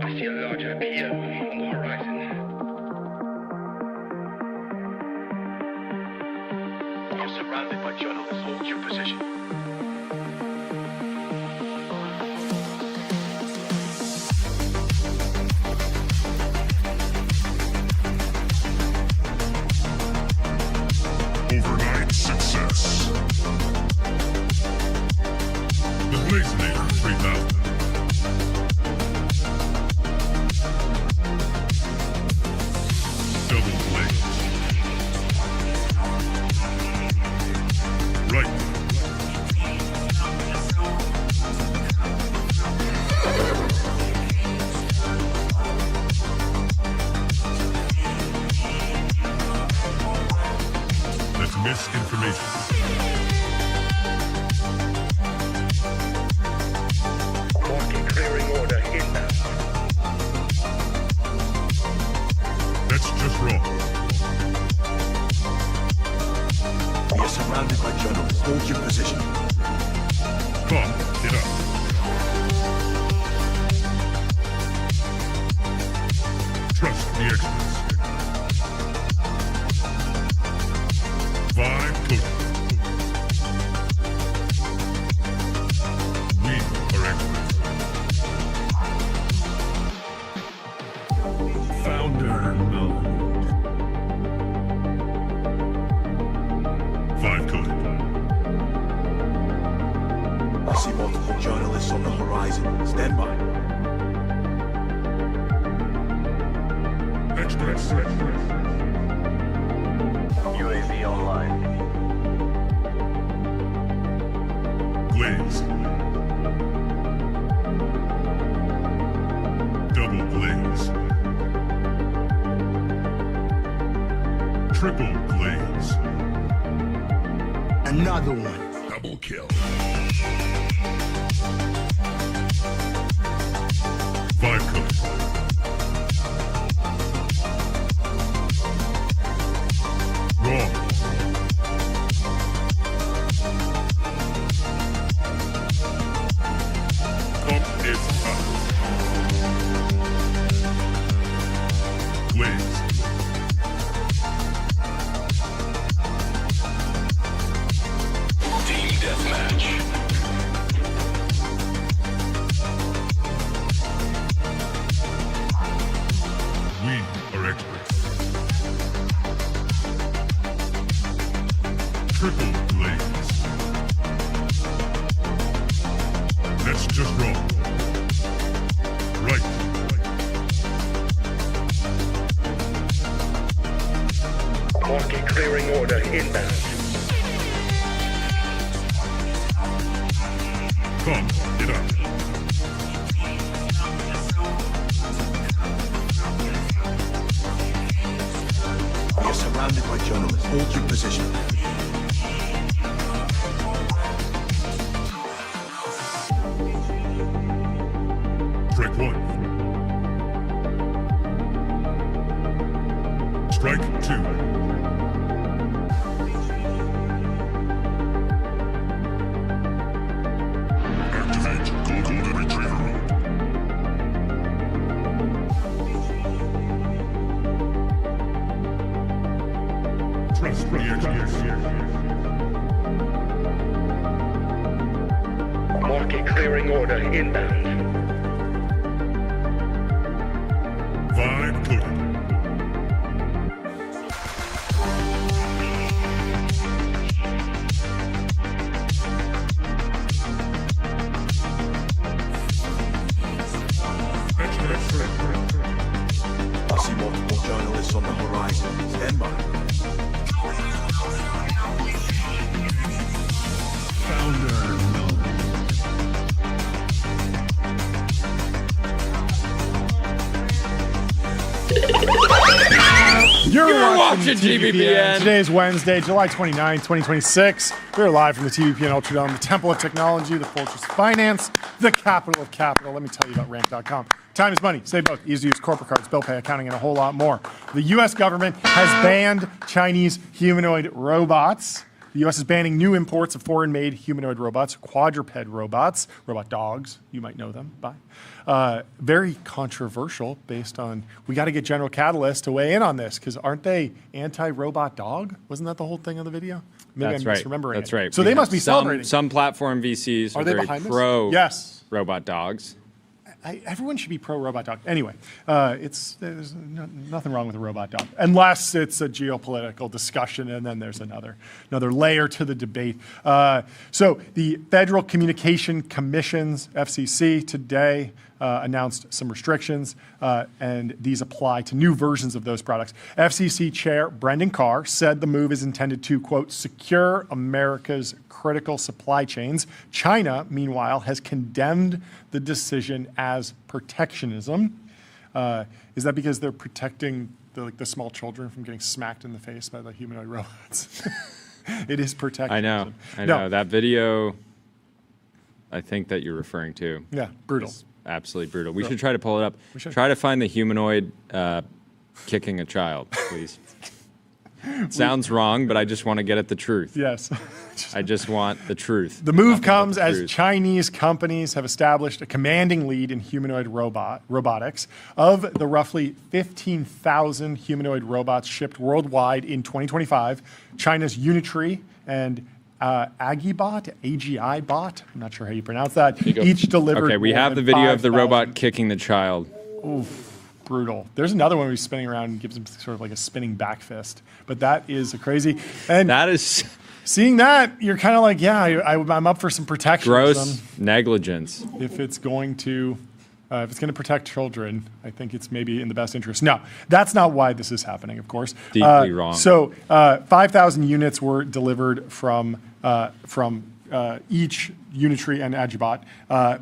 I see a large appeal on the horizon. You're surrounded by journalists. Hold your position. Overnight success. The Weisenthal 3000. Double blade. Right. That's misinformation. Market clearing order inbound. That's just wrong. We are surrounded by journalists. Hold your position. Pump it up. Trust the experts. Vibe coding. We are experts. Founder mode. Vibe coding. I see multiple journalists on the horizon. Stand by. Experts. UAV online. Glaze. Double glaze. Triple glaze. Another one. Double kill. Vibe coding. Wrong. Pump is up. Glaze. Team deathmatch. We are experts. Triple glaze. That's just wrong. Right. Market clearing order inbound. Pump it up. We are surrounded by journalists. Hold your position. Strike one. Strike two. Activate golden retriever mode. Trust the experts. Market clearing order inbound. Vibe coded. I see multiple journalists on the horizon. Stand by. Founder mode. You're watching TVPN. Today is Wednesday, July 29, 2026. We're live from the TVPN Ultradome, the temple of technology, the fortress of finance, the capital of capital. Let me tell you about ramp.com. Time is money. Save both. Easy to use corporate cards, bill pay, accounting, and a whole lot more. The U.S. government has banned Chinese humanoid robots. The U.S. is banning new imports of foreign-made humanoid robots, quadruped robots, robot dogs. You might know them by. Very controversial based on, we got to get General Catalyst to weigh in on this because aren't they anti-robot dog? Wasn't that the whole thing of the video? Maybe That's I'm right. misremembering That's it. right. So We they must have be celebrating. Some platform VCs are they very behind this? pro Yes. robot dogs. Everyone should be pro robot dog. Anyway, there's nothing wrong with a robot dog, unless it's a geopolitical discussion, and then there's another layer to the debate. So the Federal Communication Commission's FCC today announced some restrictions, and these apply to new versions of those products. FCC Chair Brendan Carr said the move is intended to, quote, secure America's critical supply chains. China, meanwhile, has condemned the decision as protectionism. Is that because they're protecting the small children from getting smacked in the face by the humanoid robots? It is protectionism. I know. That video, I think that you're referring to. Yeah, brutal. Absolutely brutal. We should try to pull it up. We should. Try to find the humanoid kicking a child, please. Sounds wrong, but I just want to get at the truth. Yes. I just want the truth. The move comes the as truth. Chinese companies have established a commanding lead in humanoid robotics. Of the roughly 15,000 humanoid robots shipped worldwide in 2025, China's Unitree and AGI bot, I'm not sure how you pronounce that, each delivered. Okay, we more have the than video of the 5,000. robot kicking the child. Brutal. There's another one where he's spinning around and gives him sort of like a spinning back fist. But that is a crazy. And That is seeing that, you're kind of like, yeah, I'm up for some protection. gross negligence. If it's going to protect children, I think it's maybe in the best interest. No, that's not why this is happening, of course. Deeply wrong. So 5,000 units were delivered from each Unitree and Agibot.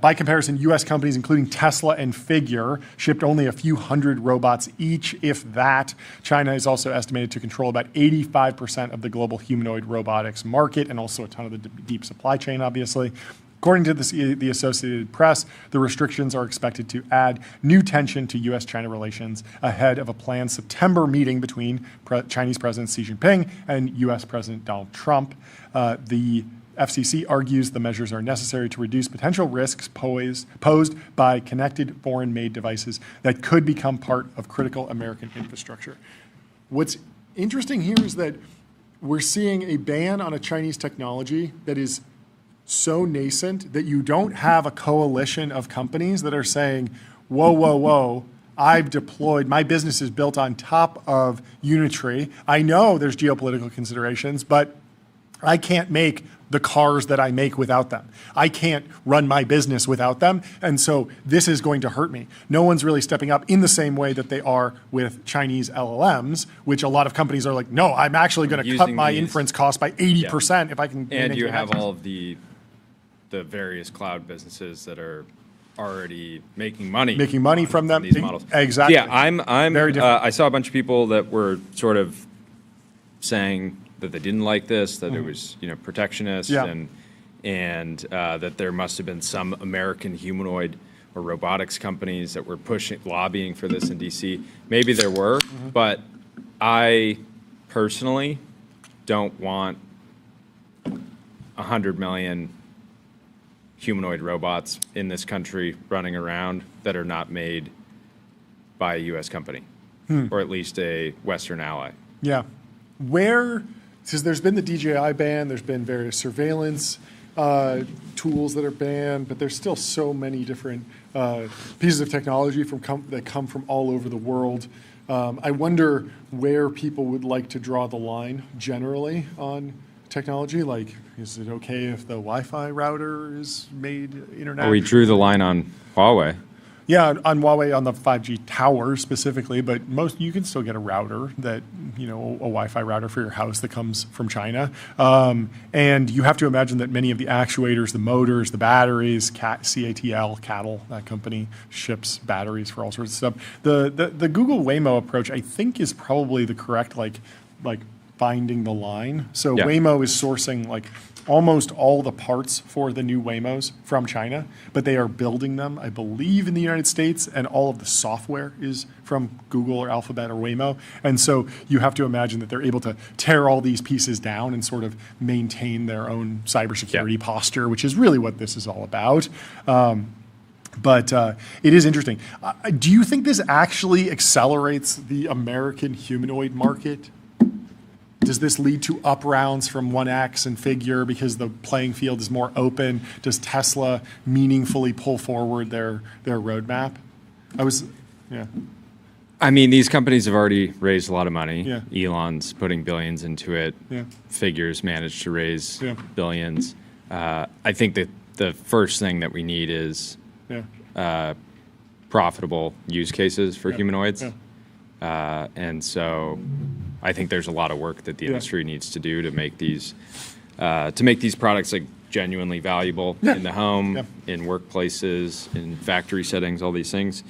By comparison, U.S. companies, including Tesla and Figure, shipped only a few hundred robots each, if that. China is also estimated to control about 85% of the global humanoid robotics market and also a ton of the deep supply chain, obviously. According to the Associated Press, the restrictions are expected to add new tension to U.S.-China relations ahead of a planned September meeting between Chinese President Xi Jinping and U.S. President Donald Trump. The FCC argues the measures are necessary to reduce potential risks posed by connected foreign-made devices that could become part of critical American infrastructure. What's interesting here is that we're seeing a ban on a Chinese technology that is so nascent that you don't have a coalition of companies that are saying, whoa, whoa, whoa, I've deployed, my business is built on top of Unitree. I know there's geopolitical considerations, but I can't make the cars that I make without them. I can't run my business without them. And so this is going to hurt me. No one's really stepping up in the same way that they are with Chinese LLMs, which a lot of companies are like, no, I'm actually going to cut my inference cost by 80% if I can. And you have all of the various cloud businesses that are already making money from them. These models. Exactly. Yeah, I'm very different. I saw a bunch of people that were sort of saying that they didn't like this, that it was protectionist, and that there must have been some American humanoid or robotics companies that were lobbying for this in DC. Maybe there were, but I personally don't want 100 million humanoid robots in this country running around that are not made by a U.S. company, or at least a Western ally. Yeah. Because there's been the DJI ban, there's been various surveillance tools that are banned, but there's still so many different pieces of technology that come from all over the world. I wonder where people would like to draw the line generally on technology. Like, is it okay if the Wi-Fi router is made international? We drew the line on Huawei. Yeah, on Huawei, on the 5G tower specifically, but you can still get a router that, a Wi-Fi router for your house that comes from China. And you have to imagine that many of the actuators, the motors, the batteries, CATL, that company, ships batteries for all sorts of stuff. The Google Waymo approach, I think, is probably the correct, like finding the line. So Yeah. Waymo is sourcing like almost all the parts for the new Waymos from China, but they are building them, I believe, in the United States, and all of the software is from Google or Alphabet or Waymo. And so you have to imagine that they're able to tear all these pieces down and sort of maintain their own cybersecurity posture, which is really what this is all about. But it is interesting. Do you think this actually accelerates the American humanoid market? Does this lead to up rounds from 1X and Figure because the playing field is more open? Does Tesla meaningfully pull forward their roadmap? I mean, these companies have already raised a lot of money. Yeah. Elon's putting billions into it. Yeah. Figure's managed to raise Yeah. billions. I think that the first thing that we need is profitable use cases for humanoids. Yeah. And so I think there's a lot of work that the industry needs to do to make these products like genuinely valuable in the home, in workplaces, in factory settings, all these things.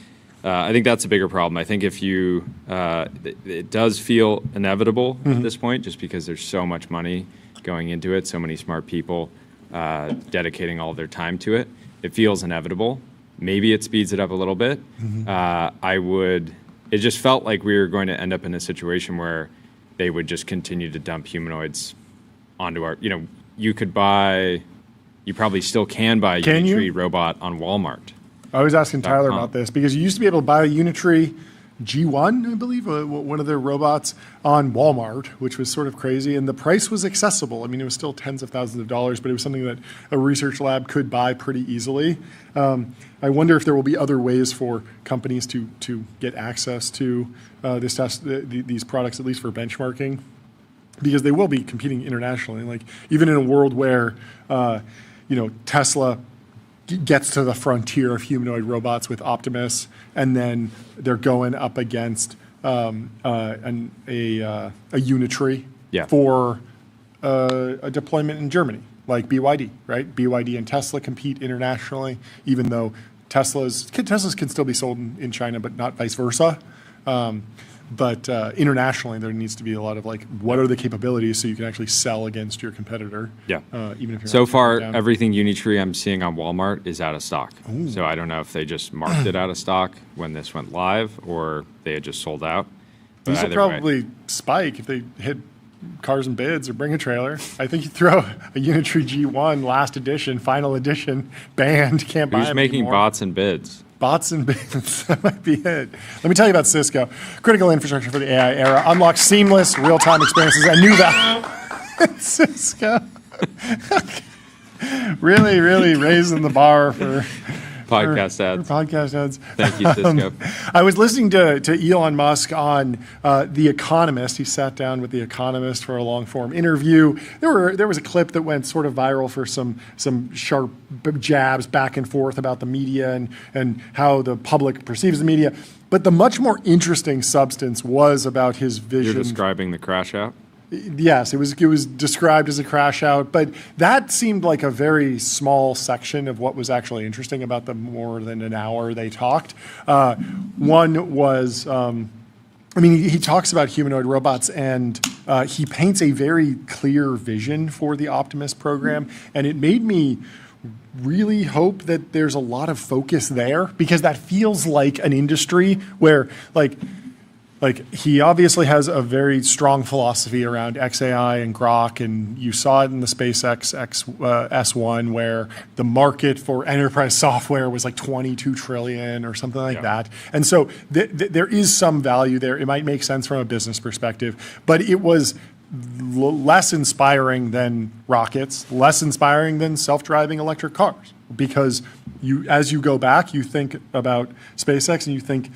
I think that's a bigger problem. I think if you, it does feel inevitable at this point, just because there's so much money going into it, so many smart people dedicating all of their time to it. It feels inevitable. Maybe it speeds it up a little bit. It just felt like we were going to end up in a situation where they would just continue to dump humanoids onto our, you probably still can buy a Unitree robot on Walmart. I was asking Tyler about this because you used to be able to buy a Unitree G1, I believe, one of their robots on Walmart, which was sort of crazy. And the price was accessible. I mean, it was still tens of thousands of dollars, but it was something that a research lab could buy pretty easily. I wonder if there will be other ways for companies to get access to these products, at least for benchmarking, because they will be competing internationally. Like even in a world where, Tesla gets to the frontier of humanoid robots with Optimus, and then they're going up against a Unitree for a deployment in Germany, like BYD, right? BYD and Tesla compete internationally, even though Teslas can still be sold in China, but not vice versa. But internationally, there needs to be a lot of what are the capabilities so you can actually sell against your competitor? Yeah. Even if you're so far, everything Unitree I'm seeing on Walmart is out of stock. Ooh. So I don't know if they just marked it out of stock when this went live, or they had just sold out. But these will probably spike if they hit Cars and Bids or Bring a Trailer. I think you throw a Unitree G1 last edition, final edition, banned, can't buy them Who's making anymore. bots and bids? Bots and bids, that might be it. Let me tell you about Cisco. Critical infrastructure for the AI era. Unlock seamless, real-time experiences and new value. Cisco. really, really raising the bar for podcast ads. For podcast ads. Thank you, Cisco. I was listening to Elon Musk on The Economist. He sat down with The Economist for a long-form interview. There was a clip that went sort of viral for some sharp jabs back and forth about the media and how the public perceives the media. But the much more interesting substance was about his vision. You're describing the crash out? Yes, it was described as a crash out, but that seemed like a very small section of what was actually interesting about the more than an hour they talked. One was, he talks about humanoid robots, and he paints a very clear vision for the Optimus program, and it made me really hope that there's a lot of focus there, because that feels like an industry where, he obviously has a very strong philosophy around XAI and Grok, and you saw it in the SpaceX S1, where the market for enterprise software was like 22 trillion or something like that. And so there is some value there. It might make sense from a business perspective, but it was less inspiring than rockets, less inspiring than self-driving electric cars, because as you go back, you think about SpaceX and you think,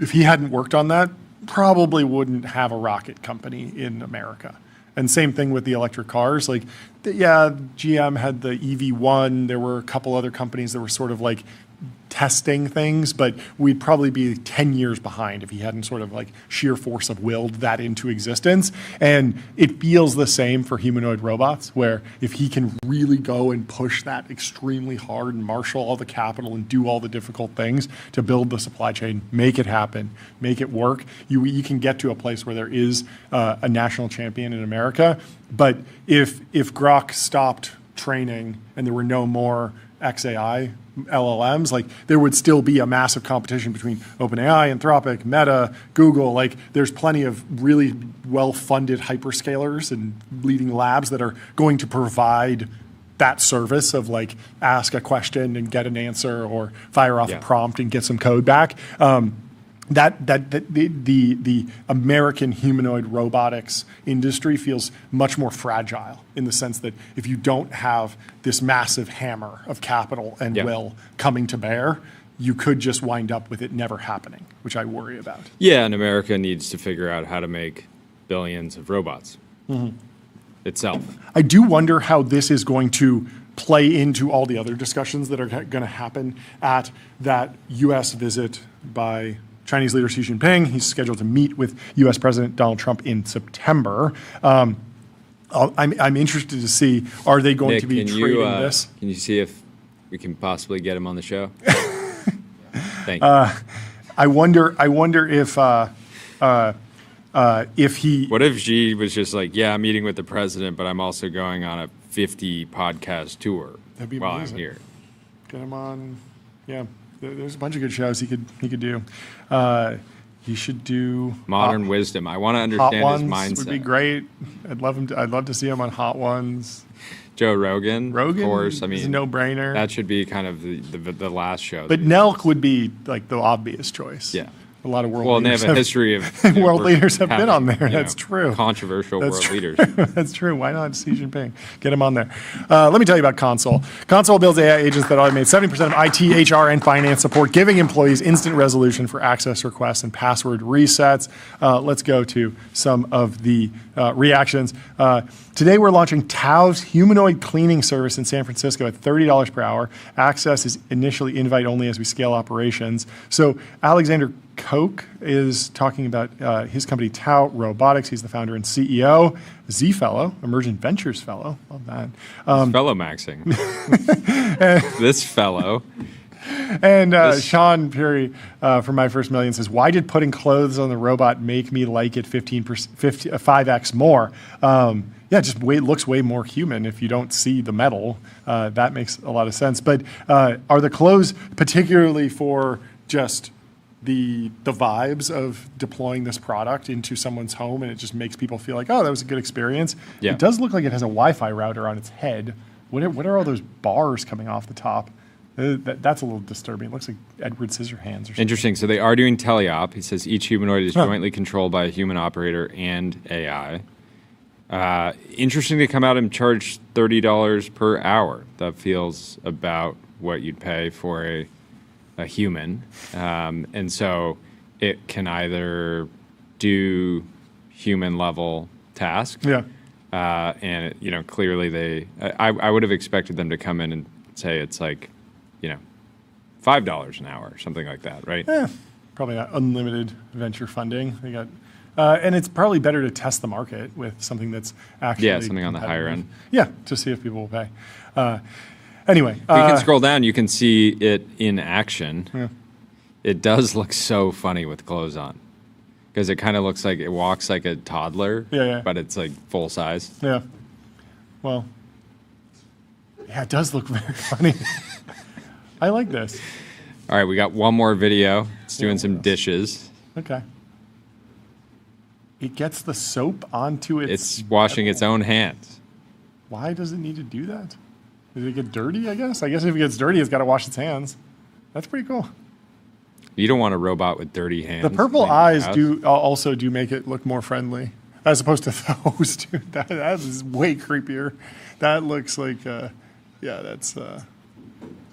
if he hadn't worked on that, probably wouldn't have a rocket company in America. And same thing with the electric cars. GM had the EV1. There were a couple other companies that were sort of testing things, but we'd probably be 10 years behind if he hadn't sort of like sheer force of willed that into existence. And it feels the same for humanoid robots, where if he can really go and push that extremely hard and marshal all the capital and do all the difficult things to build the supply chain, make it happen, make it work, you can get to a place where there is a national champion in America. But if Grok stopped training and there were no more XAI LLMs, like there would still be a massive competition between OpenAI, Anthropic, Meta, Google. Like there's plenty of really well-funded hyperscalers and leading labs that are going to provide that service of like ask a question and get an answer, or fire off a prompt and get some code back. The American humanoid robotics industry feels much more fragile in the sense that if you don't have this massive hammer of capital and will coming to bear, you could just wind up with it never happening, which I worry about. Yeah, and America needs to figure out how to make billions of robots itself. I do wonder how this is going to play into all the other discussions that are going to happen at that U.S. visit by Chinese leader Xi Jinping. He's scheduled to meet with U.S. President Donald Trump in September. I'm interested to see, are they going to be trading this? Can you see if we can possibly get him on the show? Thank you. I wonder if he... What if Xi was just like, yeah, I'm meeting with the president, but I'm also going on a 50 podcast tour while amazing. I'm here. Get him on, There's a bunch of good shows he could do. He should do Modern Wisdom. I want to understand his Hot mindset. Ones would be great. I'd love to see him on Hot Ones. Joe Rogan, of course. I mean, is a no-brainer. That should be kind of the last show. But Nelk would be like the obvious choice. Yeah. A lot of world and they leaders have a history of world leaders have been on there. That's true. Controversial world leaders. That's true. Why not Xi Jinping? Get him on there. Let me tell you about Console. Console builds AI agents that automate 70% of IT, HR, and finance support, giving employees instant resolution for access requests and password resets. Let's go to some of the reactions. Today we're launching Tao's humanoid cleaning service in San Francisco at $30 per hour. Access is initially invite only as we scale operations. So Alexander Koch is talking about his company Tao Robotics. He's the founder and CEO. Z Fellow, Emergent Ventures Fellow. Love that. Fellow maxing. This fellow. And Sean Puri from My First Million says, why did putting clothes on the robot make me like it 5x more? Just looks way more human if you don't see the metal. That makes a lot of sense. But are the clothes particularly for just the vibes of deploying this product into someone's home and it just makes people feel like, oh, that was a good experience? Yeah. It does look like it has a Wi-Fi router on its head. What are all those bars coming off the top? That's a little disturbing. It looks like Edward Scissorhands or something. Interesting. So they are doing teleop. He says each humanoid is jointly controlled by a human operator and AI. Interesting to come out and charge $30 per hour. That feels about what you'd pay for a human. And so it can either do human level tasks. Yeah. And clearly I would have expected them to come in and say it's like, $5 an hour, something like that, right? Probably not unlimited venture funding. They got, and it's probably better to test the market with something that's actually something on the higher end. Yeah, to see if people will pay. Anyway, if you can scroll down, you can see it in action. Yeah. It does look so funny with clothes on, because it kind of looks like it walks like a toddler. Yeah. But it's like full size. Yeah. Well. Yeah, it does look very funny. I like this. All right, we got one more video. It's doing some dishes. Okay. It gets the soap onto its... It's washing its own hands. Why does it need to do that? Did it get dirty, I guess? I guess if it gets dirty, it's got to wash its hands. That's pretty cool. You don't want a robot with dirty hands. The purple eyes also make it look more friendly, as opposed to those, dude. That is way creepier. That looks like...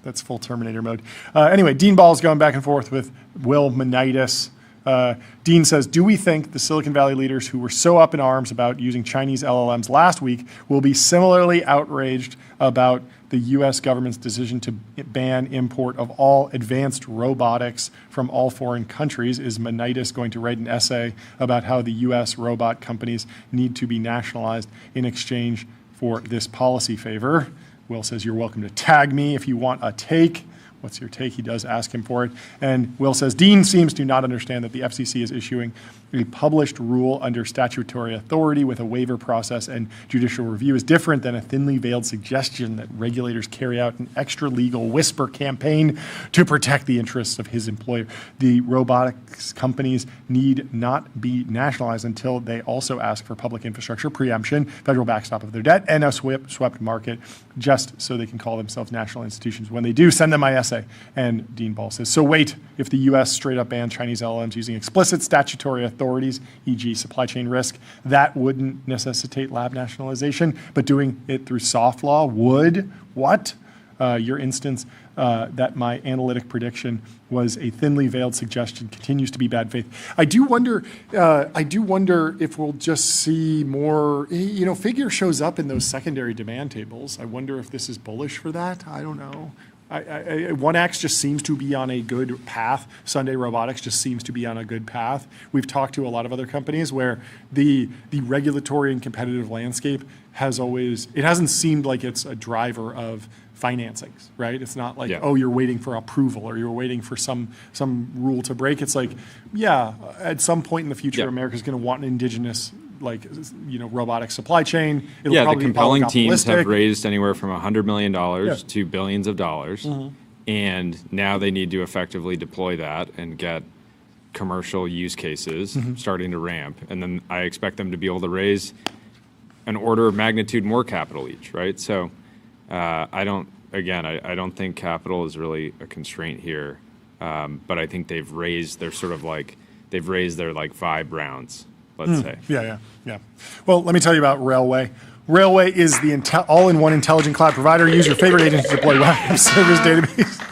That's full Terminator mode. Anyway, Dean Ball's going back and forth with Will Manitis. Dean says, do we think the Silicon Valley leaders who were so up in arms about using Chinese LLMs last week will be similarly outraged about the U.S. government's decision to ban import of all advanced robotics from all foreign countries? Is Manitis going to write an essay about how the U.S. robot companies need to be nationalized in exchange for this policy favor? Will says, you're welcome to tag me if you want a take. What's your take? He does ask him for it. And Will says, Dean seems to not understand that the FCC is issuing a published rule under statutory authority with a waiver process and judicial review is different than a thinly veiled suggestion that regulators carry out an extra legal whisper campaign to protect the interests of his employer. The robotics companies need not be nationalized until they also ask for public infrastructure preemption, federal backstop of their debt, and a swept market, just so they can call themselves national institutions. When they do, send them my essay. And Dean Ball says, so wait, if the U.S. straight up banned Chinese LLMs using explicit statutory authorities, e.g. supply chain risk, that wouldn't necessitate lab nationalization, but doing it through soft law would. What? Your instance that my analytic prediction was a thinly veiled suggestion continues to be bad faith. I do wonder if we'll just see more, Figure shows up in those secondary demand tables. I wonder if this is bullish for that. I don't know. 1X just seems to be on a good path. Sunday Robotics just seems to be on a good path. We've talked to a lot of other companies where the regulatory and competitive landscape it hasn't seemed like it's a driver of financings, right? It's not like, oh, you're waiting for approval or you're waiting for some rule to break. It's like, at some point in the future, America's going to want an indigenous robotic supply chain. It'll probably the compelling teams have raised anywhere from $100 million to billions of dollars. Mm-hmm. And now they need to effectively deploy that and get commercial use cases starting to ramp. And then I expect them to be able to raise an order of magnitude more capital each, right? So I don't think capital is really a constraint here. But I think they've raised their 5 rounds. Let's say. Yeah. Well, let me tell you about Railway. Railway is the all-in-one intelligent cloud provider. Use your favorite agent to deploy web service databases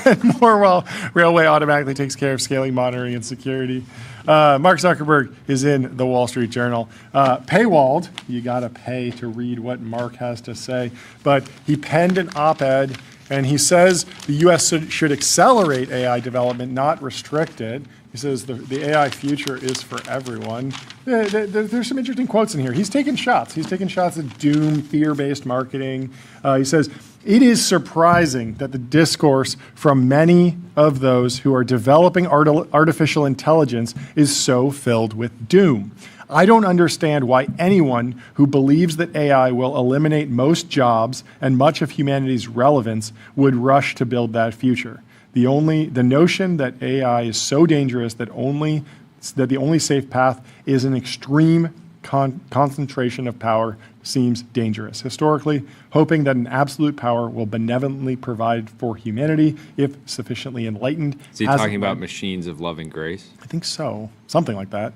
and more while Railway automatically takes care of scaling, monitoring, and security. Mark Zuckerberg is in the Wall Street Journal. Paywalled, you got to pay to read what Mark has to say, but he penned an op-ed and he says the U.S. should accelerate AI development, not restrict it. He says the AI future is for everyone. There's some interesting quotes in here. He's taking shots. He's taking shots at doom, fear-based marketing. He says, it is surprising that the discourse from many of those who are developing artificial intelligence is so filled with doom. I don't understand why anyone who believes that AI will eliminate most jobs and much of humanity's relevance would rush to build that future. The notion that AI is so dangerous that the only safe path is an extreme concentration of power seems dangerous. Historically, hoping that an absolute power will benevolently provide for humanity if sufficiently enlightened. Is he talking about machines of loving grace? I think so. Something like that.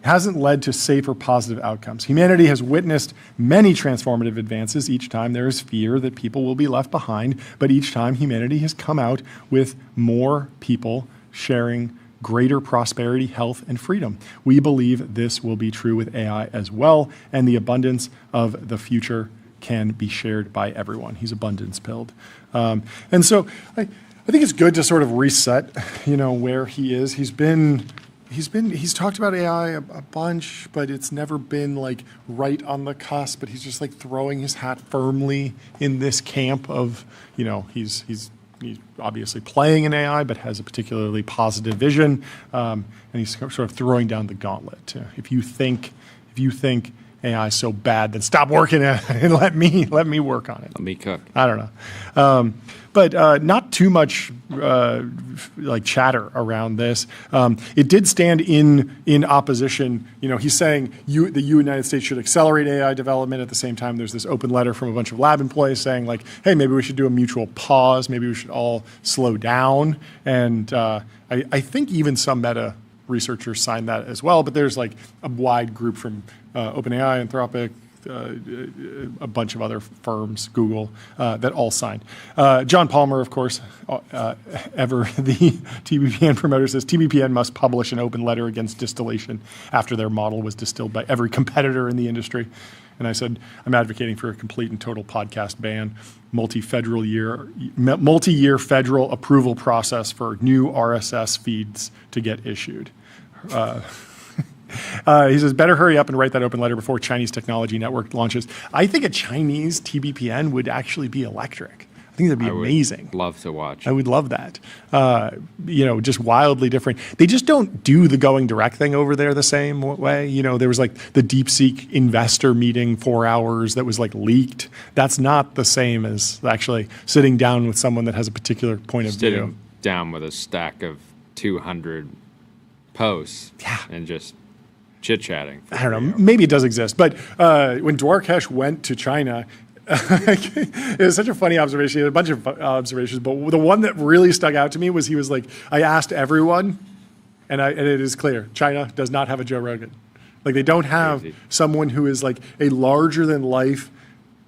Hasn't led to safe or positive outcomes. Humanity has witnessed many transformative advances. Each time there is fear that people will be left behind, but each time humanity has come out with more people sharing greater prosperity, health, and freedom. We believe this will be true with AI as well, and the abundance of the future can be shared by everyone. He's abundance-pilled. And so I think it's good to sort of reset, where he is. He's talked about AI a bunch, but it's never been like right on the cusp, but he's just like throwing his hat firmly in this camp of, he's obviously playing in AI, but has a particularly positive vision. And he's sort of throwing down the gauntlet. If you think AI is so bad, then stop working at it and let me work on it. Let me cook. I don't know. But not too much chatter around this. It did stand in opposition. He's saying the United States should accelerate AI development. At the same time, there's this open letter from a bunch of lab employees saying hey, maybe we should do a mutual pause. Maybe we should all slow down. And I think even some Meta researchers signed that as well. But there's a wide group from OpenAI, Anthropic, a bunch of other firms, Google, that all signed. John Palmer, of course, ever the TBPN promoter, says TBPN must publish an open letter against distillation after their model was distilled by every competitor in the industry. And I said, I'm advocating for a complete and total podcast ban, multi-year federal approval process for new RSS feeds to get issued. He says, better hurry up and write that open letter before Chinese technology network launches. I think a Chinese TBPN would actually be electric. I think that'd be amazing. Love to watch. I would love that. Just wildly different. They just don't do the going direct thing over there the same way. There was like the DeepSeek investor meeting 4 hours that was like leaked. That's not the same as actually sitting down with someone that has a particular point of view. Sitting down with a stack of 200 posts and just chit-chatting. I don't know. Maybe it does exist. But when Dwarkesh went to China, it was such a funny observation. He had a bunch of observations, but the one that really stuck out to me was he was like, I asked everyone, and it is clear, China does not have a Joe Rogan. Like they don't have someone who is like a larger-than-life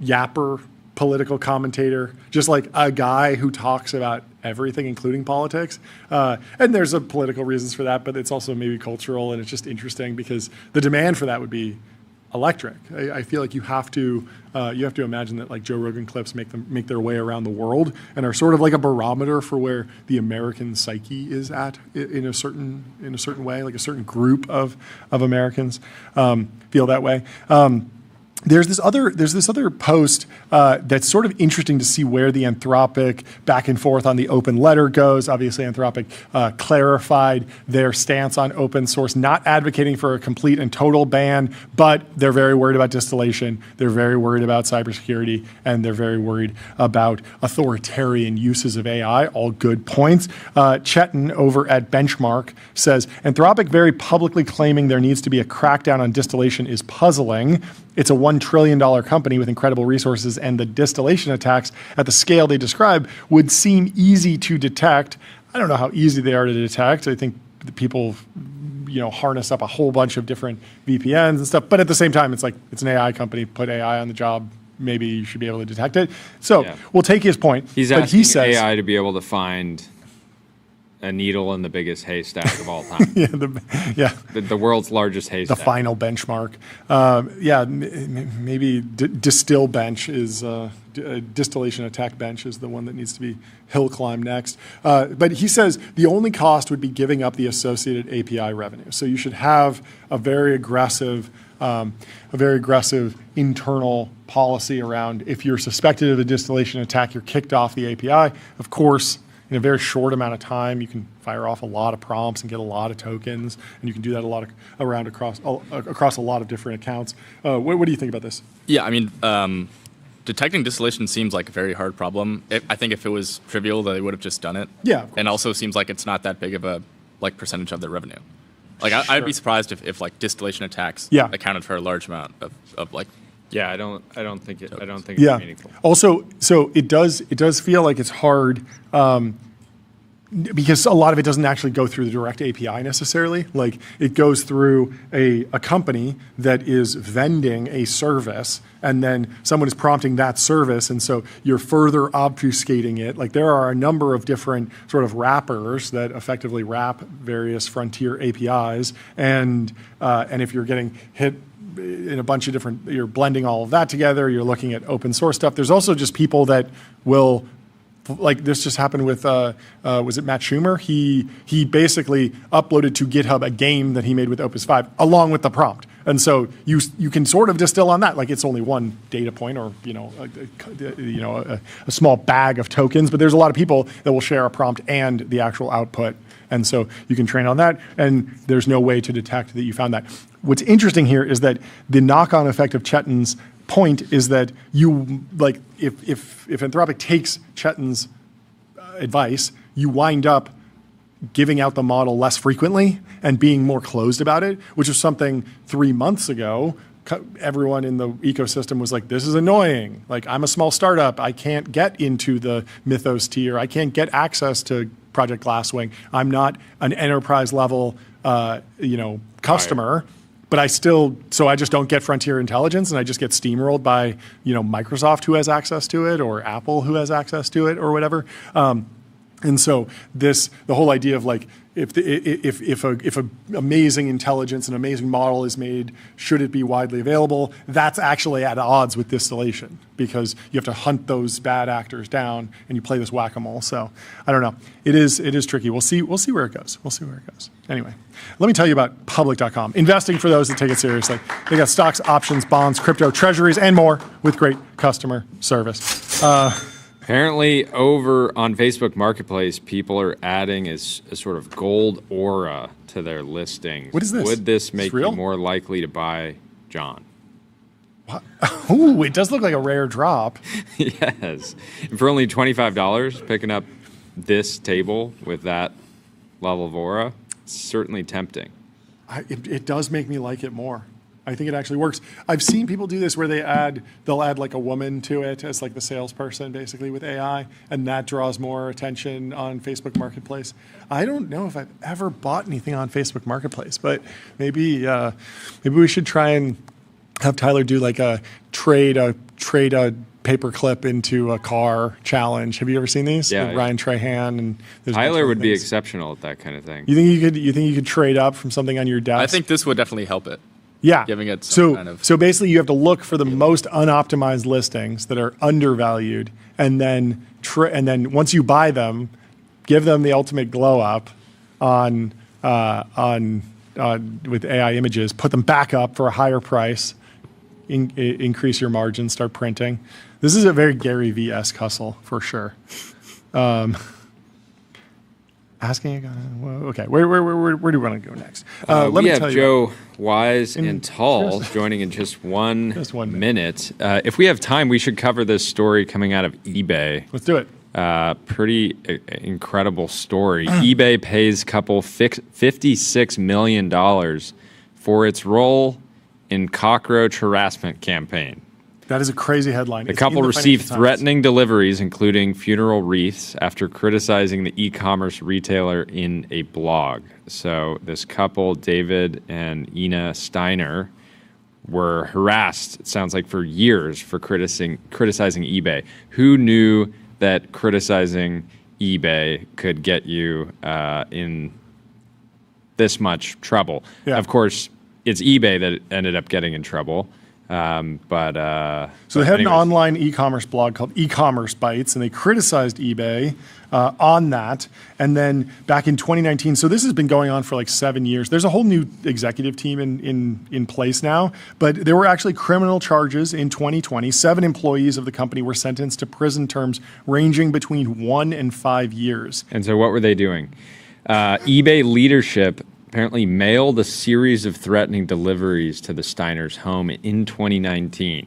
yapper, political commentator, just like a guy who talks about everything, including politics. And there's a political reasons for that, but it's also maybe cultural, and it's just interesting because the demand for that would be electric. I feel like you have to imagine that like Joe Rogan clips make their way around the world and are sort of like a barometer for where the American psyche is at in a certain way, like a certain group of Americans feel that way. There's this other post that's sort of interesting to see where the Anthropic back and forth on the open letter goes. Obviously, Anthropic clarified their stance on open source, not advocating for a complete and total ban, but they're very worried about distillation. They're very worried about cybersecurity, and they're very worried about authoritarian uses of AI. All good points. Chetan over at Benchmark says, Anthropic very publicly claiming there needs to be a crackdown on distillation is puzzling. It's a $1 trillion company with incredible resources, and the distillation attacks at the scale they describe would seem easy to detect. I don't know how easy they are to detect. I think the people, harness up a whole bunch of different VPNs and stuff. But at the same time, it's like it's an AI company. Put AI on the job. Maybe you should be able to detect it. So we'll take his point. He's but asking he says, AI to be able to find a needle in the biggest haystack of all time. The world's largest haystack. The final benchmark. Maybe distill bench is distillation attack bench is the one that needs to be hill climbed next. But he says the only cost would be giving up the associated API revenue. So you should have a very aggressive internal policy around if you're suspected of a distillation attack, you're kicked off the API. Of course, in a very short amount of time, you can fire off a lot of prompts and get a lot of tokens, and you can do that across a lot of different accounts. What do you think about this? Yeah, I mean, detecting distillation seems like a very hard problem. I think if it was trivial, they would have just done it. Yeah, and also seems like it's not that big of a percentage of their revenue. Like I'd be surprised if like distillation attacks accounted for a large amount of like. Yeah, I don't think it's meaningful. Also, so it does feel like it's hard because a lot of it doesn't actually go through the direct API necessarily. Like it goes through a company that is vending a service, and then someone is prompting that service, and so you're further obfuscating it. Like there are a number of different sort of wrappers that effectively wrap various frontier APIs, and if you're getting hit in a bunch of different, you're blending all of that together, you're looking at open source stuff. There's also just people that will, like this just happened with, was it Matt Schumer? He basically uploaded to GitHub a game that he made with Opus 5 along with the prompt. And so you can sort of distill on that, like it's only one data point or a small bag of tokens, but there's a lot of people that will share a prompt and the actual output. And so you can train on that, and there's no way to detect that you found that. What's interesting here is that the knock-on effect of Chetan's point is that you, like, if Anthropic takes Chetan's advice, you wind up giving out the model less frequently and being more closed about it, which is something 3 months ago everyone in the ecosystem was like, this is annoying. Like, I'm a small startup. I can't get into the Mythos tier. I can't get access to Project Glasswing. I'm not an enterprise level, customer. but I just don't get frontier intelligence, and I just get steamrolled by Microsoft, who has access to it, or Apple, who has access to it, or whatever. And so the whole idea of like, if a amazing intelligence, an amazing model is made, should it be widely available? That's actually at odds with distillation, because you have to hunt those bad actors down, and you play this whack-a-mole. So I don't know. It is tricky. We'll see where it goes. Anyway, let me tell you about public.com. Investing for those that take it seriously. They got stocks, options, bonds, crypto, treasuries, and more with great customer service. Apparently, over on Facebook Marketplace, people are adding a sort of gold aura to their listings. What is this? Would this make you more likely to buy John? What? Ooh, it does look like a rare drop. Yes. And for only $25, picking up this table with that level of aura, it's certainly tempting. It does make me like it more. I think it actually works. I've seen people do this where they'll add like a woman to it as like the salesperson, basically, with AI, and that draws more attention on Facebook Marketplace. I don't know if I've ever bought anything on Facebook Marketplace, but maybe we should try and have Tyler do like a trade a paperclip into a car challenge. Have you ever seen these? Yeah. With Ryan Trahan and Tyler would be exceptional at that kind of thing. You think you could trade up from something on your desk? I think this would definitely help it. Yeah. Giving it some kind of... So basically you have to look for the most unoptimized listings that are undervalued, and then once you buy them, give them the ultimate glow up on with AI images, put them back up for a higher price, increase your margin, start printing. This is a very Gary V-esque hustle for sure. Asking, okay, where do we want to go next? We have Joe Weisenthal joining in just one minute. If we have time, we should cover this story coming out of eBay. Let's do it. Pretty incredible story. eBay pays couple $56 million for its role in cockroach harassment campaign. That is a crazy headline. The couple received threatening deliveries, including funeral wreaths, after criticizing the e-commerce retailer in a blog. So this couple, David and Ina Steiner, were harassed, it sounds like, for years for criticizing eBay. Who knew that criticizing eBay could get you in this much trouble? Yeah. Of course, it's eBay that ended up getting in trouble. So they had an online e-commerce blog called E-commerce Bites, and they criticized eBay on that. And then back in 2019, so this has been going on for like 7 years. There's a whole new executive team in place now, but there were actually criminal charges in 2020. 7 employees of the company were sentenced to prison terms ranging between 1 and 5 years. And so what were they doing? eBay leadership apparently mailed a series of threatening deliveries to the Steiners' home in 2019.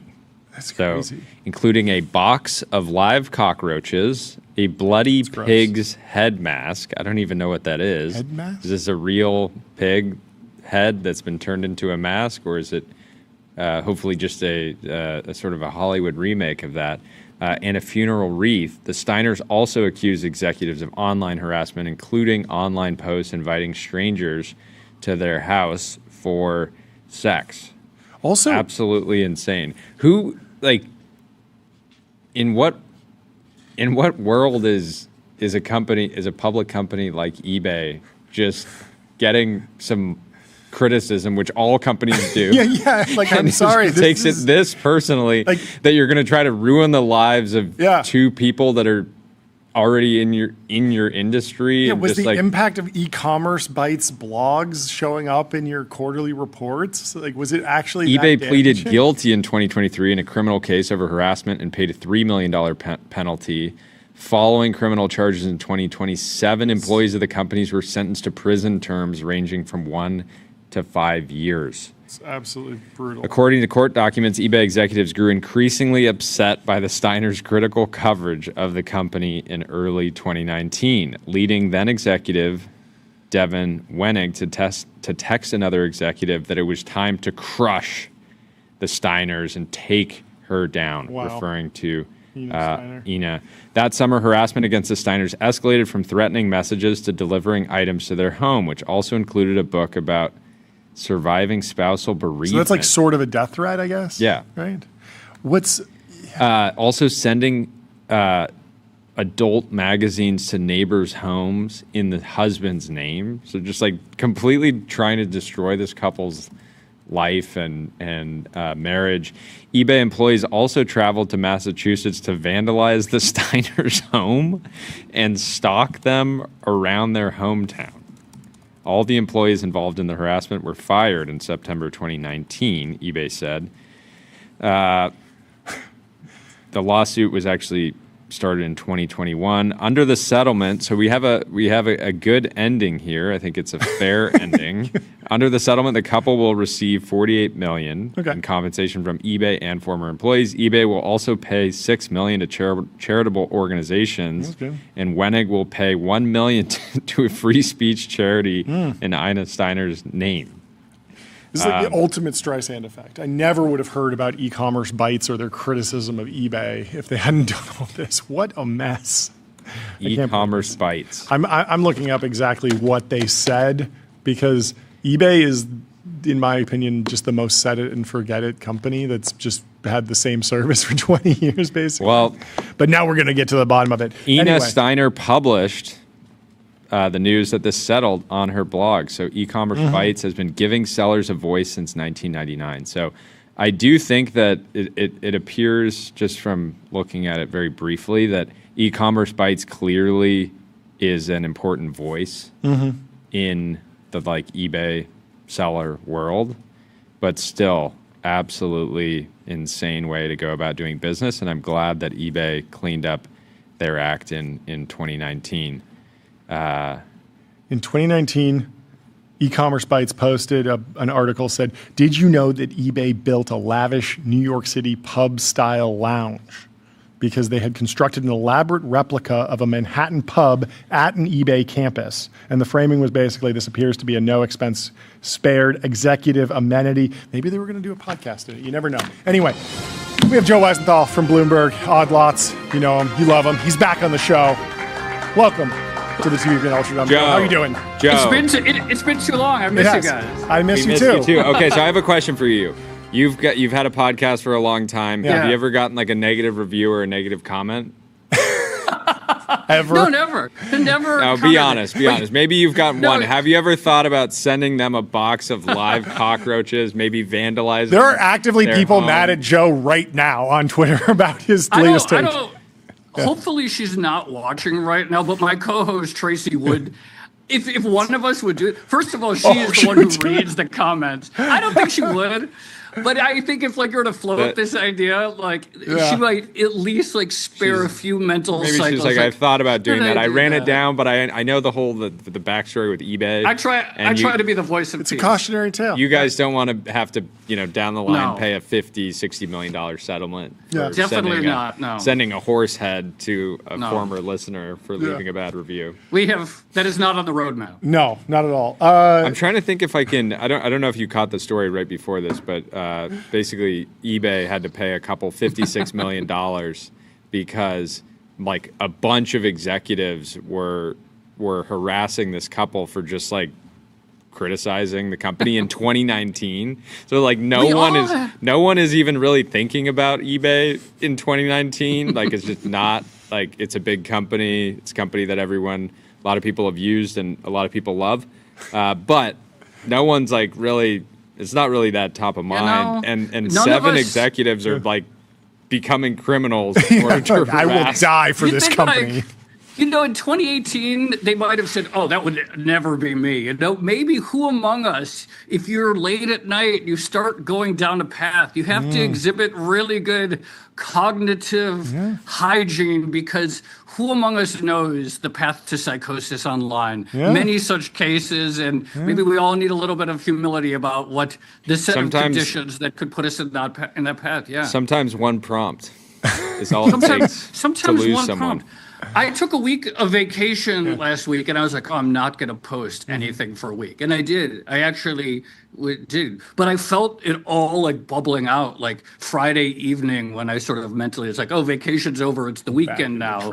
That's crazy. Including a box of live cockroaches, a bloody pig's head mask. I don't even know what that is. Head mask? Is this a real pig head that's been turned into a mask, or is it hopefully just a sort of a Hollywood remake of that? And a funeral wreath. The Steiners also accused executives of online harassment, including online posts inviting strangers to their house for sex. Also, absolutely insane. Who, like, in what world is a public company like eBay just getting some criticism, which all companies do? yeah. Like, I'm sorry. It takes it this personally, like, that you're going to try to ruin the lives of 2 people that are already in your industry. Yeah, was the impact of E-commerce Bites blogs showing up in your quarterly reports? Like, was it actually eBay that pleaded damaging? guilty in 2023 in a criminal case over harassment and paid a $3 million penalty. Following criminal charges in 2027, employees of the companies were sentenced to prison terms ranging from 1 to 5 years. It's absolutely brutal. According to court documents, eBay executives grew increasingly upset by the Steiners' critical coverage of the company in early 2019, leading then executive Devin Wenig to text another executive that it was time to crush the Steiners and take her down, referring to Ina. That summer, harassment against the Steiners escalated from threatening messages to delivering items to their home, which also included a book about surviving spousal bereavement. So that's like sort of a death threat, I guess? Yeah. Right? What's... Also sending adult magazines to neighbors' homes in the husband's name. So just like completely trying to destroy this couple's life and marriage. eBay employees also traveled to Massachusetts to vandalize the Steiners' home and stalk them around their hometown. All the employees involved in the harassment were fired in September 2019, eBay said. The lawsuit was actually started in 2021 under the settlement. So we have a good ending here. I think it's a fair ending. Under the settlement, the couple will receive $48 million in compensation from eBay and former employees. eBay will also pay $6 million to charitable organizations, and Wenig will pay $1 million to a free speech charity in Ina Steiner's name. This is like the ultimate Streisand effect. I never would have heard about e-commerce bites or their criticism of eBay if they hadn't done all this. What a mess. E-commerce bites. I'm looking up exactly what they said because eBay is, in my opinion, just the most set it and forget it company that's just had the same service for 20 years, basically. Well, but now we're going to get to the bottom of it. Ina Steiner published the news that this settled on her blog. So e-commerce bites has been giving sellers a voice since 1999. So I do think that it appears, just from looking at it very briefly, that e-commerce bites clearly is an important voice in the like eBay seller world, but still absolutely insane way to go about doing business. And I'm glad that eBay cleaned up their act in 2019. In 2019, E-commerce Bites posted an article said, "Did you know that eBay built a lavish New York City pub-style lounge because they had constructed an elaborate replica of a Manhattan pub at an eBay campus? And the framing was basically, this appears to be a no-expense spared executive amenity." Maybe they were going to do a podcast in it. You never know. Anyway, we have Joe Weisenthal from Bloomberg. Odd Lots. You know him. You love him. He's back on the show. Welcome to the TVPN Ultra Dumb Show. How are you doing? Joe. It's been too long. I miss you guys. I miss you too. Okay, so I have a question for you. You've had a podcast for a long time. Yeah. Have you ever gotten like a negative review or a negative comment? Ever? No, never. Never. No, be honest. Be honest. Maybe you've got one. Have you ever thought about sending them a box of live cockroaches, maybe vandalizing? There are actively people home? Mad at Joe right now on Twitter about his latest take. Hopefully she's not watching right now, but my co-host Tracy would. If one of us would do it, first of all, she is the one who reads the comments. I don't think she would. But I think if like you were to float this idea, like she might at least like spare a few mental cycles. Maybe she's like, I've thought about doing that. I ran it down, but I know the whole the backstory with eBay. I try to be the voice of It's peace. a cautionary tale. You guys don't want to have to, down the line pay a $50-60 million settlement. Yeah. Definitely not. No. Sending a horse head to a former listener for leaving a bad review. That is not on the roadmap. No, not at all. I'm trying to think if I can. I don't know if you caught the story right before this, but basically eBay had to pay a couple $56 million because like a bunch of executives were harassing this couple for just like criticizing the company in 2019. So like no one is even really thinking about eBay in 2019. Like it's just not like it's a big company. It's a company that a lot of people have used and a lot of people love. But no one's like really. It's not really that top of mind, and 7 executives are like becoming criminals. I will die for this company. Like, in 2018, they might have said, "Oh, that would never be me." Maybe who among us, if you're late at night, you start going down a path, you have to exhibit really good cognitive hygiene, because who among us knows the path to psychosis online? Many such cases, and maybe we all need a little bit of humility about what the set of conditions that could put us in that path. Yeah. Sometimes one prompt is all it takes to lose someone. I took a week of vacation last week, and I was like, oh, I'm not going to post anything for a week. And I did. I actually did. But I felt it all like bubbling out like Friday evening when I sort of mentally, it's like, oh, vacation's over. It's the weekend now.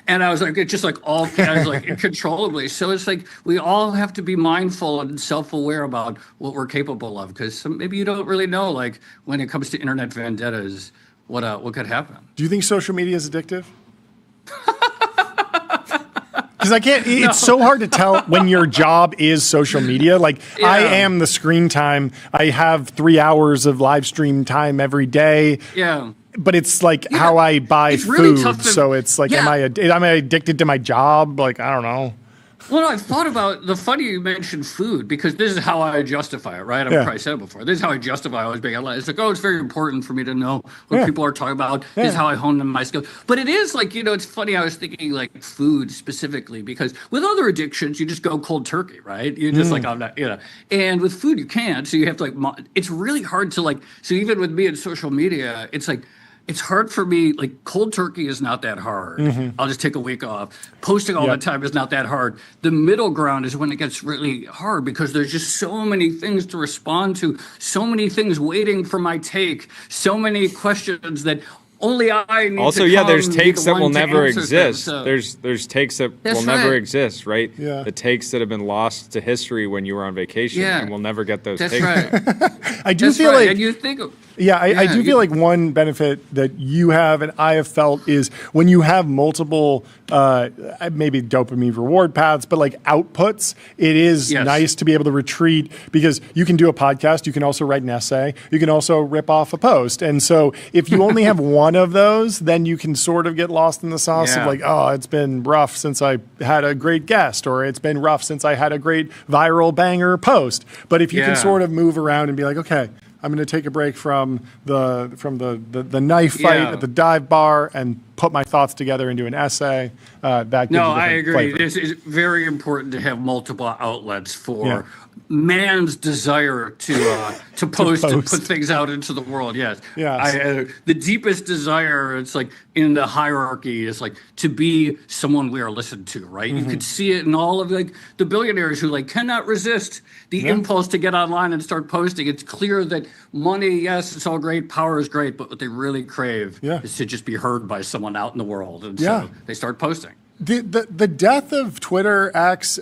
And I was like, it's just like all, I was like uncontrollably. So it's like we all have to be mindful and self-aware about what we're capable of, because maybe you don't really know, like when it comes to internet vendettas, what could happen. Do you think social media is addictive? Because I can't, it's so hard to tell when your job is social media. Like, I am the screen time. I have 3 hours of live stream time every day. Yeah. But it's like how I buy really food. So it's like, am I addicted to my job? Like, I don't know. Well, I've thought about the funny you mentioned food, because this is how I justify it, right? I've probably said it before. This is how I justify always being alive. It's like, oh, it's very important for me to know what people are talking about. This is how I hone my skills. But it is like, it's funny. I was thinking like food specifically, because with other addictions, you just go cold turkey, right? You're just like, I'm not, And with food, you can't. So you have to like, it's really hard to like, so even with me in social media, it's like, it's hard for me, like cold turkey is not that hard. I'll just take a week off. Posting all the time is not that hard. The middle ground is when it gets really hard, because there's just so many things to respond to, so many things waiting for my take, so many questions that only I need also, to there's takes that will never exist. So. There's takes that will never exist, right? Yeah. The takes that have been lost to history when you were on vacation, and we'll never get those takes. That's right. I do feel like... And you think... I do feel like one benefit that you have and I have felt is when you have multiple, maybe dopamine reward paths, but like outputs, it is nice to be able to retreat, because you can do a podcast, you can also write an essay, you can also rip off a post. And so if you only have one of those, then you can sort of get lost in the sauce of like, oh, it's been rough since I had a great guest, or it's been rough since I had a great viral banger post. But if you can sort of move around and be like, okay, I'm going to take a break from the knife fight at the dive bar and put my thoughts together into an essay. That gives I agree. Flavor. It's very important to have multiple outlets for man's desire to post and put things out into the world. Yes. The deepest desire, it's like in the hierarchy, is like to be someone we are listened to, right? You could see it in all of like the billionaires who like cannot resist the impulse to get online and start posting. It's clear that money, yes, it's all great, power is great, but what they really crave is to just be heard by someone out in the world. And so they start posting. The death of Twitter X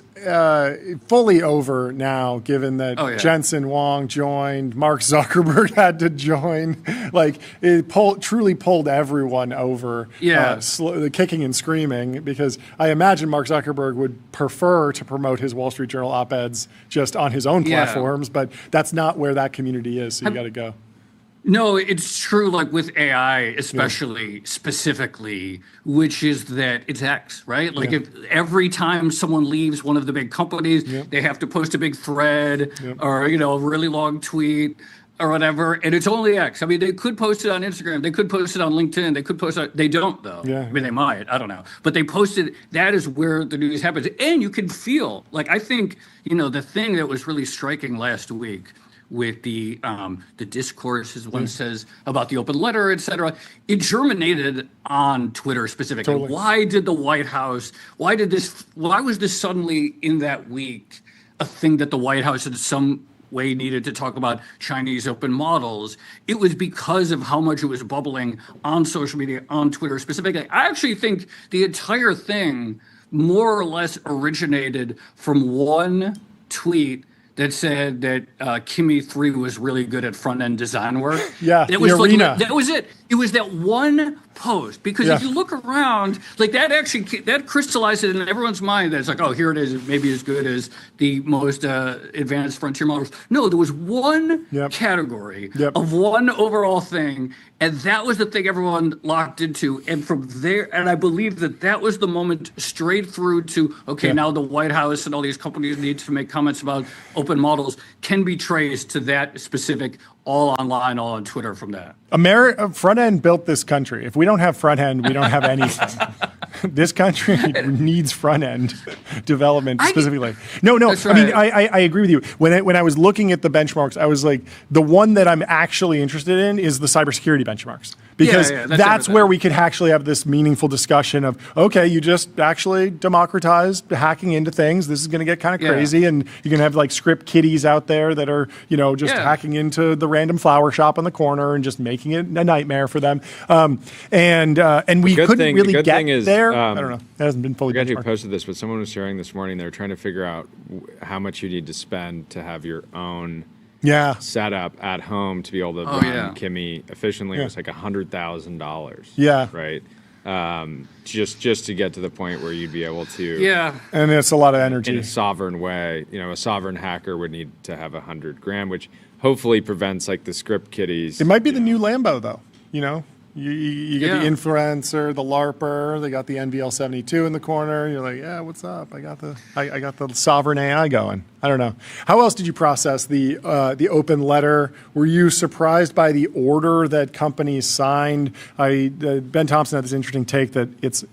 fully over now, given that Jensen Huang joined, Mark Zuckerberg had to join. Like it truly pulled everyone over, kicking and screaming. Because I imagine Mark Zuckerberg would prefer to promote his Wall Street Journal op-eds just on his own platforms, but that's not where that community is. So you got to go. No, it's true, like with AI, especially specifically, which is that it's X, right? Like if every time someone leaves one of the big companies, they have to post a big thread or, a really long tweet or whatever, and it's only X. I mean, they could post it on Instagram, they could post it on LinkedIn, they could post it, they don't though. I mean, they might, I don't know. But they posted, that is where the news happens. And you can feel, like I think, the thing that was really striking last week with the discourse, as one says, about the open letter, et cetera, it germinated on Twitter specifically. Totally. Why did the White House, why was this suddenly in that week a thing that the White House in some way needed to talk about Chinese open models? It was because of how much it was bubbling on social media, on Twitter specifically. I actually think the entire thing more or less originated from one tweet that said that Kimi 3 was really good at front-end design work. It was like, that was it. It was that one post, because if you look around, like that crystallized it in everyone's mind that it's like, oh, here it is, maybe as good as the most advanced frontier models. No, there was one category of one overall thing, and that was the thing everyone locked into. And from there, and I believe that was the moment straight through to, okay, now the White House and all these companies need to make comments about open models, can be traced to that specific all online, all on Twitter from that. Front end built this country. If we don't have front end, we don't have anything. this country needs front end development specifically. No. That's I mean, right. I agree with you. When I was looking at the benchmarks, I was like, the one that I'm actually interested in is the cybersecurity benchmarks. Because that's where we could actually have this meaningful discussion of, okay, you just actually democratized hacking into things. This is going to get kind of crazy, and you're going to have like script kiddies out there that are, just hacking into the random flower shop on the corner and just making it a nightmare for them. And we couldn't really get there. I don't know. That hasn't been fully. I forgot who posted this, but someone was sharing this morning. They were trying to figure out how much you need to spend to have your own setup at home to be able to run Kimmy efficiently. It was like $100,000. Yeah. Right. Just to get to the point where you'd be able to. Yeah. And it's a lot of energy. In a sovereign way. A sovereign hacker would need to have $100,000, which hopefully prevents like the script kiddies. It might be the new Lambo, though. You get the influencer, the LARPer. They got the NVL72 in the corner. You're like, yeah, what's up? I got the sovereign AI going. I don't know. How else did you process the open letter? Were you surprised by the order that companies signed? Ben Thompson had this interesting take that it's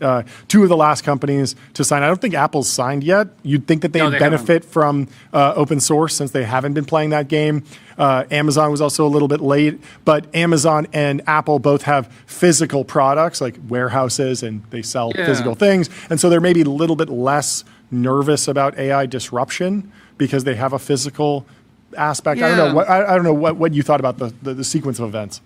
two of the last companies to sign. I don't think Apple's signed yet. You'd think that they benefit from open source since they haven't been playing that game. Amazon was also a little bit late, but Amazon and Apple both have physical products like warehouses, and they sell physical things. And so they're maybe a little bit less nervous about AI disruption because they have a physical aspect. I don't know what you thought about the sequence of events.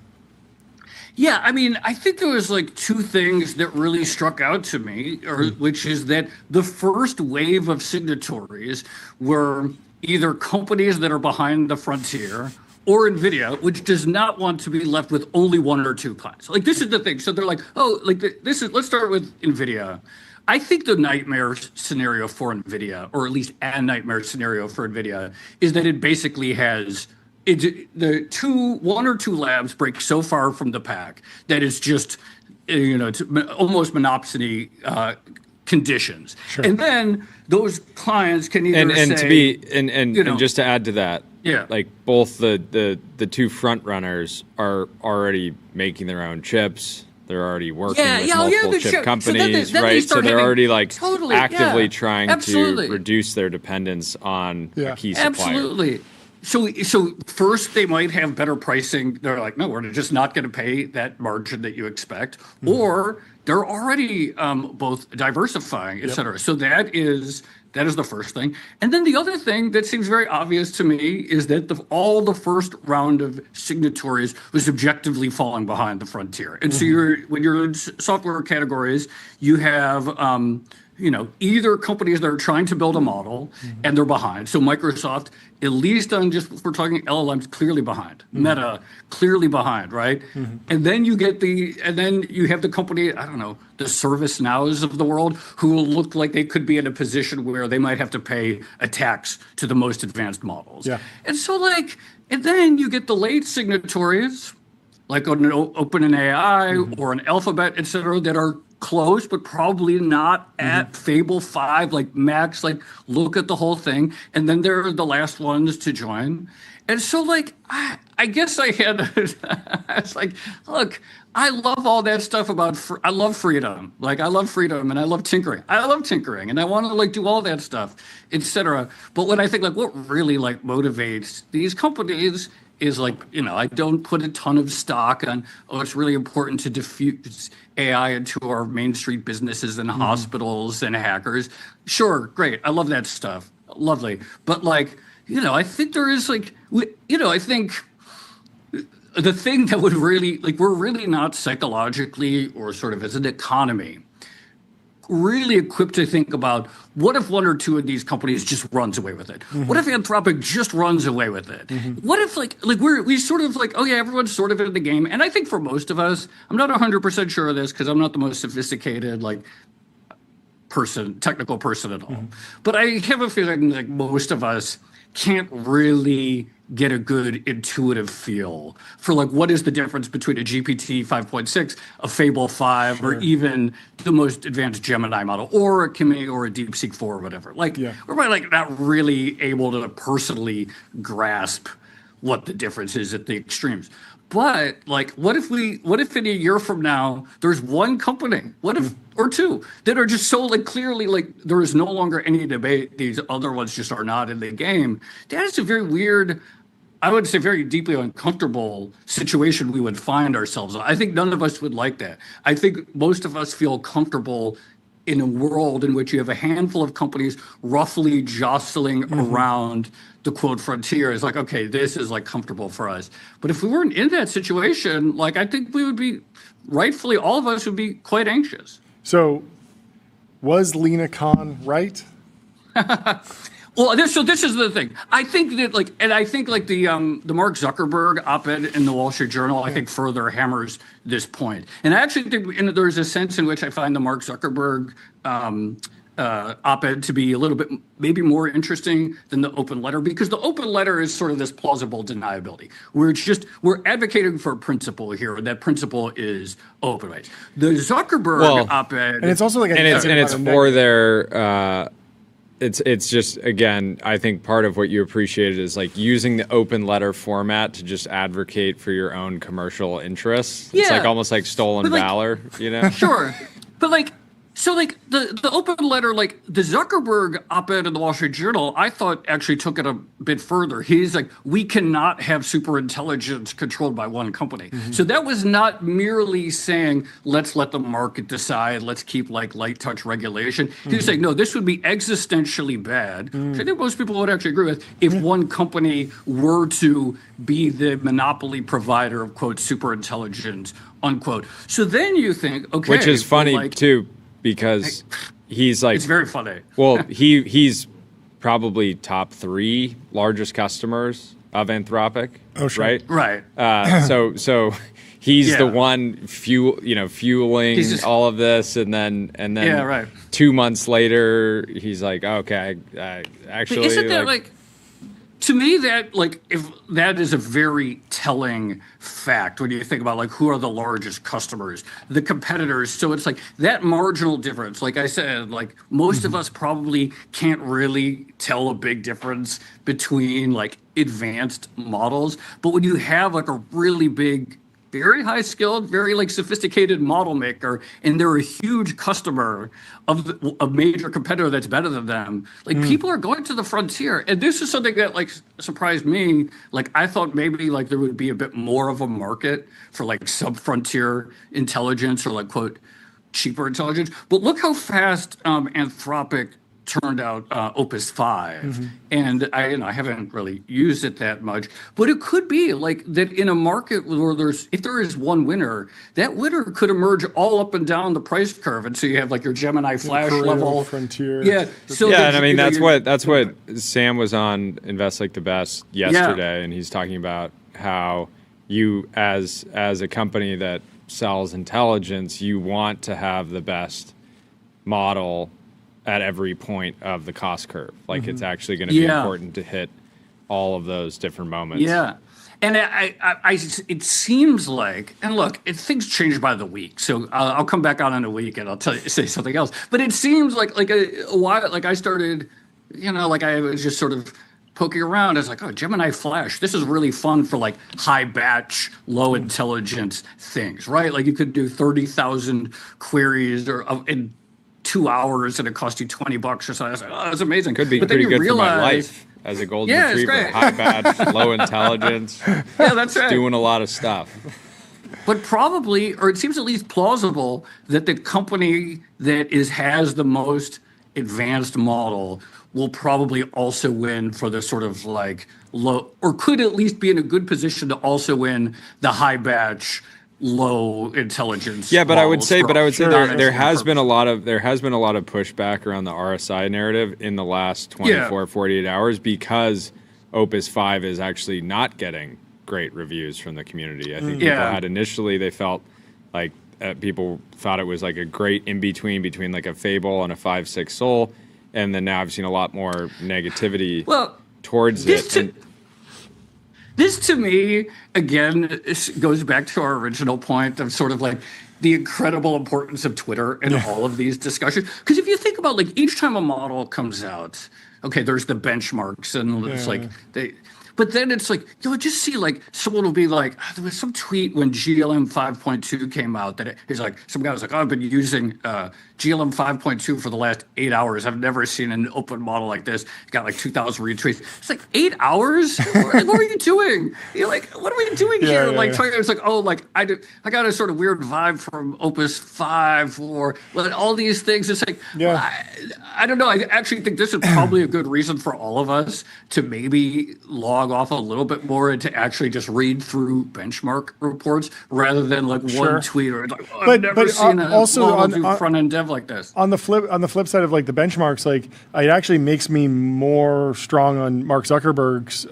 Yeah, I mean, I think there was like two things that really struck out to me, which is that the first wave of signatories were either companies that are behind the frontier or NVIDIA, which does not want to be left with only one or two clients. Like, this is the thing. So they're like, let's start with NVIDIA. I think the nightmare scenario for NVIDIA, or at least a nightmare scenario for NVIDIA, is that it basically has one or two labs break so far from the pack that it's just, it's almost monopsony conditions. Sure. And then those clients can either and just to add to that, like both the two front runners are already making their own chips. They're already working with multiple chip companies, right? So they're already actively trying to reduce their dependence on a key supplier. Absolutely. So first they might have better pricing. They're like, no, we're just not going to pay that margin that you expect, or they're already both diversifying, et cetera. So that is the first thing. And then the other thing that seems very obvious to me is that all the first round of signatories was objectively falling behind the frontier. And so when you're in software categories, you have either companies that are trying to build a model and they're behind. So Microsoft, at least on just if we're talking LLMs, clearly behind. Meta, clearly behind, right? And then you have the company, I don't know, the ServiceNows of the world, who look like they could be in a position where they might have to pay a tax to the most advanced models. Yeah. And so and then you get the late signatories, like an OpenAI or an Alphabet, et cetera, that are close, but probably not at Fable 5, like max, look at the whole thing. And then they're the last ones to join. And so I guess I was like, look, I love all that stuff I love freedom. I love freedom and I love tinkering. And I want to do all that stuff, et cetera. But when I think what really motivates these companies is I don't put a ton of stock on, it's really important to diffuse AI into our Main Street businesses and hospitals and hackers. Sure, great. I love that stuff. Lovely. But I think there is I think the thing that would really, we're really not psychologically or sort of as an economy really equipped to think about what if one or two of these companies just runs away with it? What if Anthropic just runs away with it? What if we sort of everyone's sort of in the game. And I think for most of us, I'm not 100% sure of this because I'm not the most sophisticated technical person at all. But I have a feeling most of us can't really get a good intuitive feel for what is the difference between a GPT 5.6, a Fable 5, or even the most advanced Gemini model, or a Kimi or a DeepSeek 4 or whatever. We're probably not really able to personally grasp what the difference is at the extremes. But like, what if in a year from now there's one company, what if or two that are just so like clearly like there is no longer any debate, these other ones just are not in the game? That is a very weird, I would say very deeply uncomfortable situation we would find ourselves in. I think none of us would like that. I think most of us feel comfortable in a world in which you have a handful of companies roughly jostling around the quote frontier. Is like, okay, this is like comfortable for us. But if we weren't in that situation, like I think we would be, rightfully, all of us would be quite anxious. So was Lena Khan right? Well, this is the thing. I think that the Mark Zuckerberg op-ed in the Wall Street Journal, I think further hammers this point. And I actually think there's a sense in which I find the Mark Zuckerberg op-ed to be a little bit maybe more interesting than the open letter, because the open letter is sort of this plausible deniability where we're advocating for a principle here, and that principle is open rights. The Zuckerberg op-ed, and it's also like it's for their. It's just, again, I think part of what you appreciated is like using the open letter format to just advocate for your own commercial interests. It's like almost like stolen valor, you know? Sure. But like, so like the open letter, like the Zuckerberg op-ed in the Wall Street Journal, I thought actually took it a bit further. He's like, we cannot have super intelligence controlled by one company. So that was not merely saying, let's let the market decide, let's keep like light touch regulation. He was saying, no, this would be existentially bad, which I think most people would actually agree with, if one company were to be the monopoly provider of, quote, super intelligence, unquote. So then you think, okay. Which is funny, too. Because he's like, it's very funny. Well, he's probably top 3 largest customers of Anthropic. Oh, sure. Right. Right. So he's the one fueling all of this, and then 2 months later he's like, okay, actually, but isn't that like to me, that like if that is a very telling fact when you think about like who are the largest customers, the competitors. So it's like that marginal difference. Like I said, like most of us probably can't really tell a big difference between like advanced models. But when you have like a really big, very high skilled, very like sophisticated model maker, and they're a huge customer of a major competitor that's better than them, like people are going to the frontier. And this is something that like surprised me. Like I thought maybe like there would be a bit more of a market for like sub-frontier intelligence or like, quote, cheaper intelligence. But look how fast Anthropic turned out Opus 5, and I haven't really used it that much, but it could be like that in a market where if there is one winner, that winner could emerge all up and down the price curve, and so you have like your Gemini Flash level frontier. And I mean that's what Sam was on Invest Like the Best yesterday, and he's talking about how you as a company that sells intelligence, you want to have the best model at every point of the cost curve. Like it's actually going to be important to hit all of those different moments. Yeah. And it seems like, and look, things change by the week. So I'll come back on in a week and I'll say something else. But it seems like a while, like I started, like I was just sort of poking around. I was like, oh, Gemini Flash, this is really fun for like high batch, low intelligence things, right? Like you could do 30,000 queries in 2 hours and it cost you $20 or something. I was like, oh, that's amazing. Could be pretty good for my life as a golden retriever. It's great. High batch, low intelligence. Yeah, that's right. Doing a lot of stuff. But probably, or it seems at least plausible, that the company that has the most advanced model will probably also win for the sort of like low, or could at least be in a good position to also win the high batch, low intelligence. Yeah, but I would say there has been a lot of pushback around the RSI narrative in the last 24, 48 hours because Opus 5 is actually not getting great reviews from the community. I think people had initially, they felt like people thought it was like a great in-between between like a Fable and a 5.6 Soul, and then now I've seen a lot more negativity towards it. This, to me, again, goes back to our original point of sort of like the incredible importance of Twitter in all of these discussions. Because if you think about like each time a model comes out, okay, there's the benchmarks and it's like But then it's like, you'll just see like someone will be like, there was some tweet when GLM 5.2 came out that he's like, some guy was like, oh, I've been using GLM 5.2 for the last 8 hours. I've never seen an open model like this. Got like 2,000 retweets. It's like 8 hours? What were you doing? You're like, what are we doing here? It's like, oh, like I got a sort of weird vibe from Opus 5 or all these things. It's like, I don't know. I actually think this is probably a good reason for all of us to maybe log off a little bit more and to actually just read through benchmark reports rather than like one tweet or like, I've never seen a front end dev like this. On the flip side of like the benchmarks, like it actually makes me more strong on Mark Zuckerberg's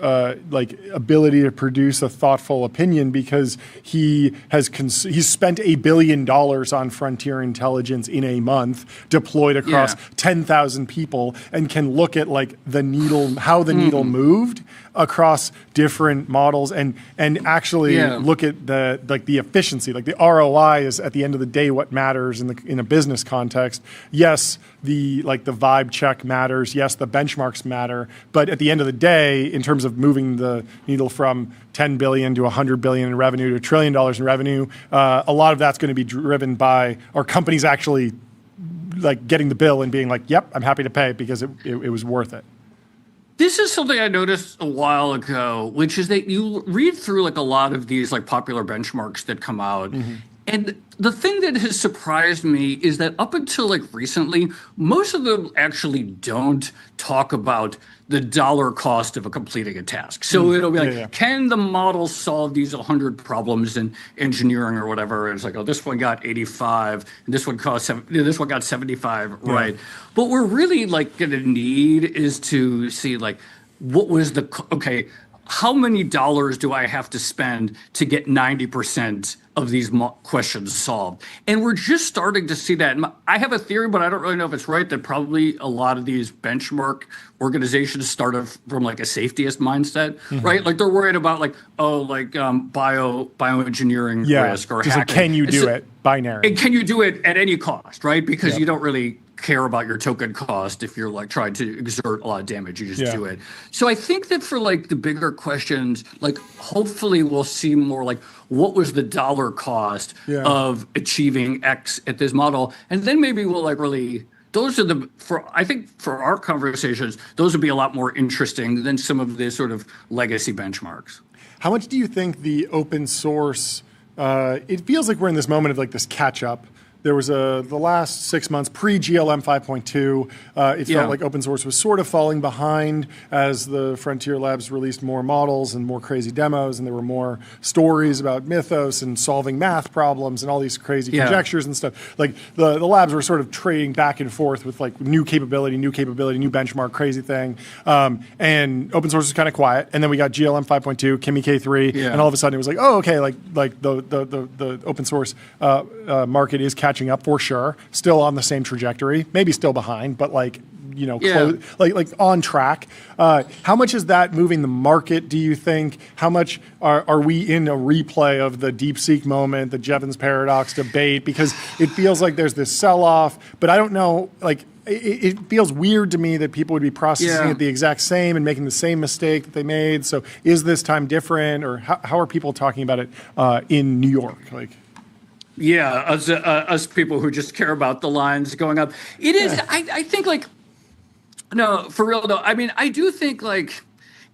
like ability to produce a thoughtful opinion, because he's spent $1 billion on frontier intelligence in a month, deployed across 10,000 people, and can look at like how the needle moved across different models and actually look at the efficiency, like the ROI is at the end of the day what matters in a business context. Yes, the vibe check matters. Yes, the benchmarks matter. But at the end of the day, in terms of moving the needle from 10 billion to 100 billion in revenue to $1 trillion in revenue, a lot of that's going to be driven by our companies actually like getting the bill and being like, yep, I'm happy to pay because it was worth it. This is something I noticed a while ago, which is that you read through like a lot of these like popular benchmarks that come out. And the thing that has surprised me is that up until like recently, most of them actually don't talk about the dollar cost of completing a task. So it'll be like, can the model solve these 100 problems in engineering or whatever? And it's like, oh, this one got 85, and this one got 75, right? But what we're really like going to need is to see like, what was how many dollars do I have to spend to get 90% of these questions solved? And we're just starting to see that. And I have a theory, but I don't really know if it's right, that probably a lot of these benchmark organizations started from like a safetyist mindset, right? Like they're worried about like, bioengineering risk or hacking. Like, can you do it? Binary. And can you do it at any cost, right? Because you don't really care about your token cost if you're like trying to exert a lot of damage. You just do it. So I think that for like the bigger questions, like hopefully we'll see more like what was the dollar cost of achieving X at this model, and then maybe we'll like really. Those are I think for our conversations, those would be a lot more interesting than some of the sort of legacy benchmarks. How much do you think the open source? It feels like we're in this moment of like this catch up. There was the last 6 months pre-GLM 5.2. It felt like open source was sort of falling behind as the Frontier Labs released more models and more crazy demos, and there were more stories about Mythos and solving math problems and all these crazy conjectures and stuff. Like the labs were sort of trading back and forth with like new capability, new benchmark, crazy thing. And open source was kind of quiet. And then we got GLM 5.2, Kimi K3, and all of a sudden it was like, oh, okay, like the open source market is catching up for sure, still on the same trajectory, maybe still behind, but like, you know, like on track. How much is that moving the market, do you think? How much are we in a replay of the DeepSeek moment, the Jevons paradox debate? Because it feels like there's this sell-off, but I don't know, like, it feels weird to me that people would be processing it the exact same and making the same mistake that they made. So is this time different, or how are people talking about it in New York? Like, yeah, us people who just care about the lines going up. It is, I think, like, no, for real, though. I mean, I do think, like,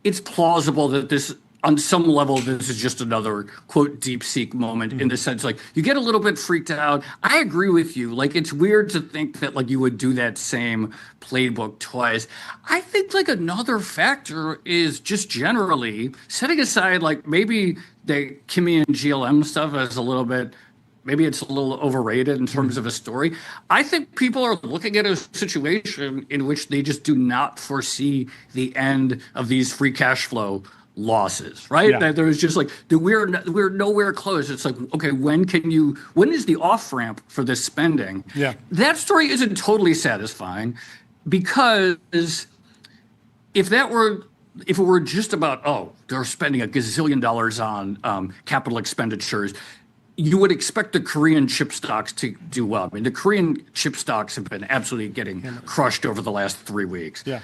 it's plausible that this, on some level, this is just another, quote, DeepSeek moment in the sense, like, you get a little bit freaked out. I agree with you. Like, it's weird to think that, like, you would do that same playbook twice. I think, like, another factor is just generally setting aside, like, maybe the Kimi and GLM stuff as a little bit, maybe it's a little overrated in terms of a story. I think people are looking at a situation in which they just do not foresee the end of these free cash flow losses, right? Yeah. There's just like, we're nowhere close. It's like, okay, when is the off-ramp for this spending? Yeah. That story isn't totally satisfying, because if it were just about, oh, they're spending $1 gazillion on capital expenditures, you would expect the Korean chip stocks to do well. I mean, the Korean chip stocks have been absolutely getting crushed over the last 3 weeks. Yeah.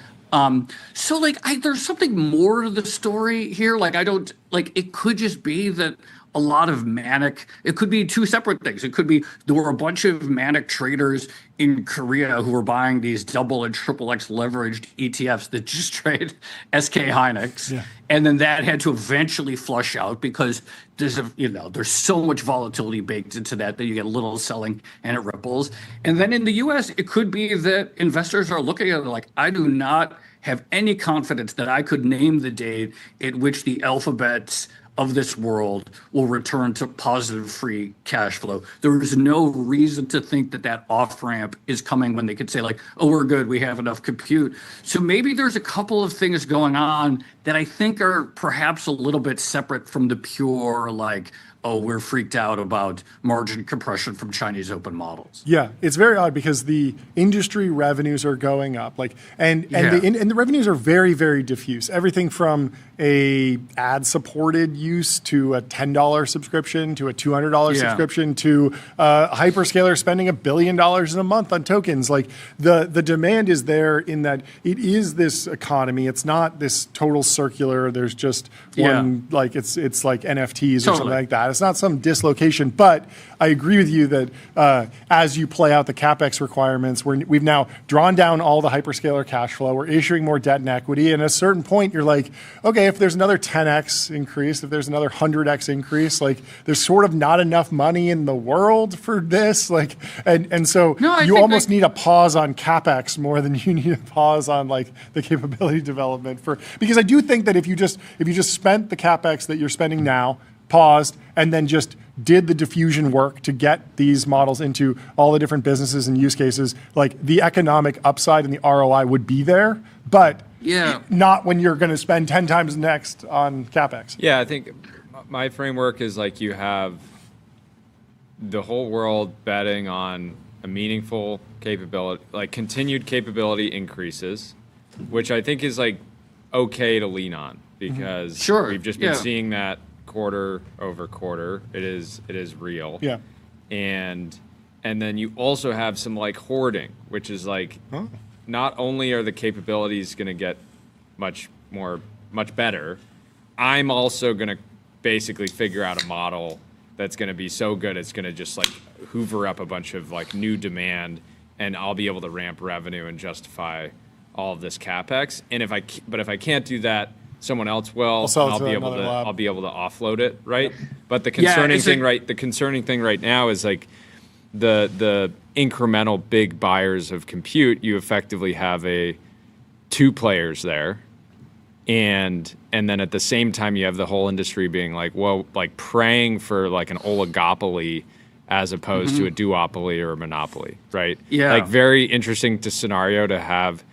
So like, there's something more to the story here. Like, I don't like. It could just be that a lot of manic. It could be two separate things. It could be there were a bunch of manic traders in Korea who were buying these double and triple X leveraged ETFs that just trade SK Hynix, and then that had to eventually flush out because there's so much volatility baked into that you get a little selling and it ripples. And then in the U.S., it could be that investors are looking at it like, I do not have any confidence that I could name the date at which the alphabets of this world will return to positive free cash flow. There is no reason to think that off ramp is coming when they could say like, oh, we're good, we have enough compute. So maybe there's a couple of things going on that I think are perhaps a little bit separate from the pure like, oh, we're freaked out about margin compression from Chinese open models. Yeah, it's very odd because the industry revenues are going up, and the revenues are very, very diffuse. Everything from a ad-supported use to a $10 subscription to a $200 subscription to a hyperscaler spending $1 billion in a month on tokens. Like the demand is there in that it is this economy. It's not this total circular. There's just one like it's like NFTs or something like that. It's not some dislocation, but I agree with you that as you play out the CapEx requirements, we've now drawn down all the hyperscaler cash flow. We're issuing more debt and equity. And at a certain point, you're like, okay, if there's another 10x increase, if there's another 100x increase, like there's sort of not enough money in the world for this. Like, and so you almost need a pause on CapEx more than you need a pause on like the capability development because I do think that if you just spent the CapEx that you're spending now, paused, and then just did the diffusion work to get these models into all the different businesses and use cases, like the economic upside and the ROI would be there, but not when you're going to spend 10 times next on CapEx. Yeah, I think my framework is like you have the whole world betting on a meaningful capability, like continued capability increases, which I think is like okay to lean on because we've just been seeing that quarter over quarter. It is real. Yeah. And then you also have some like hoarding, which is like not only are the capabilities going to get much better, I'm also going to basically figure out a model that's going to be so good it's going to just like hoover up a bunch of like new demand, and I'll be able to ramp revenue and justify all of this CapEx. And if I can't do that, someone else will. I'll be able to offload it, right? Yep. But the concerning thing right now is like the incremental big buyers of compute. You effectively have two players there, and then at the same time you have the whole industry being like, well, like praying for like an oligopoly as opposed to a duopoly or a monopoly, right? Yeah. Like very interesting scenario to have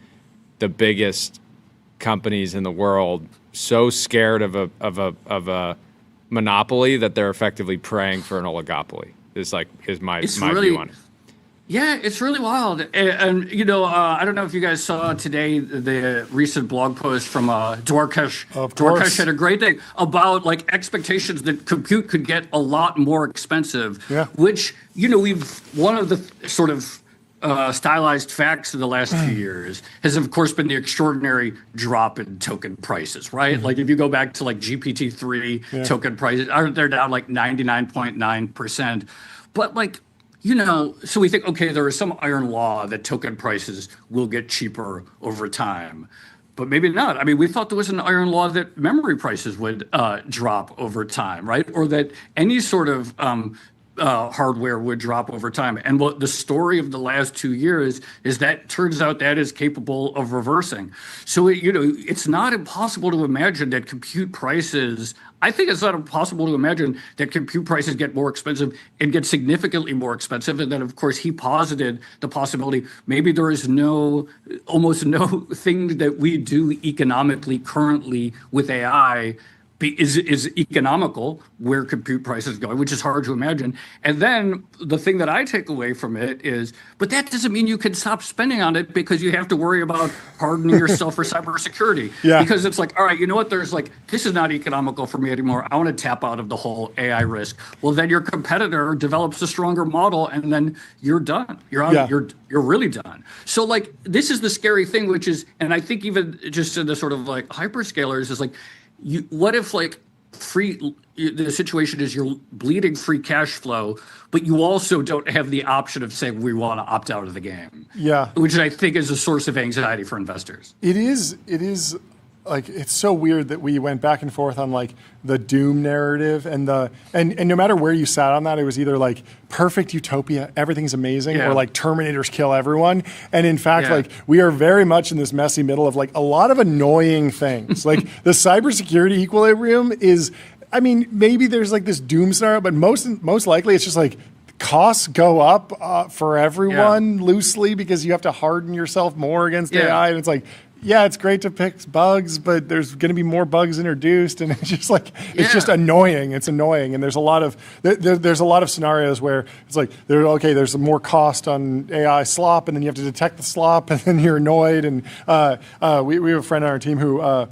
the biggest companies in the world so scared of a monopoly that they're effectively praying for an oligopoly. Is my view on it. Yeah, it's really wild. And I don't know if you guys saw today the recent blog post from Dwarkesh. Dwarkesh had a great thing about like expectations that compute could get a lot more expensive. Yeah. Which one of the sort of stylized facts of the last few years has, of course, been the extraordinary drop in token prices, right? Like if you go back to like GPT-3 token prices, they're down like 99.9%. But like, so we think, okay, there is some iron law that token prices will get cheaper over time. But maybe not. I mean, we thought there was an iron law that memory prices would drop over time, right? Or that any sort of hardware would drop over time. And what the story of the last 2 years is that turns out that is capable of reversing. So, it's not impossible to imagine that compute prices, I think it's not impossible to imagine that compute prices get more expensive and get significantly more expensive. And then, of course, he posited the possibility maybe there is almost no thing that we do economically currently with AI is economical, where compute prices go, which is hard to imagine. And then the thing that I take away from it is, but that doesn't mean you can stop spending on it because you have to worry about hardening yourself for cybersecurity. Yeah. Because it's like, all right, you know what? There's like, this is not economical for me anymore. I want to tap out of the whole AI risk. Well, then your competitor develops a stronger model, and then you're done. You're on. Yeah. You're really done. So like, this is the scary thing, which is, and I think even just in the sort of like hyperscalers is like, what if like the situation is you're bleeding free cash flow, but you also don't have the option of saying we want to opt out of the game. Yeah. Which I think is a source of anxiety for investors. It is like, it's so weird that we went back and forth on like the doom narrative and no matter where you sat on that, it was either like perfect utopia, everything's amazing, or like Terminators kill everyone. And in fact, like we are very much in this messy middle of like a lot of annoying things. Like the cybersecurity equilibrium is, I mean, maybe there's like this doom scenario, but most likely it's just like costs go up for everyone loosely because you have to harden yourself more against AI. And it's like, yeah, it's great to fix bugs, but there's going to be more bugs introduced, and it's just like it's just annoying. It's annoying, and there's a lot of there's a lot of scenarios where it's like there's more cost on AI slop, and then you have to detect the slop, and then you're annoyed. And we have a friend on our team who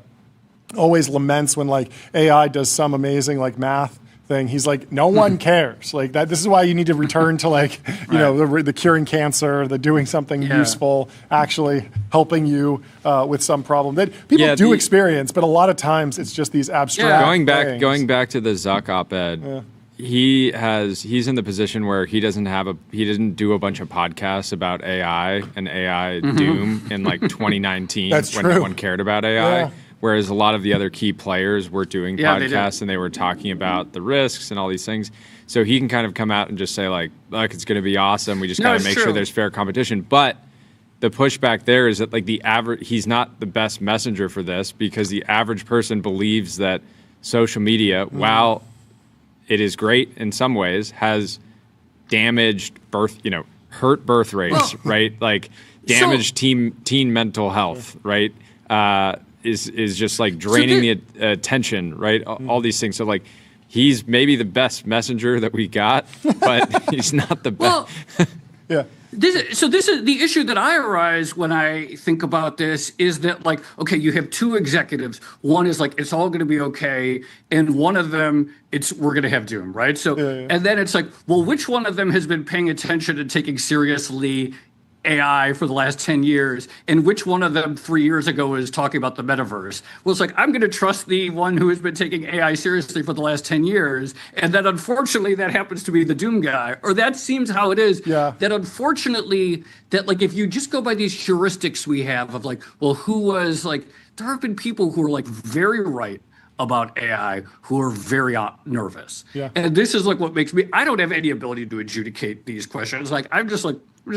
always laments when like AI does some amazing like math thing. He's like, no one cares. Like that. This is why you need to return to like, you know, the curing cancer, the doing something useful, actually helping you with some problem that people do experience, but a lot of times it's just these abstract things. Going back to the Zuck Op-Ed. He's in the position where he didn't do a bunch of podcasts about AI and AI doom in like 2019 when no one cared about AI. Yeah. Whereas a lot of the other key players were doing podcasts and they were talking about the risks and all these things. So he can kind of come out and just say like, look, it's going to be awesome. We just got to make sure there's fair competition. But the pushback there is that like he's not the best messenger for this, because the average person believes that social media, while it is great in some ways, has damaged hurt birth rates, right? Like damaged teen mental health, right? Is just like draining the attention, right? All these things. So like, he's maybe the best messenger that we got, but he's not the best. This is the issue that I arise when I think about this is that like, okay, you have two executives. One is like, it's all going to be okay. And one of them, we're going to have doom, right? So, and then it's like, well, which one of them has been paying attention and taking seriously AI for the last 10 years, and which one of them 3 years ago is talking about the metaverse? Well, it's like, I'm going to trust the one who has been taking AI seriously for the last 10 years. And then unfortunately, that happens to be the doom guy, or that seems how it is. Yeah. That unfortunately, that like, if you just go by these heuristics we have of like, well, who was like, there have been people who are like very right about AI who are very nervous. Yeah. And this is like what makes me, I don't have any ability to adjudicate these questions. Like, I'm just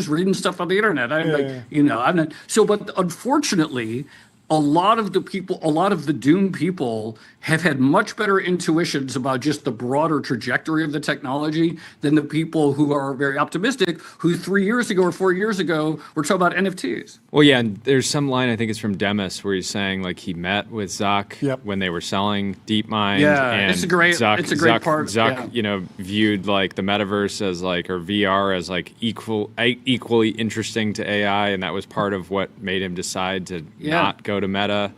reading stuff on the internet. I'm not. So, but unfortunately, a lot of the doom people have had much better intuitions about just the broader trajectory of the technology than the people who are very optimistic, who 3 years ago or 4 years ago were talking about NFTs. Well, yeah, and there's some line, I think it's from Demis, where he's saying like he met with Zuck when they were selling DeepMind. Yeah, and it's a great part. Zuck, viewed like the metaverse as like, or VR as like equally interesting to AI, and that was part of what made him decide to not go to Meta.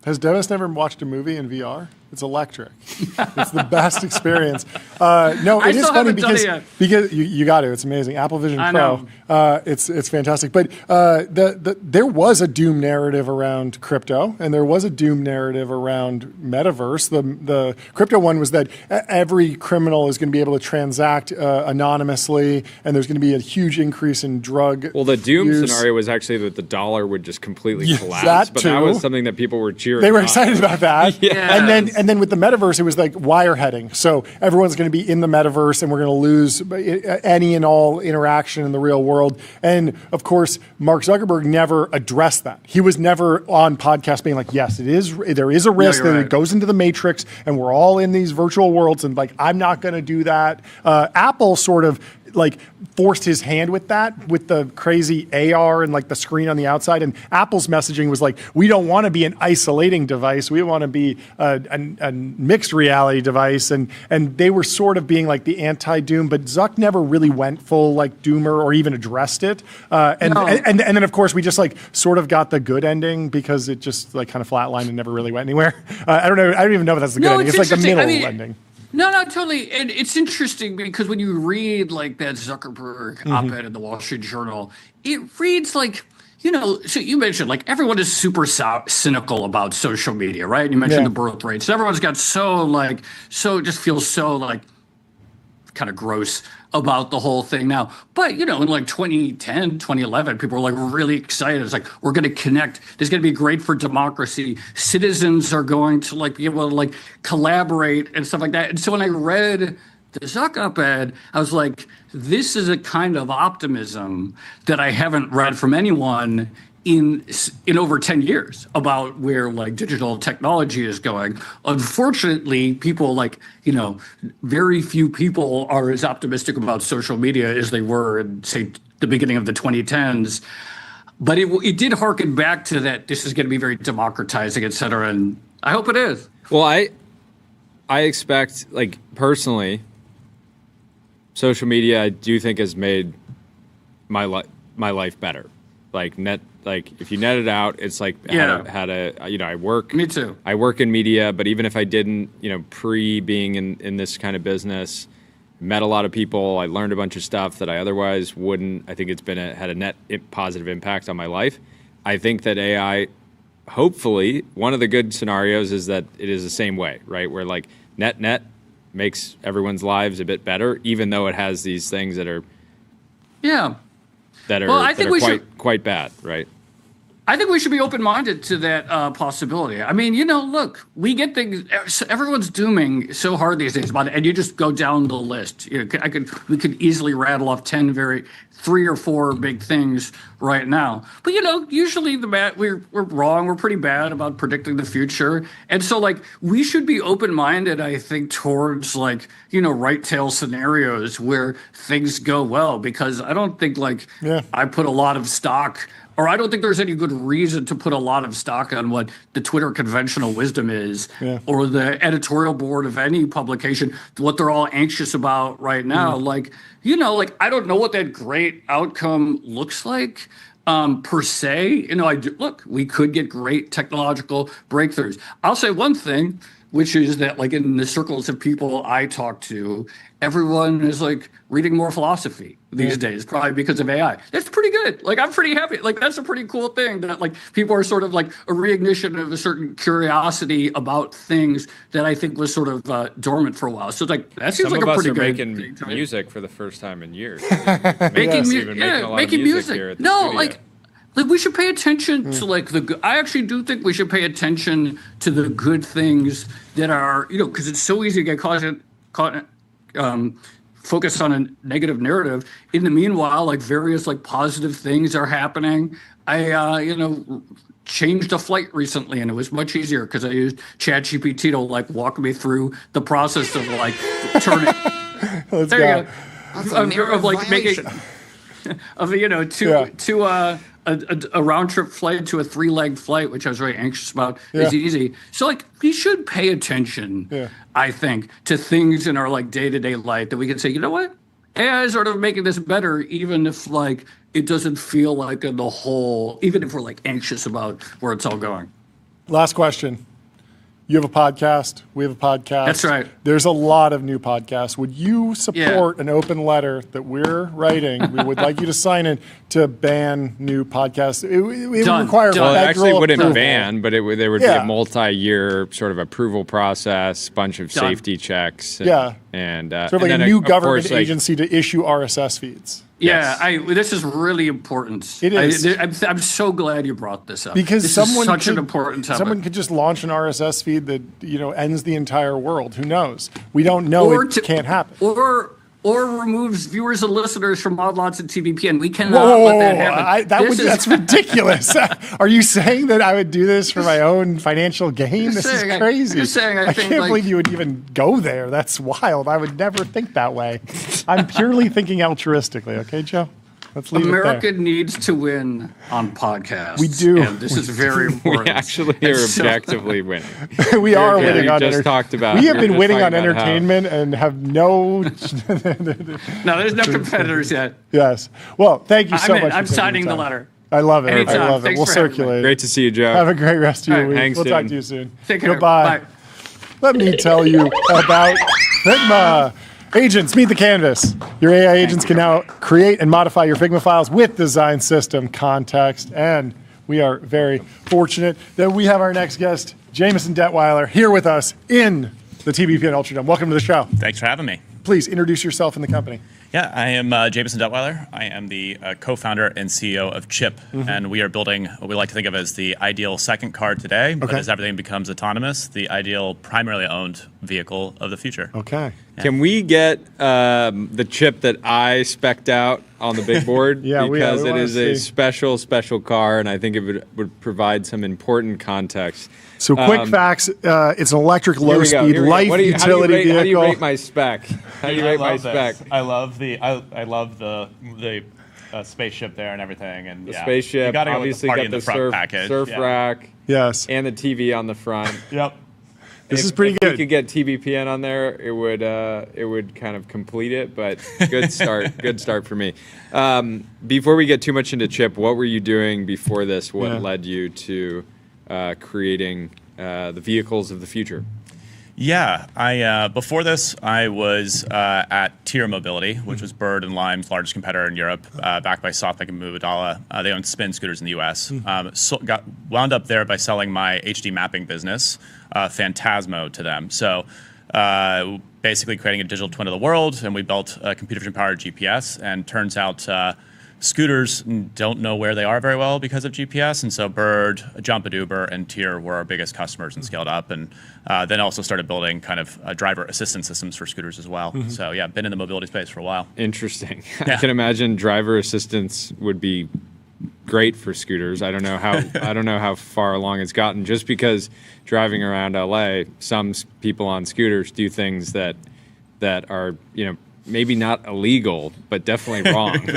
Has Dennis never watched a movie in VR? It's electric. It's the best experience. No, it is funny because you got to. It's amazing. Apple Vision Pro. It's fantastic. But there was a doom narrative around crypto, and there was a doom narrative around metaverse. The crypto one was that every criminal is going to be able to transact anonymously, and there's going to be a huge increase in drug. Well, the doom scenario was actually that the dollar would just completely collapse. That was something that people were cheering. They were excited about that. And then with the metaverse, it was like wireheading. So everyone's going to be in the metaverse, and we're going to lose any and all interaction in the real world. And of course, Mark Zuckerberg never addressed that. He was never on podcast being like, yes, there is a risk that it goes into the matrix, and we're all in these virtual worlds, and like, I'm not going to do that. Apple sort of like forced his hand with that, with the crazy AR and like the screen on the outside. And Apple's messaging was like, we don't want to be an isolating device. We want to be a mixed reality device. And they were sort of being like the anti-Doom, but Zuck never really went full like Doomer or even addressed it. And then of course we just like sort of got the good ending because it just like kind of flatlined and never really went anywhere. I don't know. I don't even know if that's the good ending. It's like the middle ending. No, totally. And it's interesting because when you read like that Zuckerberg op-ed in the Wall Street Journal, it reads like, so you mentioned like everyone is super cynical about social media, right? You mentioned the birth rates. Everyone's got just feels so like kind of gross about the whole thing now. But, in like 2010, 2011, people were like really excited. It's like, we're going to connect. This is going to be great for democracy. Citizens are going to like be able to like collaborate and stuff like that. And so when I read the Zuck Op-Ed, I was like, this is a kind of optimism that I haven't read from anyone in over 10 years about where like digital technology is going. Unfortunately, people like, very few people are as optimistic about social media as they were in, say, the beginning of the 2010s. But it did harken back to that this is going to be very democratizing, et cetera. And I hope it is. Well, I expect, like, personally, social media, I do think has made my life better. Like if you net it out, it's like I work. Me too. I work in media, but even if I didn't, pre being in this kind of business, met a lot of people. I learned a bunch of stuff that I otherwise wouldn't. I think it's had a net positive impact on my life. I think that AI, hopefully, one of the good scenarios is that it is the same way, right? Where like net makes everyone's lives a bit better, even though it has these things that are quite bad, right? I think we should be open-minded to that possibility. I mean, look, we get things. Everyone's dooming so hard these days about it, and you just go down the list. We could easily rattle off 3 or 4 big things right now. But usually we're wrong. We're pretty bad about predicting the future, and so like we should be open-minded. I think towards like right tail scenarios where things go well, because I don't think I put a lot of stock. Or I don't think there's any good reason to put a lot of stock on what the Twitter conventional wisdom is, or the editorial board of any publication, what they're all anxious about right now. Like, I don't know what that great outcome looks like per se. Look, we could get great technological breakthroughs. I'll say one thing, which is that like in the circles of people I talk to, everyone is like reading more philosophy these days, probably because of AI. That's pretty good. Like, I'm pretty happy. Like, that's a pretty cool thing that like people are sort of like a reignition of a certain curiosity about things that I think was sort of dormant for a while. So it's like, that seems like a pretty good thing. Some of us are making music for the first time in years. making music. No, like we should pay attention to like I actually do think we should pay attention to the good things that are, because it's so easy to get caught focused on a negative narrative. In the meanwhile, like various like positive things are happening. I changed a flight recently, and it was much easier because I used ChatGPT to like walk me through the process of like turning. Let's there go. You go. Of like making a round trip flight to a 3-leg flight, which I was very anxious about, is easy. So like we should pay attention, I think, to things in our like day-to-day life that we can say, you know what? AI is sort of making this better, even if like it doesn't feel like in the whole, even if we're like anxious about where it's all going. Last question. You have a podcast. We have a podcast. That's right. There's a lot of new podcasts. Would you support an open letter that we're writing? We would like you to sign it to ban new podcasts. It would require Well, it actually wouldn't approval. ban, but there would be a multi-year sort of approval process, bunch of safety checks. And sort of like a new government agency to issue RSS feeds. Yeah, this is really important. It is. I'm so glad you brought this up. Because this is such an important topic. Someone could just launch an RSS feed that ends the entire world. Who knows? We don't know. It can't happen. or removes viewers and listeners from Odd Lots and TVPN. We cannot let that happen. That's ridiculous. Are you saying that I would do this for my own financial gain? This is crazy. I can't believe you would even go there. That's wild. I would never think that way. I'm purely thinking altruistically. Okay, Joe? Let's leave America it there. needs to win on podcasts. We do. And this is very important. We actually are objectively winning. We are winning on just talked about. We have been winning on entertainment and have no. No, there's no competitors yet. Yes. Well, thank you so much. I'm signing the letter. I love it. Anytime. I love it. Thanks we'll for having circulate. me. Great to see you, Joe. Have a great rest of your week. Thanks, we'll Tim. talk to you soon. Take care. Goodbye. Bye. Let me tell you about Figma. Agents, meet the canvas. Your AI agents can now create and modify your Figma files with design system context. And we are very fortunate that we have our next guest, Jameson Detwiler, here with us in the TBPN Ultradome. Welcome to the show. Thanks for having me. Please introduce yourself and the company. Yeah, I am Jameson Detwiler. I am the co-founder and CEO of Chip, and we are building what we like to think of as the ideal second car today, but as everything becomes autonomous, the ideal primarily owned vehicle of the future. Okay. Yeah. Can we get the chip that I spec'd out on the big board? Because it is a special car, and I think it would provide some important context. So quick facts, it's an electric low-speed light utility vehicle. How do you rate my spec? How do you rate my spec? I love the spaceship there and everything, and the spaceship, you obviously got the surf rack, yes, and the TV on the front. Yep. This is pretty good. If we could get TBPN on there, it would kind of complete it. But good start, good start for me. Before we get too much into Chip, what were you doing before this? What led you to creating the vehicles of the future? Yeah, before this, I was at Tier Mobility, which was Bird and Lime's largest competitor in Europe, backed by SoftBank and Mubadala. They own Spin scooters in the U.S. Got wound up there by selling my HD mapping business, Phantasmo, to them. So basically creating a digital twin of the world, and we built a computer vision-powered GPS, and turns out scooters don't know where they are very well because of GPS, and so Bird, Jump at Uber, and Tier were our biggest customers and scaled up, and then also started building kind of driver assistance systems for scooters as well. So yeah, been in the mobility space for a while. Interesting. I can imagine driver assistance would be great for scooters. I don't know how far along it's gotten. Just because driving around LA, some people on scooters do things that are maybe not illegal, but definitely wrong.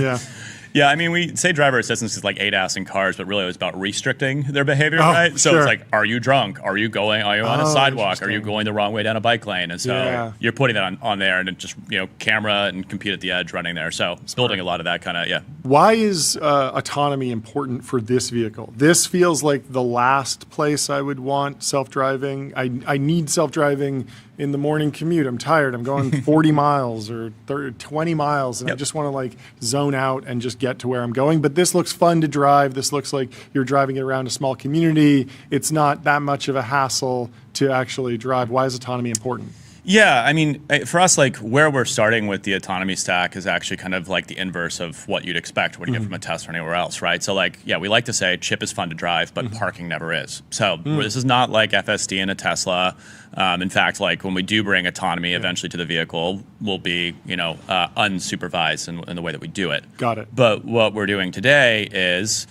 Yeah, I mean, we say driver assistance is like ADAS in cars, but really it was about restricting their behavior, right? So it's like, are you drunk? Are you on a sidewalk? Are you going the wrong way down a bike lane? And so you're putting that on there, and it just, camera and compute at the edge running there. So it's building a lot of that kind of, Why is autonomy important for this vehicle? This feels like the last place I would want self-driving. I need self-driving in the morning commute. I'm tired. I'm going 40 miles or 20 miles, and I just want to zone out and just get to where I'm going. But this looks fun to drive. This looks like you're driving it around a small community. It's not that much of a hassle to actually drive. Why is autonomy important? Yeah, I mean, for us, where we're starting with the autonomy stack is actually kind of like the inverse of what you'd expect when you get from a Tesla or anywhere else, right? So we like to say Chip is fun to drive, but parking never is. So this is not like FSD in a Tesla. In fact, when we do bring autonomy eventually to the vehicle, will be, unsupervised in the way that we do it. Got it. But what we're doing today is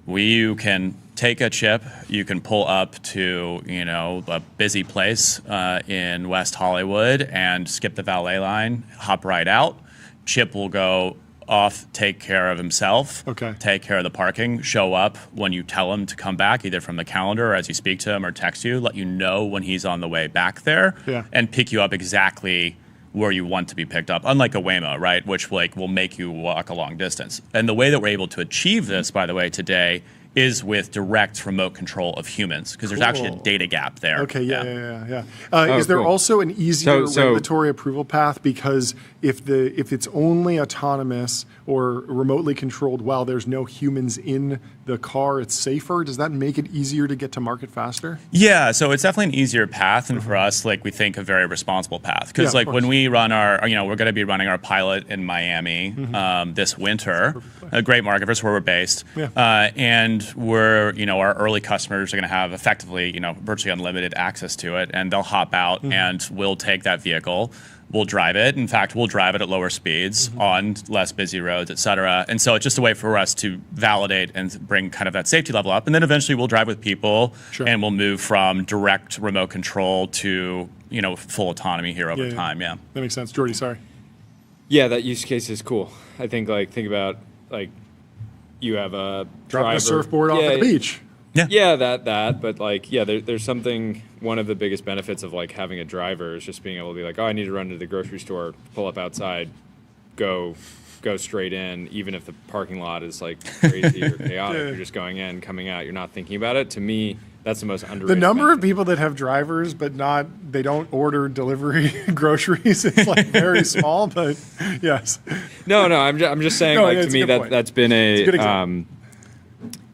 you can take a chip, you can pull up to, a busy place in West Hollywood and skip the valet line, hop right out. Chip will go off, take care of himself, take care of the parking, show up when you tell him to come back, either from the calendar or as you speak to him or text you, let you know when he's on the way back there, and pick you up exactly where you want to be picked up, unlike a Waymo, right, which will make you walk a long distance. And the way that we're able to achieve this, by the way, today is with direct remote control of humans, because there's actually a data gap there. Okay, is there also an easier regulatory approval path? Because if it's only autonomous or remotely controlled while there's no humans in the car, it's safer? Does that make it easier to get to market faster? Yeah, so it's definitely an easier path, and for us, we think a very responsible path. Because when we run our, we're going to be running our pilot in Miami this winter, a great market for us where we're based, and we're, our early customers are going to have effectively, virtually unlimited access to it, and they'll hop out and we'll take that vehicle. we'll drive it. In fact, we'll drive it at lower speeds on less busy roads, et cetera. And so it's just a way for us to validate and bring kind of that safety level up. And then eventually we'll drive with people and we'll move from direct remote control to, full autonomy here over time. Yeah. That makes sense. Jordy, sorry. Yeah, that use case is cool. I think think about you have a dropping a surfboard off at the beach. Yeah, that. But there's something. One of the biggest benefits of having a driver is just being able to be I need to run to the grocery store, pull up outside, go straight in, even if the parking lot is crazy or chaotic. You're just going in, coming out. You're not thinking about it. To me, that's the most underrated. The number of people that have drivers but they don't order delivery groceries is very small. But yes. No. I'm just saying. To me, that's been a.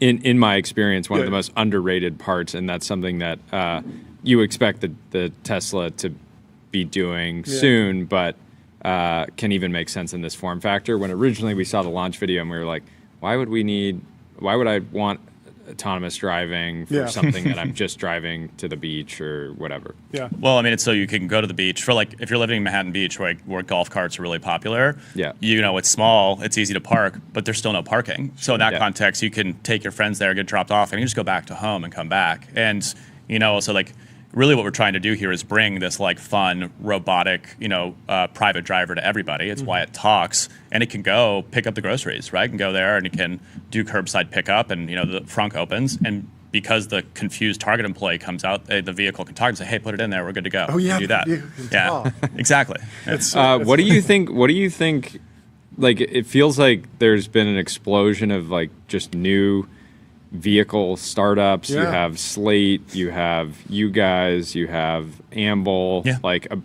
In my experience, one of the most underrated parts, and that's something that you expect the Tesla to be doing soon, but can even make sense in this form factor. When originally we saw the launch video and we were like, why would I want autonomous driving for something that I'm just driving to the beach or whatever? Yeah. Well, it's so you can go to the beach for if you're living in Manhattan Beach where golf carts are really popular. Yeah. It's small, it's easy to park, but there's still no parking. So in that context, you can take your friends there, get dropped off, and you just go back to home and come back. And so really what we're trying to do here is bring this fun robotic private driver to everybody. It's why it talks, and it can go pick up the groceries, right? It can go there and it can do curbside pickup, and the front opens, and because the confused Target employee comes out, the vehicle can talk and say, "Hey, put it in there. We're good to go." Oh yeah, do that. Yeah, exactly. What do you think? What do you think? It feels like there's been an explosion of just new vehicle startups. You have Slate, you have you guys, you have Amble.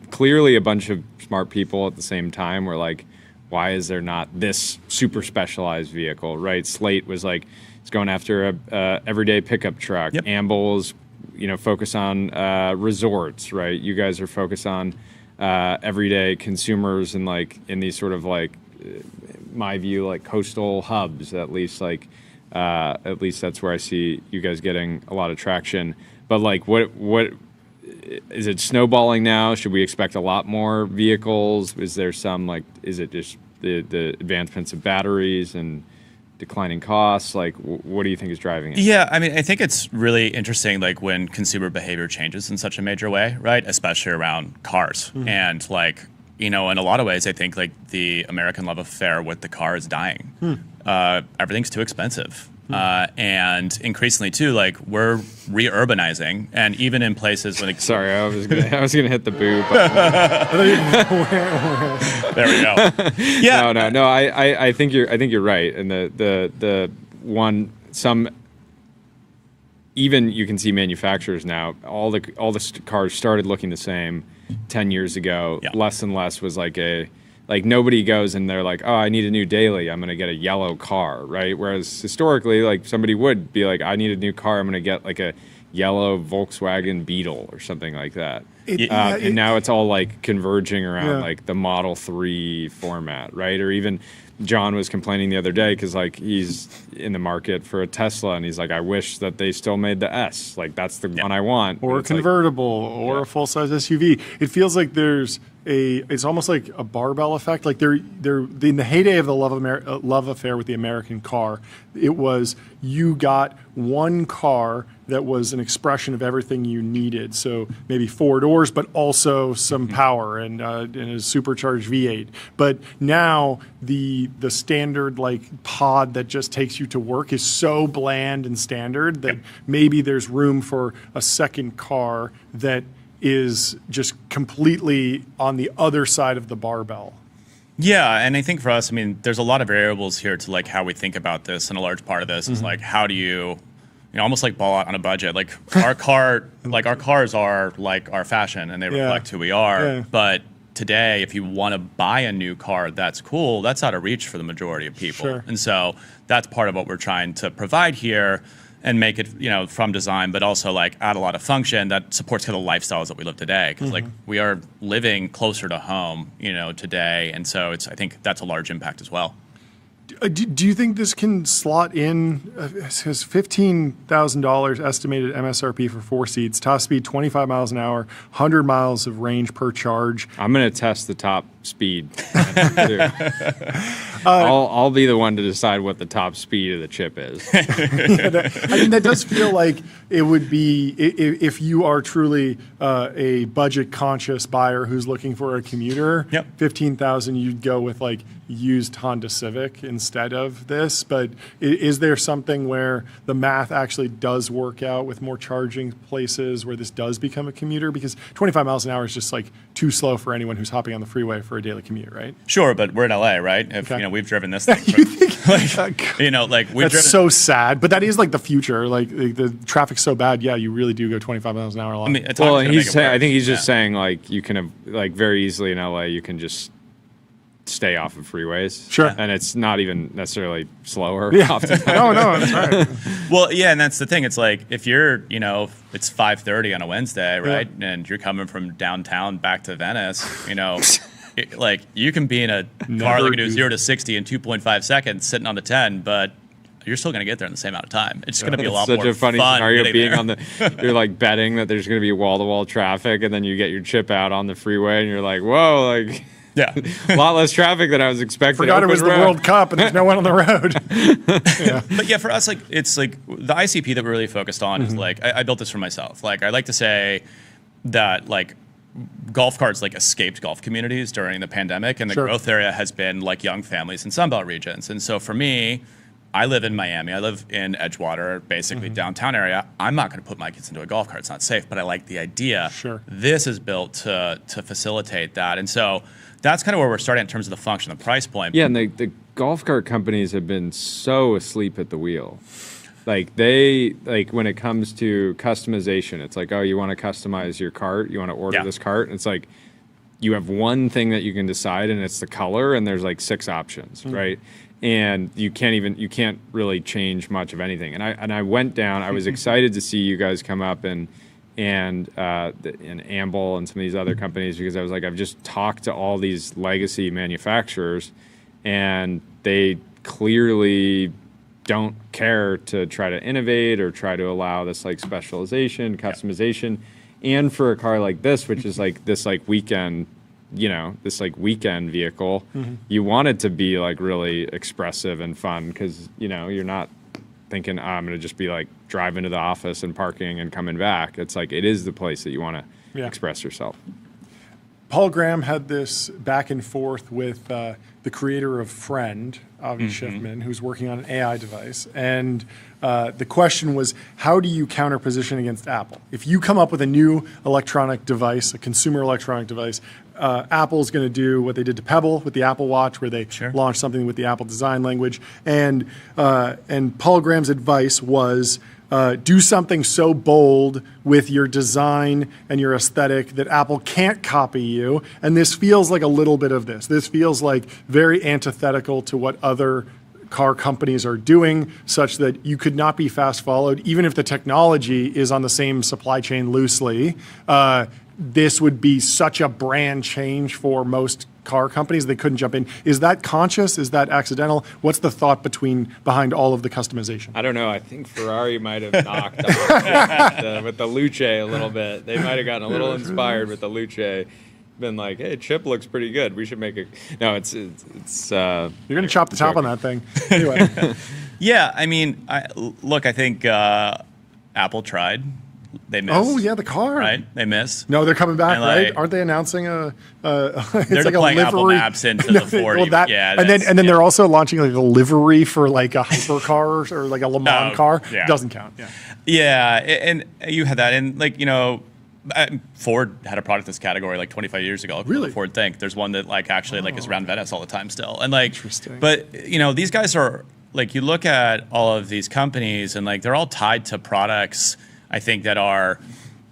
Clearly a bunch of smart people at the same time were why is there not this super specialized vehicle, right? Slate was it's going after a everyday pickup truck. Amble's focus on resorts, right? You guys are focused on everyday consumers and in these sort of my view coastal hubs, at least that's where I see you guys getting a lot of traction. But what is it snowballing now? Should we expect a lot more vehicles? Is there some is it just the advancements of batteries and declining costs? What do you think is driving it? Yeah, I think it's really interesting when consumer behavior changes in such a major way, right? Especially around cars. And in a lot of ways, I think the American love affair with the car is dying. Everything's too expensive. And increasingly too, we're re-urbanizing, and even in places when sorry, I was gonna hit the boo button. There we go. Yeah. No. I think you're right, and the one some. Even you can see manufacturers now. All the cars started looking the same 10 years ago. Less and less was nobody goes and they're oh, I need a new daily, I'm going to get a yellow car, right? Whereas historically, somebody would be I need a new car, I'm going to get a yellow Volkswagen Beetle or something like that. And now it's all converging around the Model 3 format, right? Or even John was complaining the other day because he's in the market for a Tesla, and he's I wish that they still made the S. That's the one I want. Or a convertible, or a full-size SUV. It feels like there's it's almost like a barbell effect. They're in the heyday of the love affair with the American car. It was you got one car that was an expression of everything you needed. So maybe 4 doors, but also some power and a supercharged V8. But now the standard pod that just takes you to work is so bland and standard that maybe there's room for a second car that is just completely on the other side of the barbell. Yeah, and I think for us, there's a lot of variables here to how we think about this, and a large part of this is how do you almost ball out on a budget. Our cars are our fashion, and they reflect who we are. Yeah. But today, if you want to buy a new car, that's cool. That's out of reach for the majority of people. Sure. And so that's part of what we're trying to provide here, and make it, from design, but also add a lot of function that supports kind of the lifestyles that we live today. Because we are living closer to home, today, and so I think that's a large impact as well. Do you think this can slot in? It says $15,000 estimated MSRP for 4 seats, top speed 25 miles an hour, 100 miles of range per charge. I'm going to test the top speed. I'll be the one to decide what the top speed of the chip is. That does feel like it would be, if you are truly a budget conscious buyer who's looking for a commuter, $15,000, you'd go with like used Honda Civic instead of this. But is there something where the math actually does work out with more charging places where this does become a commuter? Because 25 miles an hour is just like too slow for anyone who's hopping on the freeway for a daily commute, right? Sure, but we're in LA, right? If we've driven this thing. That's so sad. But that is like the future. Like the traffic's so bad. Yeah, you really do go 25 miles an hour a lot. I mean, I think he's just saying like you can have, like very easily in LA you can just stay off of freeways. Sure. And it's not even necessarily slower. Yeah. No, that's right. Well, yeah, and that's the thing. It's like if you're, it's 5:30 on a Wednesday, right? Yeah. And you're coming from downtown back to Venice, like you can be in a car that can do 0 to 60 in 2.5 seconds sitting on the 10, but you're still going to get there in the same amount of time. It's going to be a lot more fun. Such a funny scenario being on you're like betting that there's going to be wall-to-wall traffic, and then you get your chip out on the freeway, and you're like, whoa, like... Yeah, a lot less traffic than I was expecting. Forgot it was the World Cup and there's no one on the road. But yeah, for us, like it's like the ICP that we're really focused on is like I built this for myself. Like I like to say that like golf carts like escaped golf communities during the pandemic, and the growth area has been like young families in Sunbelt regions. And so for me, I live in Miami. I live in Edgewater, basically downtown area. I'm not going to put my kids into a golf cart. It's not safe, but I like the idea. Sure. This is built to facilitate that. And so that's kind of where we're starting in terms of the function, the price point. Yeah, and the golf cart companies have been so asleep at the wheel. Like when it comes to customization, it's like, oh, you want to customize your cart? You want to order this cart? And it's like you have one thing that you can decide, and it's the color, and there's like 6 options, right? And you can't really change much of anything. And I went down. I was excited to see you guys come up and Amble and some of these other companies, because I was like, I've just talked to all these legacy manufacturers, and they clearly don't care to try to innovate or try to allow this like specialization, customization, and for a car like this, which is like this like weekend. This like weekend vehicle, you want it to be like really expressive and fun, because you're not thinking, I'm going to just be like driving to the office and parking and coming back. It's like it is the place that you want to express yourself. Paul Graham had this back and forth with the creator of Friend, Avi Schiffman, who's working on an AI device. And the question was, how do you counterposition against Apple? If you come up with a new electronic device, a consumer electronic device, Apple's going to do what they did to Pebble with the Apple Watch, where they launched something with the Apple design language. And Paul Graham's advice was, do something so bold with your design and your aesthetic that Apple can't copy you. And this feels like a little bit of this. This feels like very antithetical to what other car companies are doing, such that you could not be fast followed, even if the technology is on the same supply chain loosely. This would be such a brand change for most car companies. They couldn't jump in. Is that conscious? Is that accidental? What's the thought behind all of the customization? I don't know. I think Ferrari might have knocked on with the Luce a little bit. They might have gotten a little inspired with the Luce. Been like, hey, chip looks pretty good. We should make it. No, it's. You're gonna chop the top on that thing. Anyway. Yeah, I mean, I think Apple tried. They missed. Oh yeah, the car. Right, they missed. No, they're coming back, right? Aren't they announcing they're deploying Apple Maps into the Ford. Well, and then they're also launching like a livery for like a hypercar or like a Le Mans car. Yeah. Doesn't count. Yeah, and you had that, and like Ford had a product in this category like 25 years ago. Really? The Ford Think. There's one that like actually like is around Venice all the time still, and like. Interesting. But these guys are like, you look at all of these companies, and like they're all tied to products, I think, that are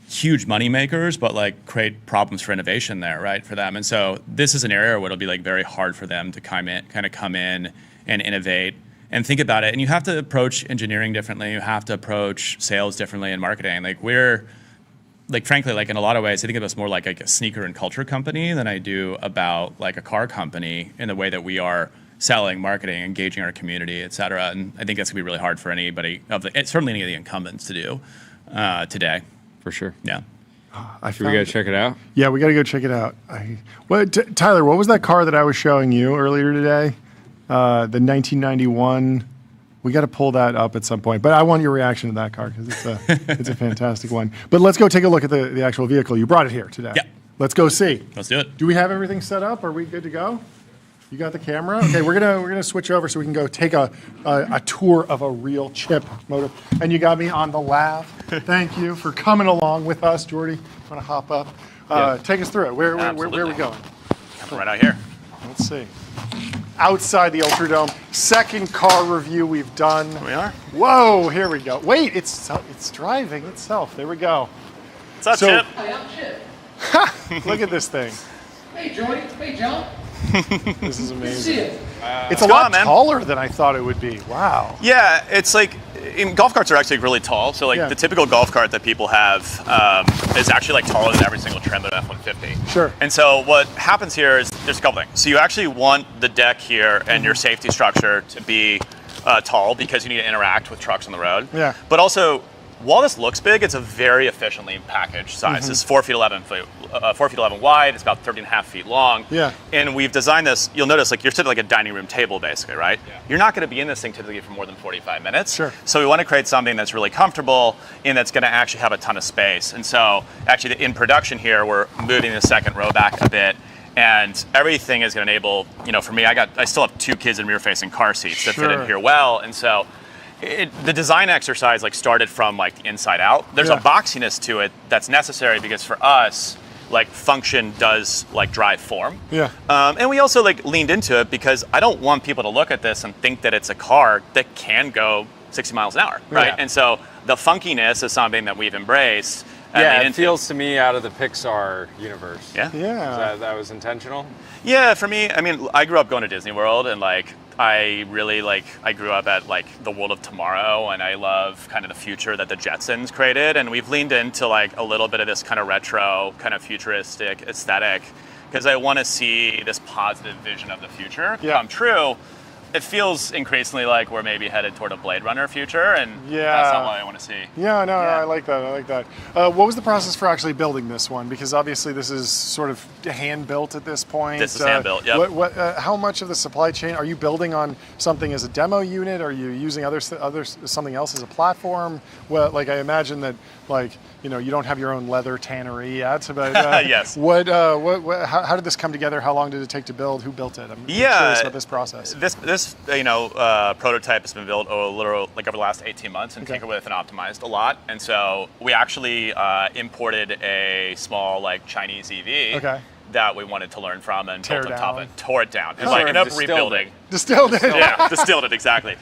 huge money makers, but like create problems for innovation there, right, for them. And so this is an area where it'll be like very hard for them to come in and innovate and think about it. And you have to approach engineering differently. You have to approach sales differently and marketing. Like frankly, like in a lot of ways, I think of us more like a sneaker and culture company than I do about like a car company, in the way that we are selling, marketing, engaging our community, et cetera. And I think that's gonna be really hard for anybody certainly any of the incumbents to do today. For sure. Yeah. Should we go check it out? Yeah, we got to go check it out. Tyler, what was that car that I was showing you earlier today? The 1991. We got to pull that up at some point. But I want your reaction to that car because it's a fantastic one. But let's go take a look at the actual vehicle. You brought it here today. Yeah. Let's go see. Let's do it. Do we have everything set up? Are we good to go? You got the camera? Okay, we're gonna switch over so we can go take a tour of a real chip motor. And you got me on the lav. Thank you for coming along with us, Jordy. Want to hop up? Take us through it. Where are we going? Right out here. Let's see. Outside the Ultradome, second car review we've done. Here we are. Whoa, here we go. Wait, it's driving itself. There we go. What's up, Chip? Hey, I'm Chip. Look at this thing. Hey, Jordy. Hey, John. This is Good to amazing. see you. It's a lot taller than I thought it would be. Wow. Yeah, it's like golf carts are actually really tall. So Yeah. the typical golf cart that people have is actually like taller than every single trim of an F-150. Sure. And so what happens here is there's a couple things. So you actually want the deck here and your safety structure to be tall because you need to interact with trucks on the road. Yeah. But also, while this looks big, it's a very efficiently packaged size. It's 4 feet 11 wide. It's about 30.5 feet long. Yeah. And we've designed this. You'll notice, like you're sitting at like a dining room table, basically, right? Yeah. You're not going to be in this thing typically for more than 45 minutes. Sure. So we want to create something that's really comfortable and that's going to actually have a ton of space. And so, actually, in production here, we're moving the second row back a bit. And everything is going to enable. For me, I still have 2 kids in rear-facing car seats that fit in here well, and so. The design exercise started from the inside out. There's a boxiness to it that's necessary because for us, function does drive form. Yeah. And we also leaned into it because I don't want people to look at this and think that it's a car that can go 60 miles an hour, right? Yeah. And so the funkiness is something that we've embraced. Yeah, it feels to me out of the Pixar universe. Yeah. Yeah. That was intentional? Yeah, for me, I grew up going to Disney World and I really I grew up at the world of tomorrow and I love kind of the future that the Jetsons created, and we've leaned into a little bit of this kind of retro, kind of futuristic aesthetic because I want to see this positive vision of the future come true. It feels increasingly like we're maybe headed toward a Blade Runner future, and that's not what I want to see. Yeah, no, I like that. What was the process for actually building this one? Because obviously this is sort of hand built at this point. This is hand built. Yep. How much of the supply chain are you building on something as a demo unit? Are you using something else as a platform? Well, I imagine that you don't have your own leather tannery yet, but yes. How did this come together? How long did it take to build? Who built it? I'm curious about this process. This prototype has been built over the last 18 months and tinkered with and optimized a lot. And so we actually imported a small Chinese EV that we wanted to learn from and built on top of it. Tore it down. And ended up rebuilding. Distilled it. Yeah, distilled it, exactly.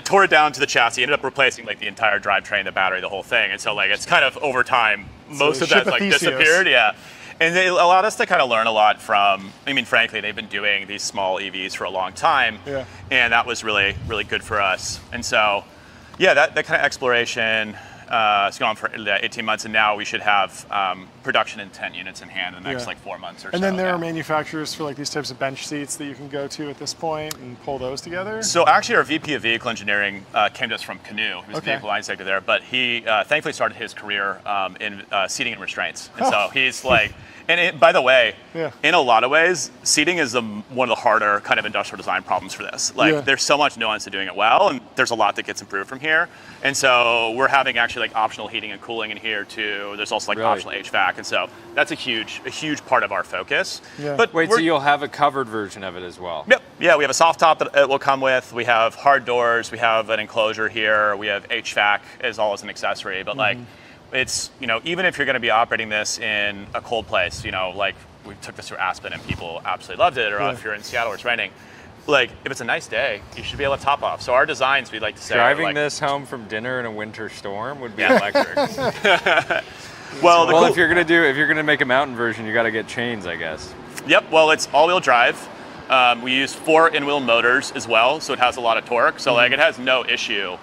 Tore it down to the chassis, ended up replacing the entire drivetrain, the battery, the whole thing. And so it's kind of over time, most of that disappeared. Yeah. And it allowed us to kind of learn a lot from, frankly, they've been doing these small EVs for a long time. Yeah. And that was really, really good for us. And so, that kind of exploration has gone for 18 months. And now we should have production intent units in hand in the next 4 months or so. And then there are manufacturers for these types of bench seats that you can go to at this point and pull those together? So actually our VP of vehicle engineering came to us from Canoe. He was a vehicle line executive there, but he thankfully started his career in seating and restraints. And so he's by the way, in a lot of ways, seating is one of the harder kind of industrial design problems for this. There's so much nuance to doing it well, and there's a lot that gets improved from here. And so we're having actually optional heating and cooling in here too. There's also optional HVAC, and so that's a huge part of our focus. Yeah. But wait, so you'll have a covered version of it as well? Yep. Yeah, we have a soft top that it will come with. We have hard doors. We have an enclosure here. We have HVAC as all as an accessory, but it's, even if you're going to be operating this in a cold place, we took this through Aspen and people absolutely loved it, or if you're in Seattle where it's raining, if it's a nice day, you should be able to top off. So our designs, we like to say, driving this home from dinner in a winter storm would be electric. Well, if you're gonna make a mountain version, you got to get chains, I guess. Yep. Well, it's all-wheel drive. We use 4 in-wheel motors as well, so it has a lot of torque. So it has no issue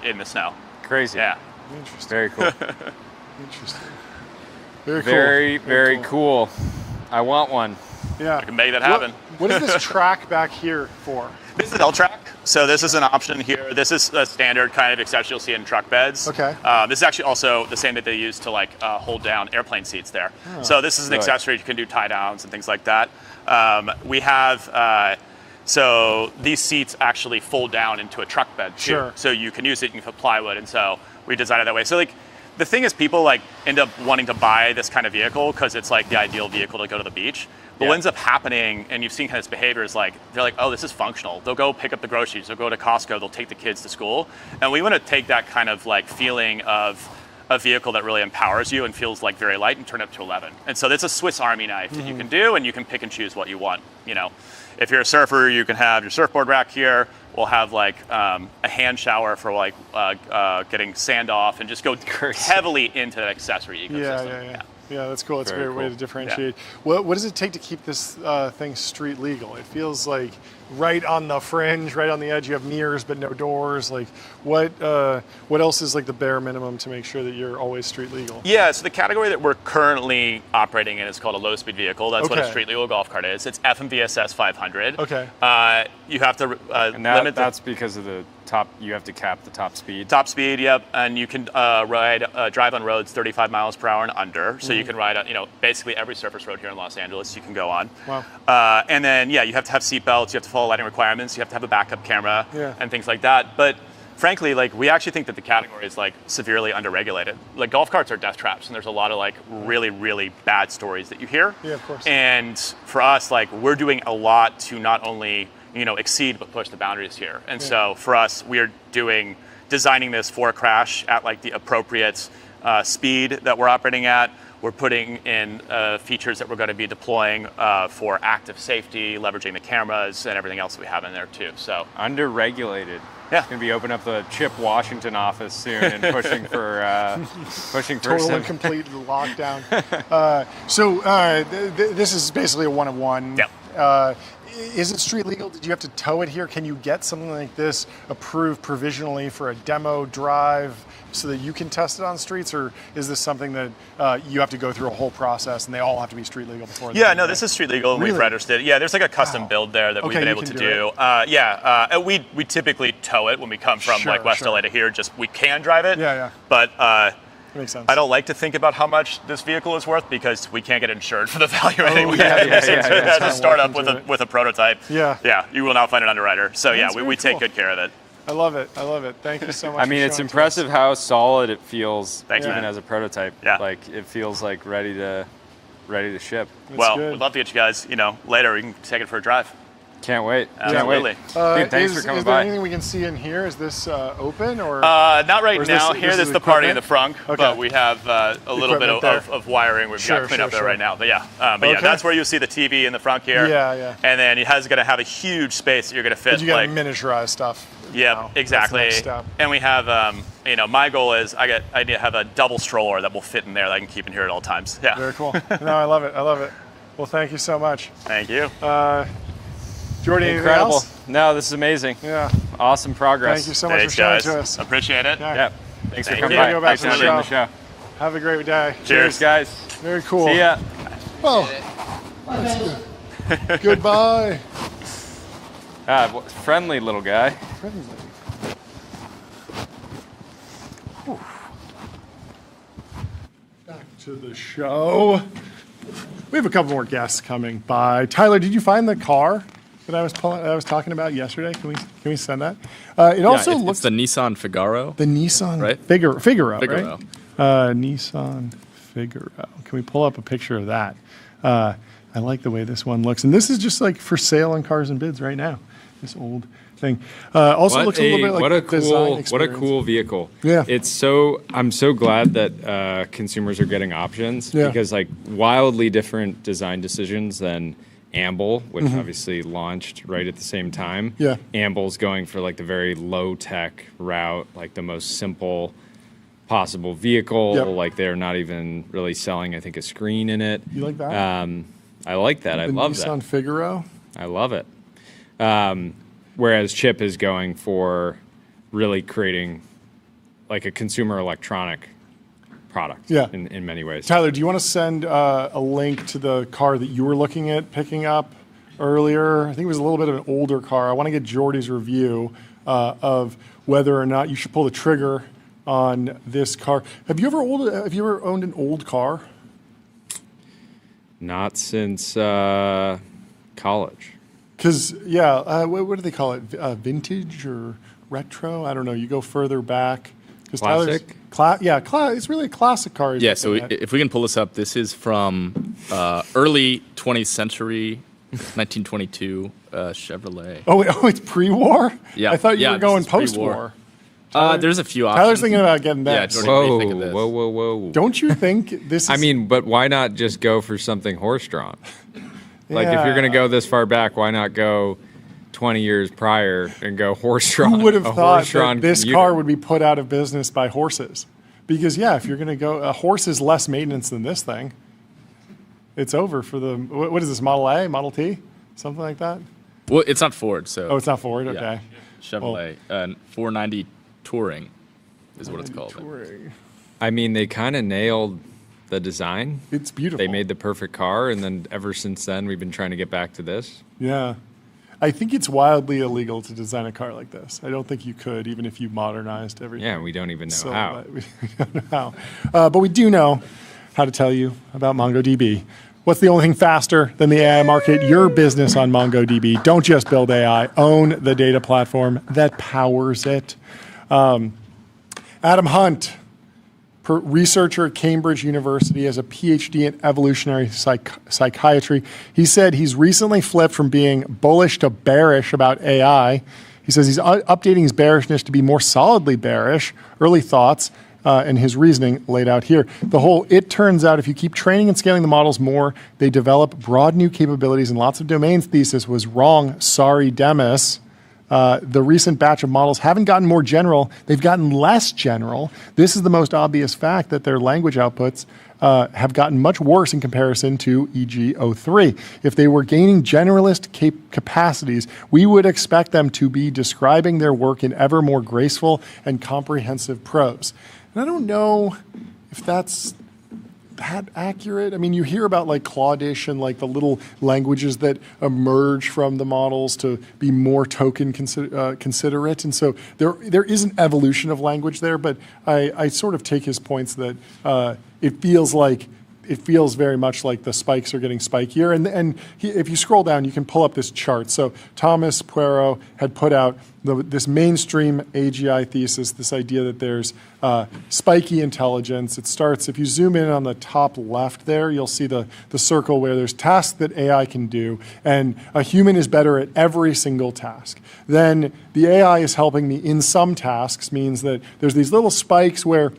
in the snow. Crazy. Yeah. Interesting. Very cool. Interesting. Very cool. I want one. Yeah. We can make that happen. What is this track back here for? This is L-track. So this is an option here. This is a standard kind of accessory you'll see in truck beds. Okay. This is actually also the same that they use to hold down airplane seats there. Oh. So this is an accessory. You can do tie downs and things like that. We have, so these seats actually fold down into a truck bed too. Sure. So you can use it, you can put plywood, and so we designed it that way. So the thing is, people end up wanting to buy this kind of vehicle because it's the ideal vehicle to go to the beach. But what ends up happening, and you've seen kind of this behavior, is they're like, oh, this is functional. They'll go pick up the groceries. They'll go to Costco. They'll take the kids to school. And we want to take that kind of feeling of a vehicle that really empowers you and feels very light and turn it up to 11. And so it's a Swiss Army knife that you can do, and you can pick and choose what you want. If you're a surfer, you can have your surfboard rack here. We'll have a hand shower for getting sand off, and just go heavily into that accessory ecosystem. Yeah, that's cool. It's a great way to differentiate. Yeah. What does it take to keep this thing street legal? It feels like right on the fringe, right on the edge. You have mirrors but no doors. What else is the bare minimum to make sure that you're always street legal? Yeah, so the category that we're currently operating in is called a low-speed vehicle. That's what a street legal golf cart is. It's FMVSS 500. Okay. You have to limit. That's because of the top. You have to cap the top speed. Top speed, yep. And you can drive on roads 35 miles per hour and under. So you can ride on, basically every surface road here in Los Angeles you can go on. Wow. And then, you have to have seat belts. You have to follow lighting requirements. You have to have a backup camera and things like that. But frankly, we actually think that the category is severely underregulated. Golf carts are death traps, and there's a lot of really, really bad stories that you hear. Yeah, of course. And for us, we're doing a lot to not only exceed but push the boundaries here. And so for us, we're designing this for a crash at the appropriate speed that we're operating at. We're putting in features that we're going to be deploying for active safety, leveraging the cameras and everything else that we have in there too. So underregulated. Yeah. It's going to be opening up the Chip Washington office soon and pushing for total and complete lockdown. This is basically a one-of-one. Yeah. Is it street legal? Did you have to tow it here? Can you get something like this approved provisionally for a demo drive so that you can test it on streets, or is this something that you have to go through a whole process and they all have to be street legal before? No, this is street legal, and we've registered it. Yeah, there's a custom build there that we've been able to do. We typically tow it when we come from West LA to here. Just we can drive it. Yeah. But makes sense. I don't like to think about how much this vehicle is worth because we can't get insured for the value or anything. As a startup with a prototype. Yeah, you will not find an underwriter. So we take good care of it. I love it. Thank you so much. I mean, it's impressive how solid it feels, even as a prototype. Yeah. It feels ready to ship. We'd love to get you guys, later. We can take it for a drive. Can't wait. Absolutely. Dude, thanks for coming is there by. anything we can see in here? Is this open or? Not right now. Here, this is the party in the front, okay. but we have a little bit of wiring we've got cleaned up there right now. But that's where you'll see the TV in the front here. Yeah. And then it has going to have a huge space that you're going to fit. But you got miniaturized stuff. Yeah, exactly. And we have, my goal is I need to have a double stroller that will fit in there that I can keep in here at all times. Yeah. Very cool. No, I love it. Well, thank you so much. Thank you. Jordy, incredible. Else? No, this is amazing. Yeah. Awesome progress. Thank you so much for showing it to us. Appreciate it. Yeah. Thanks for coming by. by. Thanks for having the show. Have a great day. Cheers, guys. Very cool. See ya. Oh, that's good. Goodbye. Friendly little guy. Friendly. Back to the show. We have a couple more guests coming by. Tyler, did you find the car that I was talking about yesterday? Can we send that? It also looks. It's the Nissan Figaro. The Nissan Figaro, right? Nissan Figaro. Can we pull up a picture of that? I like the way this one looks, and this is just for sale on Cars and Bids right now. This old thing. Also looks a little bit like what a cool vehicle. Yeah. I'm so glad that consumers are getting options because wildly different design decisions than Amble, which obviously launched right at the same time. Yeah. Amble's going for the very low tech route, the most simple possible vehicle. Yep. They're not even really selling, I think, a screen in it. You like that? I like that. I love that. Nissan Figaro. I love it. Whereas Chip is going for really creating a consumer electronic product in many ways. Tyler, do you want to send a link to the car that you were looking at picking up earlier. I think it was a little bit of an older car. I want to get Jordy's review of whether or not you should pull the trigger on this car. Have you ever owned an old car? Not since college. Because, what do they call it? Vintage or retro? I don't know. You go further back. Classic? It's really a classic car. Yeah, so if we can pull this up, this is from early 20th century, 1922 Chevrolet. Oh, it's pre-war? Yeah. I thought you were going post-war. post-war. There's a few options. Tyler's thinking about getting Yeah, that. Jordan, what do you think of this? Whoa. Don't you think this is... I mean, but why not just go for something horse-drawn? Like, if you're going to go this far back, why not go 20 years prior and go horse-drawn? Who would have thought that this commuter? car would be put out of business by horses? Because, if you're going to go... A horse is less maintenance than this thing. It's over for the... What is this, Model A, Model T? Something like that? Well, it's not Ford, so... Oh, it's not Ford? Okay. Chevrolet. 490 Touring is what it's called. Touring. I mean, they kind of nailed the design. It's beautiful. They made the perfect car, and then ever since then, we've been trying to get back to this. Yeah. I think it's wildly illegal to design a car like this. I don't think you could, even if you modernized everything. Yeah, we don't even know how. We don't know how. But we do know how to tell you about MongoDB. What's the only thing faster than the AI market? Your business on MongoDB. Don't just build AI. Own the data platform that powers it. Adam Hunt, researcher at Cambridge University, has a PhD in evolutionary psychiatry. He said he's recently flipped from being bullish to bearish about AI. He says he's updating his bearishness to be more solidly bearish. Early thoughts and his reasoning laid out here. It turns out if you keep training and scaling the models more, they develop broad new capabilities and lots of domains thesis was wrong. Sorry, Demis. The recent batch of models haven't gotten more general. They've gotten less general. This is the most obvious fact that their language outputs have gotten much worse in comparison to, e.g., O3. If they were gaining generalist capacities, we would expect them to be describing their work in ever more graceful and comprehensive prose. And I don't know if that's that accurate. I mean, you hear about like Claudish and like the little languages that emerge from the models to be more token considerate. And so there is an evolution of language there, but I sort of take his points that it feels very much like the spikes are getting spikier. And if you scroll down, you can pull up this chart. So Thomas Puero had put out this mainstream AGI thesis, this idea that there's spiky intelligence. It starts, if you zoom in on the top left there, you'll see the circle where there's tasks that AI can do, and a human is better at every single task. Then the AI is helping me in some tasks, means that there's these little spikes where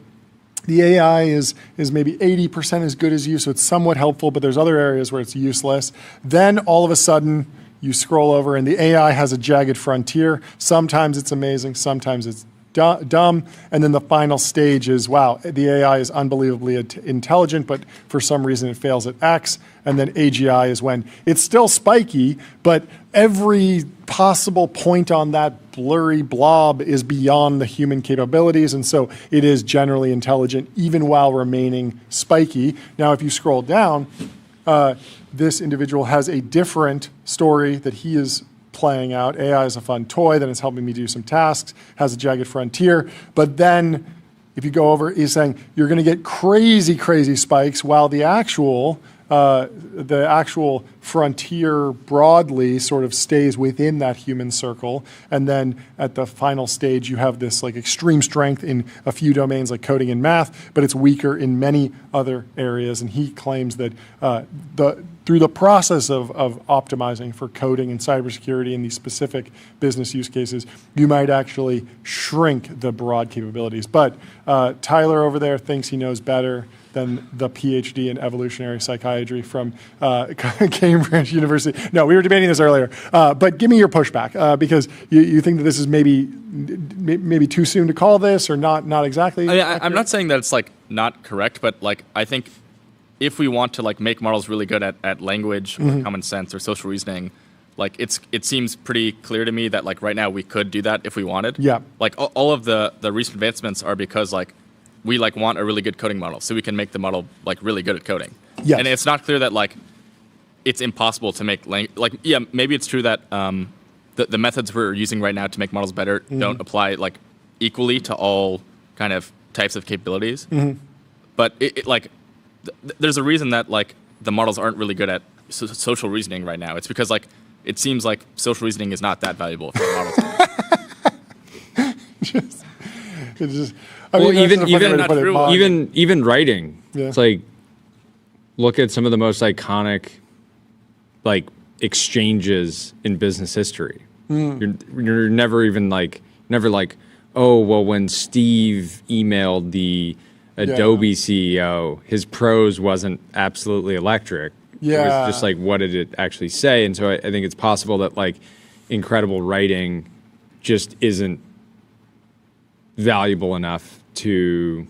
the AI is maybe 80% as good as you, so it's somewhat helpful, but there's other areas where it's useless. Then all of a sudden, you scroll over and the AI has a jagged frontier. Sometimes it's amazing, sometimes it's dumb. And then the final stage is, wow, the AI is unbelievably intelligent, but for some reason it fails at X. And then AGI is when it's still spiky, but every possible point on that blurry blob is beyond the human capabilities. And so it is generally intelligent, even while remaining spiky. Now, if you scroll down, this individual has a different story that he is playing out. AI is a fun toy that is helping me do some tasks, has a jagged frontier. But then if you go over, he's saying you're going to get crazy, crazy spikes while the actual frontier broadly sort of stays within that human circle. And then at the final stage, you have this like extreme strength in a few domains like coding and math, but it's weaker in many other areas. And he claims that through the process of optimizing for coding and cybersecurity in these specific business use cases, you might actually shrink the broad capabilities. But Tyler over there thinks he knows better than the PhD in evolutionary psychiatry from Cambridge University. No, we were debating this earlier. But give me your pushback, because you think that this is maybe too soon to call this, or not exactly. I'm not saying that it's like not correct, but like I think if we want to like make models really good at language or common sense or social reasoning, like it seems pretty clear to me that like right now we could do that if we wanted. Yeah. Like all of the recent advancements are because like we like want a really good coding model, so we can make the model like really good at coding. Yes. And it's not clear that like it's impossible to make maybe it's true that the methods we're using right now to make models better don't apply like equally to all kind of types of capabilities. But there's a reason that like the models aren't really good at social reasoning right now. It's because like it seems like social reasoning is not that valuable for the models. Even writing. Yeah. It's like, look at some of the most iconic like exchanges in business history. You're never like, oh, well, when Steve emailed the Adobe CEO, his prose wasn't absolutely electric. Yeah. It was just like, what did it actually say? And so I think it's possible that like incredible writing just isn't valuable enough to.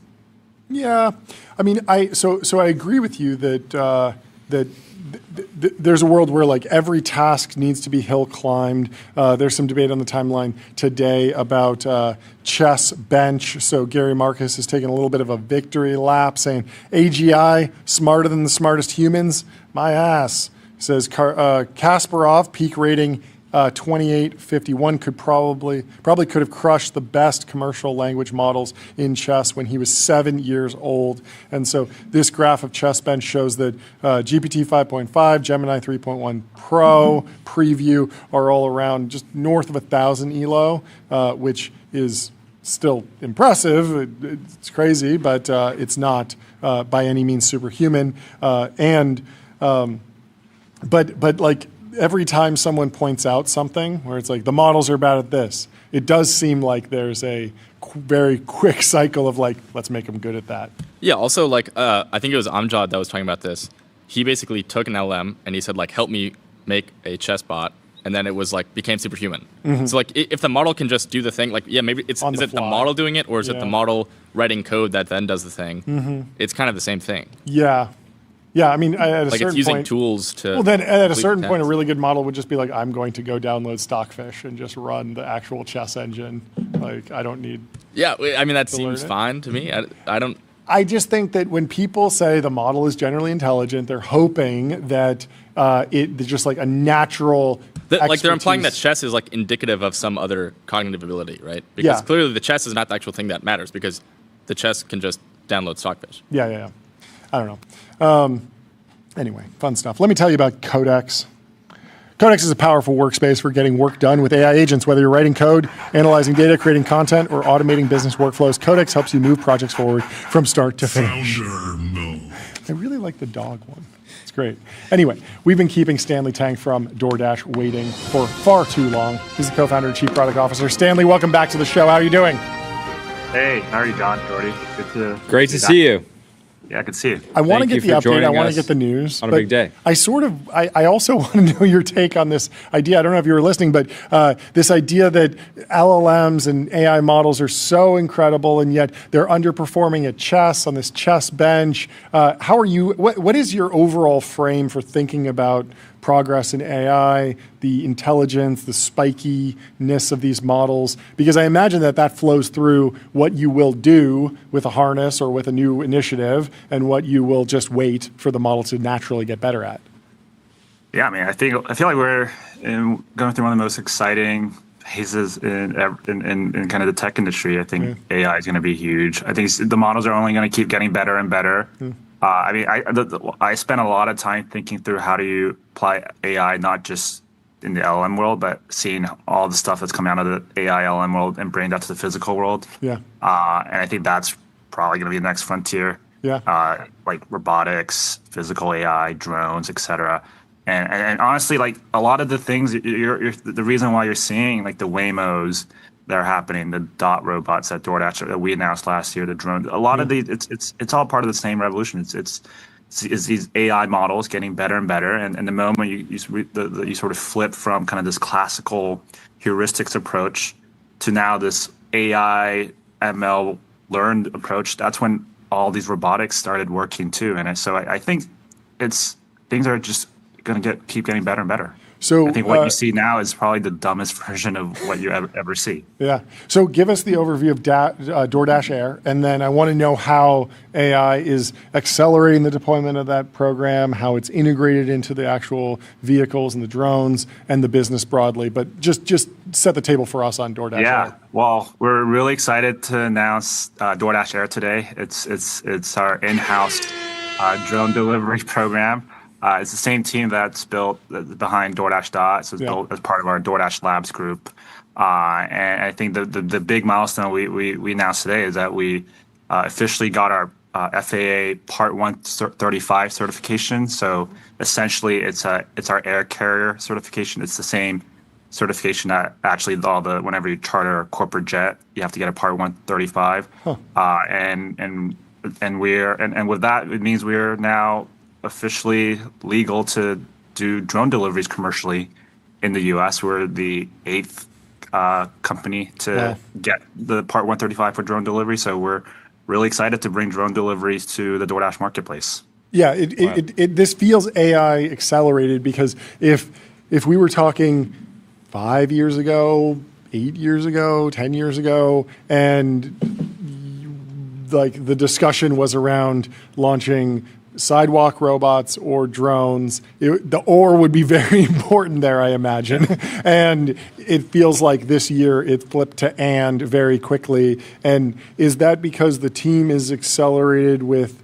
Yeah, I mean, so I agree with you that there's a world where like every task needs to be hill climbed. There's some debate on the timeline today about chess bench. So Gary Marcus has taken a little bit of a victory lap, saying AGI smarter than the smartest humans. My ass. Says Kasparov peak rating 2851 probably could have crushed the best commercial language models in chess when he was 7 years old. And so this graph of chess bench shows that GPT 5.5, Gemini 3.1 Pro, Preview are all around just north of 1,000 ELO, which is still impressive. It's crazy, but it's not by any means superhuman. But like, every time someone points out something where it's like the models are bad at this, it does seem like there's a very quick cycle of like, let's make them good at that. Yeah. Also, like I think it was Amjad that was talking about this. He basically took an LM and he said like, help me make a chess bot, and then it was like became superhuman. So like if the model can just do the thing, like maybe is it the model doing it, or is it the model writing code that then does the thing? It's kind of the same thing. Yeah. Yeah, I mean, at a certain it's using point, tools to. Well, then at a certain point, a really good model would just be like, I'm going to go download Stockfish and just run the actual chess engine. Like, I don't need. Yeah, I mean that seems fine to me. I don't. I just think that when people say the model is generally intelligent, they're hoping that it's just like a natural. Like they're implying that chess is like indicative of some other cognitive ability, right? Because clearly the chess is not the actual thing that matters, because the chess can just download Stockfish. Yeah. I don't know. Anyway, fun stuff. Let me tell you about Codex. Codex is a powerful workspace for getting work done with AI agents. Whether you're writing code, analyzing data, creating content, or automating business workflows, Codex helps you move projects forward from start to finish. I really like the dog one. It's great. Anyway, we've been keeping Stanley Tang from DoorDash waiting for far too long. He's the co-founder and chief product officer. Stanley, welcome back to the show. How are you doing? Hey, how are you, John, Jordy? Great to see you. Yeah, I can see you. I want to get the update. I want to get the news. On a big day. I also want to know your take on this idea. I don't know if you were listening, but this idea that LLMs and AI models are so incredible, and yet they're underperforming at chess on this chess bench. How are you? What is your overall frame for thinking about progress in AI, the intelligence, the spikiness of these models? Because I imagine that flows through what you will do with a harness or with a new initiative, and what you will just wait for the model to naturally get better at. Yeah, I mean, I feel like we're going through one of the most exciting phases in kind of the tech industry. I think AI is going to be huge. I think the models are only going to keep getting better and better. I mean, I spent a lot of time thinking through how do you apply AI, not just in the LLM world, but seeing all the stuff that's coming out of the AI LLM world and bringing that to the physical world. Yeah. And I think that's probably going to be the next frontier. Yeah. Like robotics, physical AI, drones, et cetera. And honestly, like a lot of the things, the reason why you're seeing like the Waymos that are happening, the dot robots that DoorDash that we announced last year, the drone, a lot of these, it's all part of the same revolution. It's these AI models getting better and better, and the moment you sort of flip from kind of this classical heuristics approach to now this AI ML learned approach, that's when all these robotics started working too. And so I think things are just going to keep getting better and better. So I think what you see now is probably the dumbest version of what you ever see. Yeah. So give us the overview of DoorDash Air, and then I want to know how AI is accelerating the deployment of that program, how it's integrated into the actual vehicles and the drones and the business broadly. But just set the table for us on DoorDash Air. Well, we're really excited to announce DoorDash Air today. It's our in-house drone delivery program. It's the same team that's built behind DoorDash Dot, so it's built as part of our DoorDash Labs group. And I think the big milestone we announced today is that we officially got our FAA Part 135 certification. So essentially, it's our air carrier certification. It's the same certification that actually whenever you charter a corporate jet, you have to get a Part 135. And with that, it means we're now officially legal to do drone deliveries commercially in the U.S. We're the 8th company to get the Part 135 for drone delivery. So we're really excited to bring drone deliveries to the DoorDash marketplace. Yeah, this feels AI accelerated, because if we were talking 5 years ago, 8 years ago, 10 years ago, and like the discussion was around launching sidewalk robots or drones, the or would be very important there, I imagine. And it feels like this year it flipped to and very quickly. And is that because the team is accelerated with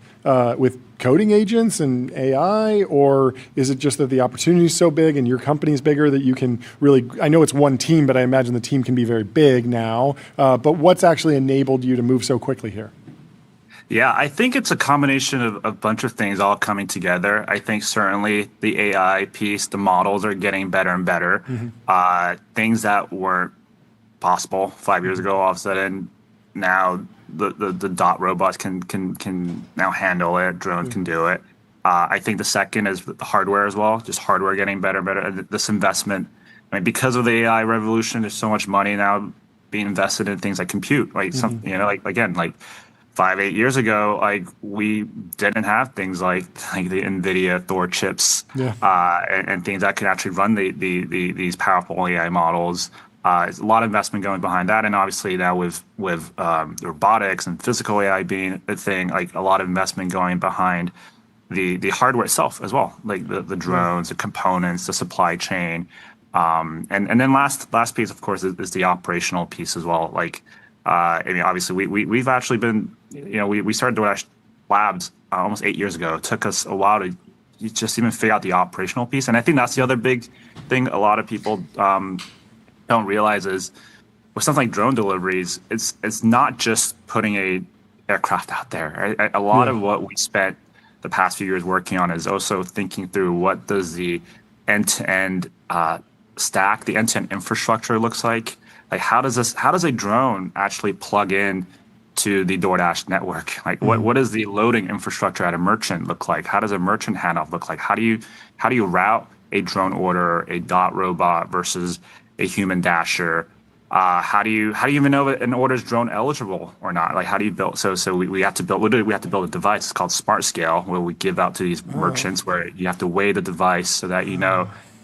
coding agents and AI, or is it just that the opportunity is so big and your company's bigger that you can really, I know it's one team, but I imagine the team can be very big now. But what's actually enabled you to move so quickly here? Yeah, I think it's a combination of a bunch of things all coming together. I think certainly the AI piece, the models are getting better and better. Things that weren't possible 5 years ago, all of a sudden now the dot robots can now handle it. Drones can do it. I think the second is the hardware as well, just hardware getting better and better. And this investment, I mean, because of the AI revolution, there's so much money now being invested in things like compute, right? Like 5-8 years ago, like we didn't have things like the NVIDIA Thor chips and things that could actually run these powerful AI models. There's a lot of investment going behind that, and obviously now with robotics and physical AI being a thing, like a lot of investment going behind the hardware itself as well, like the drones, the components, the supply chain, and then last piece, of course, is the operational piece as well. Like, I mean, obviously we've actually been, we started DoorDash Labs almost 8 years ago. It took us a while to just even figure out the operational piece, and I think that's the other big thing a lot of people don't realize is with something like drone deliveries, it's not just putting a aircraft out there. Right? A lot of what we spent the past few years working on is also thinking through what does the end-to-end stack, the end-to-end infrastructure looks like. Like how does a drone actually plug in to the DoorDash network? Like what does the loading infrastructure at a merchant look like? How does a merchant handoff look like? How do you route a drone order, a dot robot versus a human dasher? How do you even know if an order is drone eligible or not? Like how do you build? So we have to build. What do we have to build a device? It's called Smart Scale, where we give out to these merchants, where you have to weigh the device so that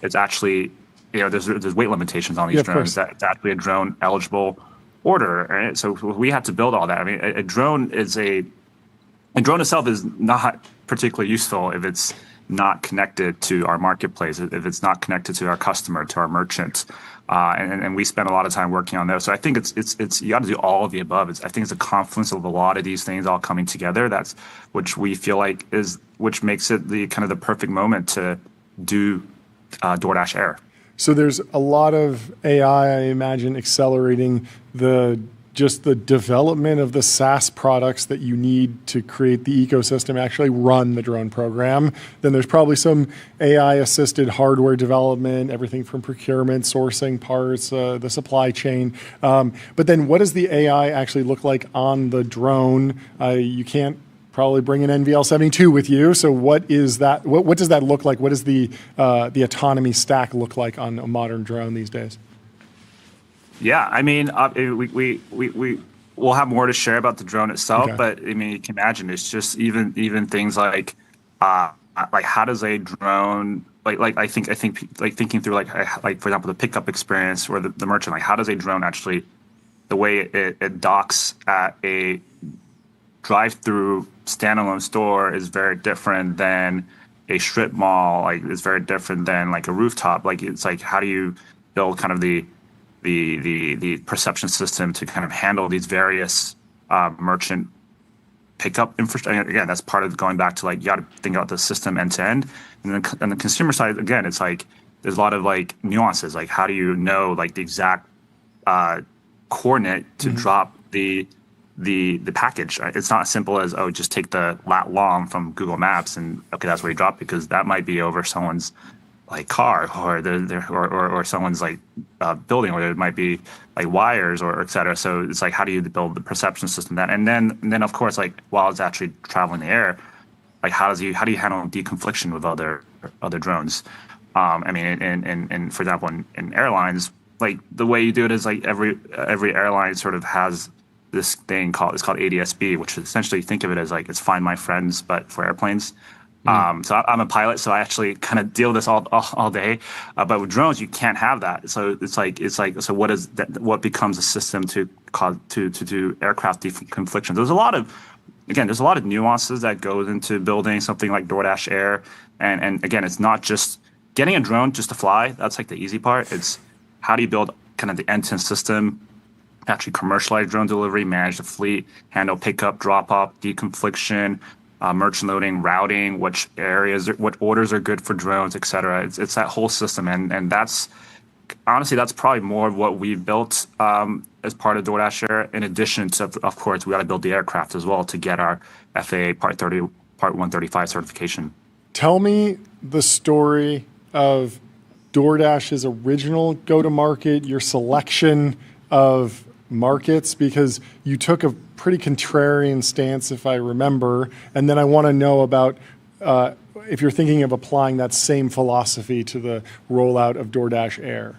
it's actually, there's weight limitations on these drones. That's actually a drone eligible order. Right? So we had to build all that. I mean, a drone itself is not particularly useful if it's not connected to our marketplace, if it's not connected to our customer, to our merchants. And we spent a lot of time working on those. So I think it's you got to do all of the above. I think it's a confluence of a lot of these things all coming together. That's which we feel like which makes it the kind of the perfect moment to do DoorDash Air. So there's a lot of AI, I imagine, accelerating the development of the SaaS products that you need to create the ecosystem, actually run the drone program. Then there's probably some AI-assisted hardware development, everything from procurement, sourcing parts, the supply chain. But then what does the AI actually look like on the drone? You can't probably bring an NVL72 with you. So what is that? What does that look like? What does the autonomy stack look like on a modern drone these days? Yeah, I mean, we'll have more to share about the drone itself, but I mean, you can imagine it's just even things like how does a drone I think like thinking through like for example the pickup experience or the merchant, like how does a drone actually, the way it docks at a drive-through standalone store is very different than a strip mall. Like it's very different than like a rooftop. Like it's like how do you build kind of the perception system to kind of handle these various merchant pickup infrastructure. Again, that's part of going back to like you got to think about the system end to end. And then on the consumer side, again, it's like there's a lot of like nuances. Like how do you know like the exact coordinate to drop the package? It's not as simple as just take the lat long from Google Maps and okay, that's where you drop, because that might be over someone's like car or someone's like building, or there might be like wires or et cetera. So it's like how do you build the perception system that, and then of course like while it's actually traveling in the air, like how do you handle deconfliction with other drones? I mean, and for example, in airlines, like the way you do it is like every airline sort of has this thing called ADSB, which essentially think of it as like it's Find My Friends but for airplanes. So I'm a pilot, so I actually kind of deal with this all day. But with drones, you can't have that. So it's like so what becomes a system to do aircraft deconfliction? There's a lot of nuances that goes into building something like DoorDash Air, and again, it's not just getting a drone just to fly. That's like the easy part. It's how do you build kind of the end-to-end system, actually commercialize drone delivery, manage the fleet, handle pickup, drop-off, deconfliction, merchant loading, routing, what orders are good for drones, et cetera. It's that whole system, and that's honestly that's probably more of what we've built as part of DoorDash Air. In addition to, of course, we got to build the aircraft as well to get our FAA Part 135 certification. Tell me the story of DoorDash's original go-to-market, your selection of markets, because you took a pretty contrarian stance, if I remember, and then I want to know about if you're thinking of applying that same philosophy to the rollout of DoorDash Air.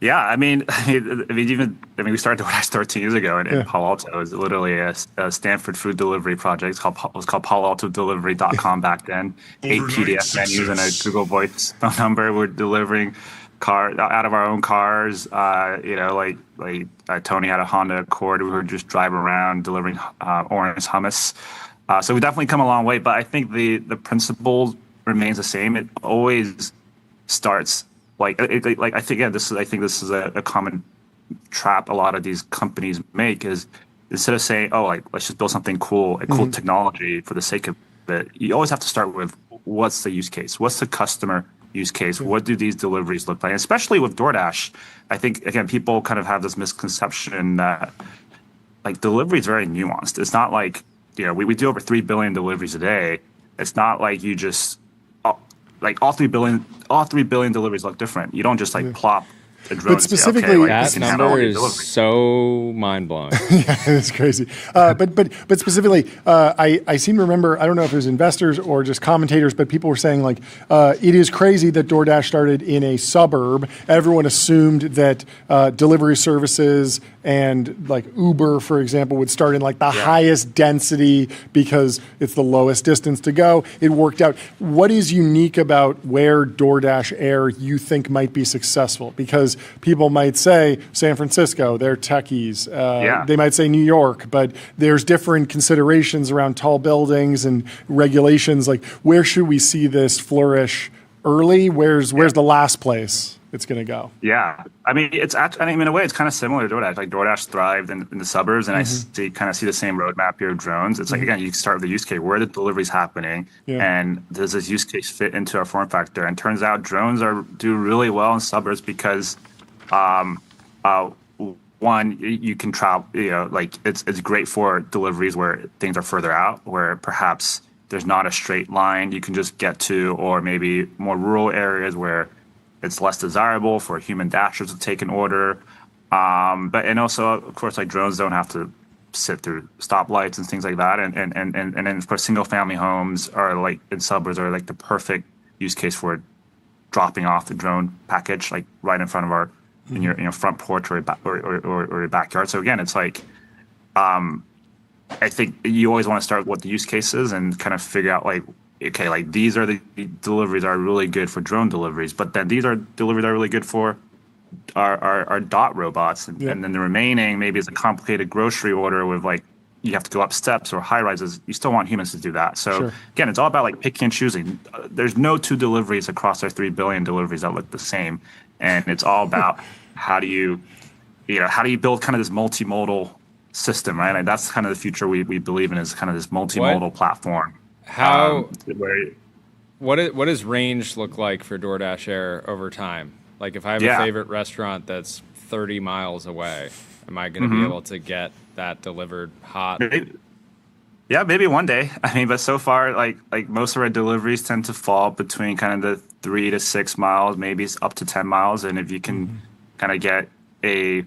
Yeah, I mean, we started DoorDash 13 years ago in Palo Alto. It was literally a Stanford food delivery project. It was called PaloAltoDelivery.com back then. 8 PDF menus and a Google Voice phone number. We're delivering out of our own cars. Like Tony had a Honda Accord. We were just driving around delivering orange hummus. So we definitely come a long way. But I think the principle remains the same. It always starts I think this is a common trap a lot of these companies make, is instead of saying, let's just build something cool, cool technology for the sake of it, you always have to start with what's the use case, what's the customer use case, what do these deliveries look like? And especially with DoorDash, I think again people kind of have this misconception that like delivery is very nuanced. It's not like we do over 3 billion deliveries a day. It's not like you just like all 3 billion deliveries look different. You don't just like plop a drone. But specifically, that number is so mind blowing. Yeah, it's crazy. But specifically, I seem to remember, I don't know if it was investors or just commentators, but people were saying like, it is crazy that DoorDash started in a suburb. Everyone assumed that delivery services and like Uber, for example, would start in like the highest density because it's the lowest distance to go. It worked out. What is unique about where DoorDash Air you think might be successful? Because people might say San Francisco, they're techies. They might say New York, but there's different considerations around tall buildings and regulations. Like, where should we see this flourish early? Where's the last place it's going to go? Yeah, I mean, in a way, it's kind of similar to DoorDash. Like DoorDash thrived in the suburbs, and I see the same roadmap here of drones. It's like, again, you start with the use case. Where are the deliveries happening? And does this use case fit into our form factor? And turns out drones do really well in suburbs because, one, you can travel, like it's great for deliveries where things are further out, where perhaps there's not a straight line you can just get to, or maybe more rural areas where it's less desirable for human dashers to take an order. And also, of course, like drones don't have to sit through stoplights and things like that. And then, of course, single family homes are like in suburbs are like the perfect use case for dropping off the drone package, like right in front of our, in your front porch or your backyard. So again, it's like, I think you always want to start with what the use case is and kind of figure out like, okay, like these are the deliveries are really good for drone deliveries, but then these are deliveries that are really good for our dot robots, and then the remaining maybe is a complicated grocery order with like you have to go up steps or high rises. You still want humans to do that. So again, it's all about like picking and choosing. There's no two deliveries across our 3 billion deliveries that look the same, and it's all about how do you build kind of this multimodal system, right? Like that's kind of the future we believe in, is kind of this multimodal platform. What does range look like for DoorDash Air over time? Like if I have a favorite restaurant that's 30 miles away, am I going to be able to get that delivered hot? Maybe one day. I mean, but so far, like most of our deliveries tend to fall between kind of the 3 to 6 miles, maybe it's up to 10 miles. And if you can kind of get a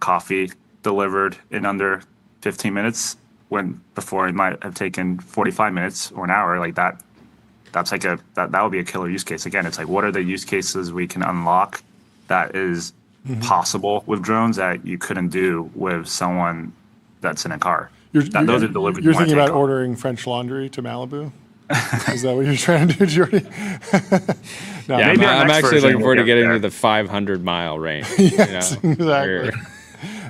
coffee delivered in under 15 minutes, when before it might have taken 45 minutes or an hour, like that's like that would be a killer use case. Again, it's like, what are the use cases we can unlock that is possible with drones that you couldn't do with someone that's in a car? Those are deliveries. You're thinking about ordering French laundry to Malibu? Is that what you're trying to do, Jordy? No, I'm actually looking forward to getting to the 500-mile range. Yes, exactly.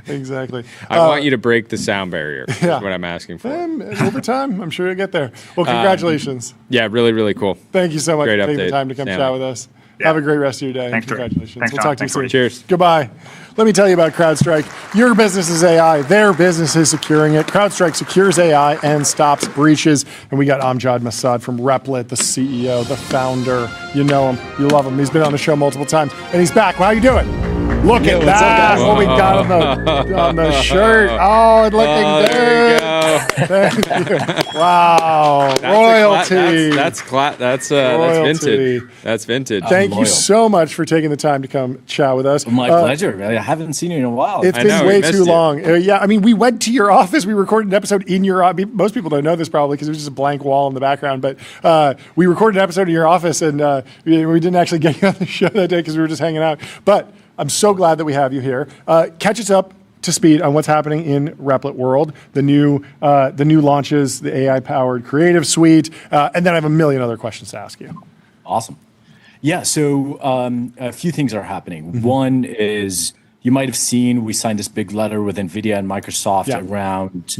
Exactly. I want you to break the sound barrier. Is what I'm asking for. Over time, I'm sure you'll get there. Well, congratulations. Yeah, really, really cool. Thank you so much Great for taking update, the time to come Stanley. chat with us. Have a great rest of your day. Thanks, Congratulations. Thanks, we'll John. talk to you soon. Cheers. Goodbye. Let me tell you about CrowdStrike. Your business is AI. Their business is securing it. CrowdStrike secures AI and stops breaches. And we got Amjad Masad from Replit, the CEO, the founder. You know him. You love him. He's been on the show multiple times. And he's back. How you doing? Look at that. What we got on the shirt. Oh, looking good. Thank you. Wow. Royalty. That's vintage. That's vintage. Thank you so much for taking the time to come chat with us. My pleasure. I haven't seen you in a while. It's been way too long. I mean, we went to your office. We recorded an episode in your office. Most people don't know this probably because there's just a blank wall in the background. But we recorded an episode in your office, and we didn't actually get you on the show that day because we were just hanging out. But I'm so glad that we have you here. Catch us up to speed on what's happening in Replit world, the new launches, the AI-powered creative suite, and then I have a million other questions to ask you. Awesome. Yeah, so a few things are happening. One is, you might have seen, we signed this big letter with NVIDIA and Microsoft around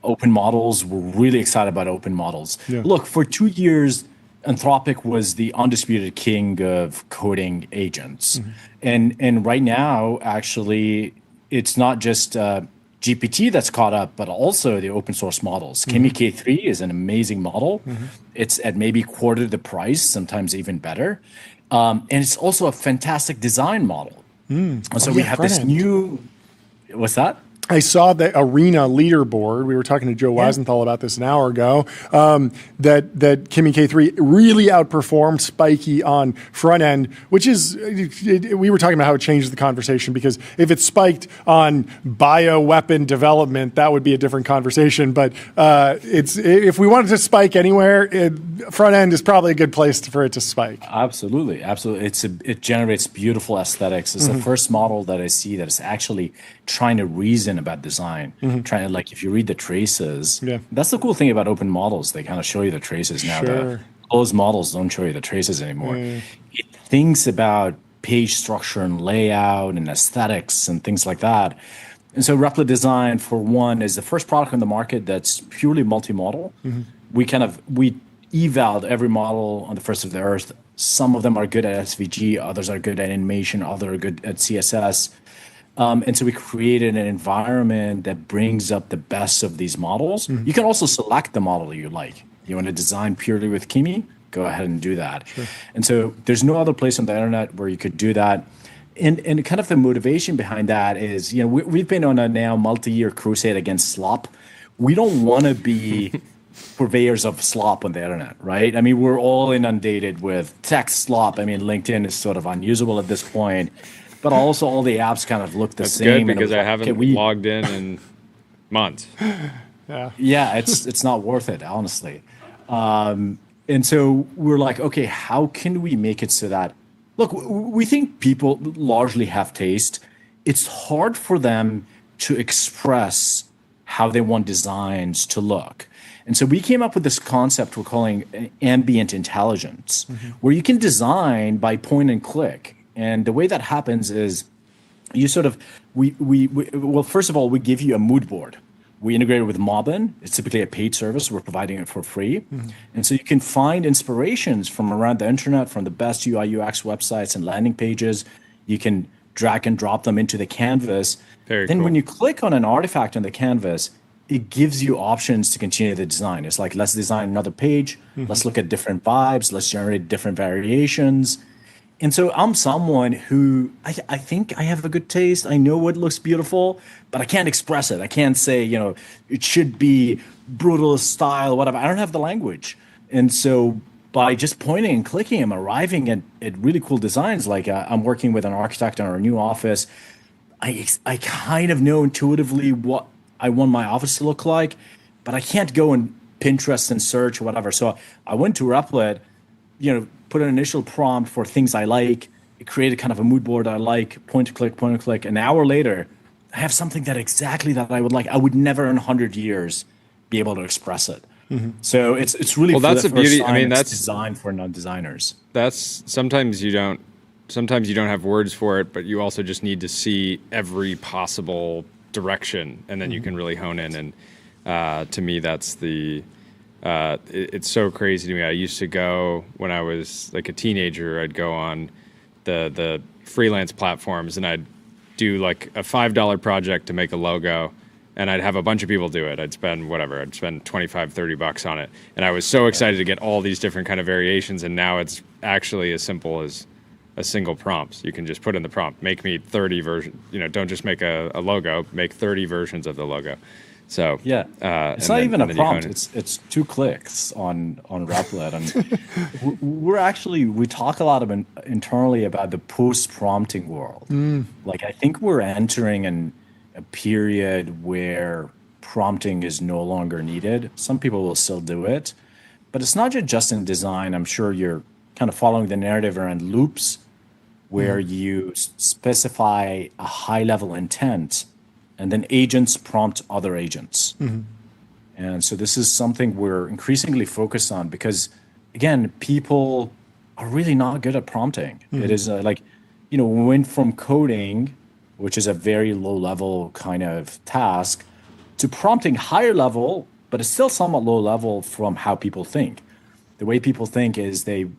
open models. We're really excited about open models. Look, for 2 years, Anthropic was the undisputed king of coding agents. And right now, actually, it's not just GPT that's caught up, but also the open source models. Kimi K3 is an amazing model. It's at maybe quarter the price, sometimes even better. And it's also a fantastic design model. So we have this new, what's that? I saw the Arena leaderboard. We were talking to Joe Weisenthal about this an hour ago. That Kimi K3 really outperformed Spiky on front end, which is, we were talking about how it changes the conversation, because if it's spiked on bioweapon development, that would be a different conversation. But if we wanted to spike anywhere, front end is probably a good place for it to spike. Absolutely, absolutely. It generates beautiful aesthetics. It's the first model that I see that is actually trying to reason about design, trying to, like, if you read the traces, that's the cool thing about open models. They kind of show you the traces now. The closed models don't show you the traces anymore. It thinks about page structure and layout and aesthetics and things like that. And so Replit Design, for one, is the first product on the market that's purely multimodal. We evaled every model on the first of the earth. Some of them are good at SVG, others are good at animation, others are good at CSS. And so we created an environment that brings up the best of these models. You can also select the model you like. You want to design purely with Kimi? Go ahead and do that. And so there's no other place on the internet where you could do that. And kind of the motivation behind that is, we've been on a now multi-year crusade against slop. We don't want to be purveyors of slop on the internet, right? I mean, we're all inundated with text slop. I mean, LinkedIn is sort of unusable at this point. But also all the apps kind of look the same. That's good, because I haven't logged in months. Yeah, it's not worth it, honestly. And so we're like, okay, how can we make it so that, look, we think people largely have taste. It's hard for them to express how they want designs to look. And so we came up with this concept we're calling ambient intelligence, where you can design by point and click. And the way that happens is you sort of, well, first of all, we give you a mood board. We integrate it with Mobbin. It's typically a paid service. We're providing it for free. And so you can find inspirations from around the internet, from the best UI UX websites and landing pages. You can drag and drop them into the canvas. Then when you click on an artifact on the canvas, it gives you options to continue the design. It's like, let's design another page. Let's look at different vibes. Let's generate different variations. And so I'm someone who I think I have a good taste. I know what looks beautiful, but I can't express it. I can't say, it should be brutal style, whatever. I don't have the language. And so by just pointing and clicking, I'm arriving at really cool designs. Like I'm working with an architect on our new office. I kind of know intuitively what I want my office to look like, but I can't go and Pinterest and search or whatever. So I went to Replit, put an initial prompt for things I like. It created kind of a mood board I like, point to click. An hour later, I have something exactly that I would like. I would never in 100 years be able to express it. So it's really, that's the beauty. I mean, that's designed for non-designers. That's sometimes you don't have words for it, but you also just need to see every possible direction, and then you can really hone in. And to me, that's it's so crazy to me. I used to go when I was like a teenager. I'd go on the freelance platforms, and I'd do like a $5 project to make a logo, and I'd have a bunch of people do it. I'd spend $25, $30 on it, and I was so excited to get all these different kind of variations. And now it's actually as simple as a single prompt. You can just put in the prompt, make me 30 versions. Don't just make a logo, make 30 versions of the logo. So it's not even a prompt. It's 2 clicks on Replit, and we talk a lot internally about the post-prompting world. Like I think we're entering a period where prompting is no longer needed. Some people will still do it, but it's not just in design. I'm sure you're kind of following the narrative around loops, where you specify a high-level intent, and then agents prompt other agents. And so this is something we're increasingly focused on because, again, people are really not good at prompting. It is we went from coding, which is a very low-level kind of task, to prompting higher level, but it's still somewhat low level from how people think. The way people think is they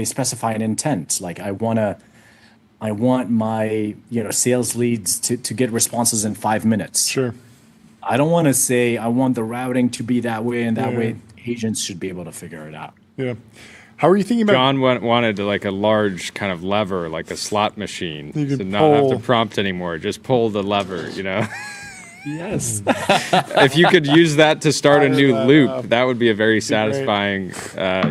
specify an intent. Like I want my sales leads to get responses in 5 minutes. Sure. I don't want to say I want the routing to be that way and that way. Agents should be able to figure it out. Yeah. How are you thinking about? John wanted like a large kind of lever, like a slot machine, to not have to prompt anymore. Just pull the lever, Yes. If you could use that to start a new loop, that would be a very satisfying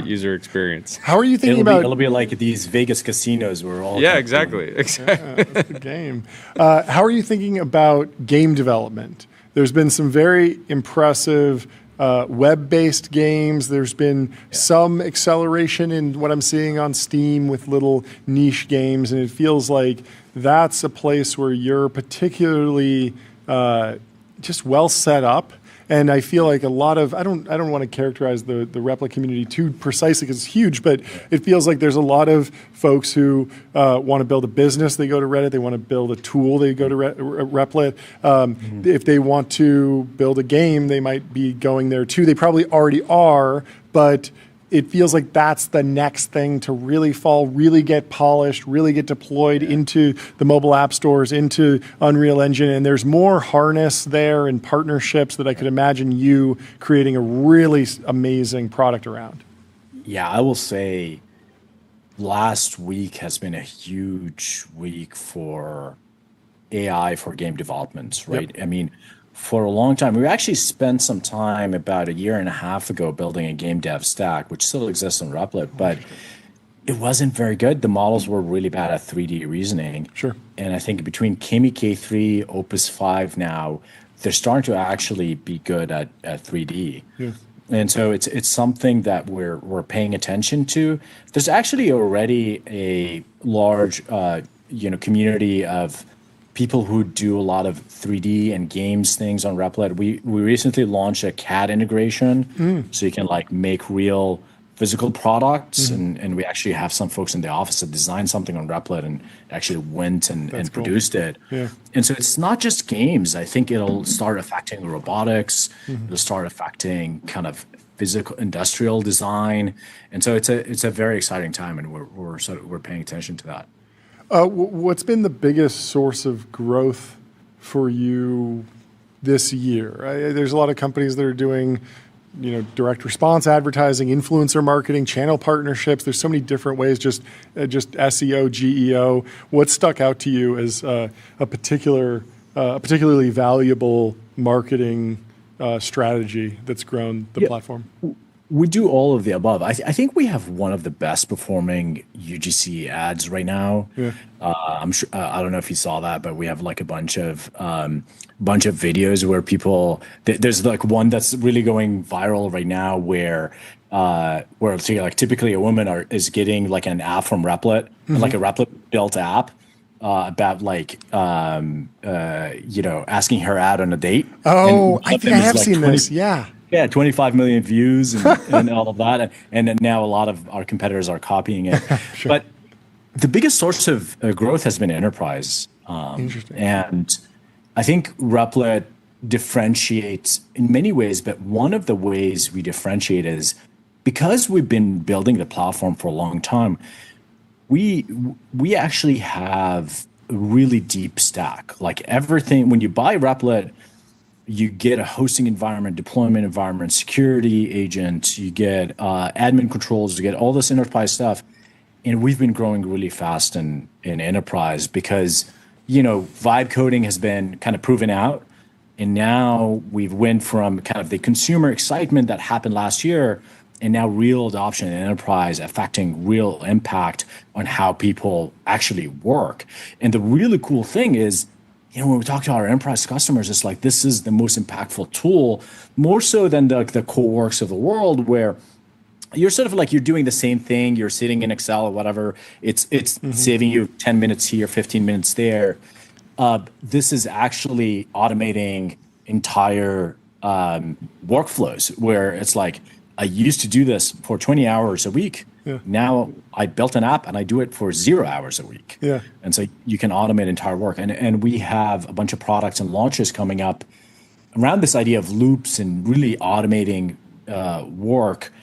user experience. How are you thinking about? It'll be like these Vegas casinos where all. Yeah, exactly. That's the game. How are you thinking about game development? There's been some very impressive web-based games. There's been some acceleration in what I'm seeing on Steam with little niche games, and it feels like that's a place where you're particularly just well set up. And I feel like a lot of I don't want to characterize the Replit community too precisely because it's huge, but it feels like there's a lot of folks who want to build a business. They go to Reddit. They want to build a tool. They go to Replit. If they want to build a game, they might be going there too. They probably already are, but it feels like that's the next thing to really really get polished, really get deployed into the mobile app stores, into Unreal Engine. And there's more harness there and partnerships that I could imagine you creating a really amazing product around. Yeah, I will say last week has been a huge week for AI for game development, right? Yep. I mean, for a long time, we actually spent some time about a year and a half ago building a game dev stack, which still exists on Replit, but it wasn't very good. The models were really bad at 3D reasoning. Sure. And I think between Kimi K3, Opus 5 now, they're starting to actually be good at 3D. Yeah. And so it's something that we're paying attention to. There's actually already a large community of people who do a lot of 3D and games things on Replit. We recently launched a CAD integration, so you can like make real physical products, and we actually have some folks in the office that designed something on Replit and actually went and cool. produced it. Yeah. And so it's not just games. I think it'll start affecting robotics. It'll start affecting kind of physical industrial design. And so it's a very exciting time, and we're paying attention to that. What's been the biggest source of growth for you this year? There's a lot of companies that are doing, direct response advertising, influencer marketing, channel partnerships. There's so many different ways, just SEO, GEO. What stuck out to you as a particularly valuable marketing strategy that's grown the platform? We do all of the above. I think we have one of the best performing UGC ads right now. Yeah. I'm sure. I don't know if you saw that, but we have like a bunch of videos where people. There's like one that's really going viral right now where like typically a woman is getting like an app from Replit, like a Replit built app. About like asking her out on a date. Oh, I think I have seen this. Yeah. Yeah, 25 million views and all of that, and now a lot of our competitors are copying it. Sure. But the biggest source of growth has been enterprise. Interesting. And I think Replit differentiates in many ways, but one of the ways we differentiate is because we've been building the platform for a long time. We actually have a really deep stack. Like everything, when you buy Replit, you get a hosting environment, deployment environment, security agent, you get admin controls, you get all this enterprise stuff. And we've been growing really fast in enterprise because, vibe coding has been kind of proven out. And now we've went from kind of the consumer excitement that happened last year and now real adoption in enterprise affecting real impact on how people actually work. And the really cool thing is, when we talk to our enterprise customers, it's like this is the most impactful tool, more so than the CoreWorks of the world, where you're sort of like you're doing the same thing. You're sitting in Excel or whatever. It's saving you 10 minutes here, 15 minutes there. This is actually automating entire workflows where it's like I used to do this for 20 hours a week. Yeah. Now I built an app and I do it for 0 hours a week. Yeah. And so you can automate entire work. And we have a bunch of products and launches coming up around this idea of loops and really automating work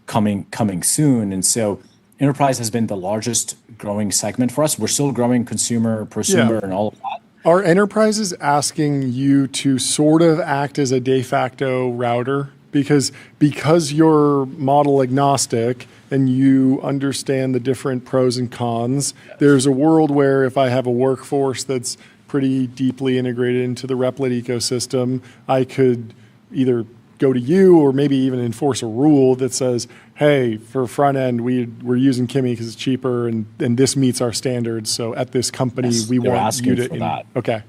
coming soon. And so enterprise has been the largest growing segment for us. We're still growing consumer, prosumer, and all of that. Are enterprises asking you to sort of act as a de facto router? Because you're model agnostic and you understand the different pros and cons, there's a world where if I have a workforce that's pretty deeply integrated into the Replit ecosystem, I could either go to you or maybe even enforce a rule that says, hey, for front end, we're using Kimi because it's cheaper and this meets our standards. So at this company, we want you to... that. Okay.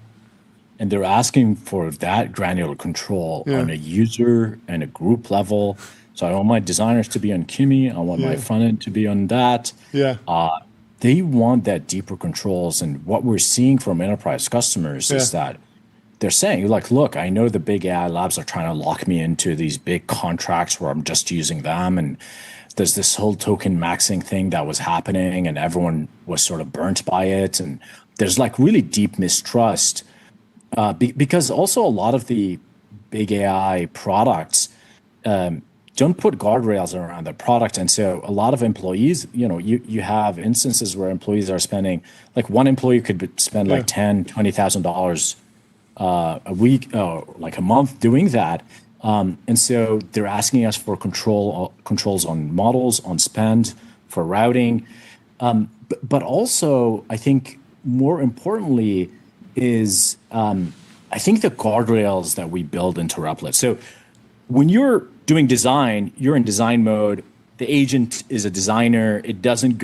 And they're asking for that granular control on a user and a group level. So I want my designers to be on Kimi. I want my front end to be on that. Yeah. They want that deeper controls. And what we're seeing from enterprise customers is that they're saying, like, look, I know the big AI labs are trying to lock me into these big contracts where I'm just using them. And there's this whole token maxing thing that was happening and everyone was sort of burnt by it. And there's like really deep mistrust. Because also a lot of the big AI products don't put guardrails around their product. And so a lot of employees, you have instances where employees are spending, like one employee could spend like $10,000, $20,000 a week, like a month doing that. And so they're asking us for controls on models, on spend, for routing. But also, I think more importantly, is I think the guardrails that we build into Replit. So when you're doing design, you're in design mode. The agent is a designer. It doesn't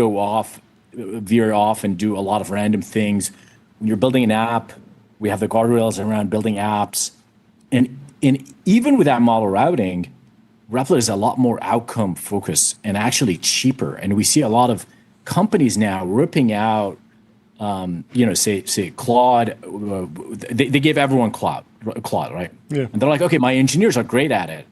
veer off and do a lot of random things. When you're building an app, we have the guardrails around building apps. And even with that model routing, Replit is a lot more outcome focused and actually cheaper. And we see a lot of companies now ripping out say Claude, they gave everyone Claude, right? Yeah. And they're like, okay, my engineers are great at it,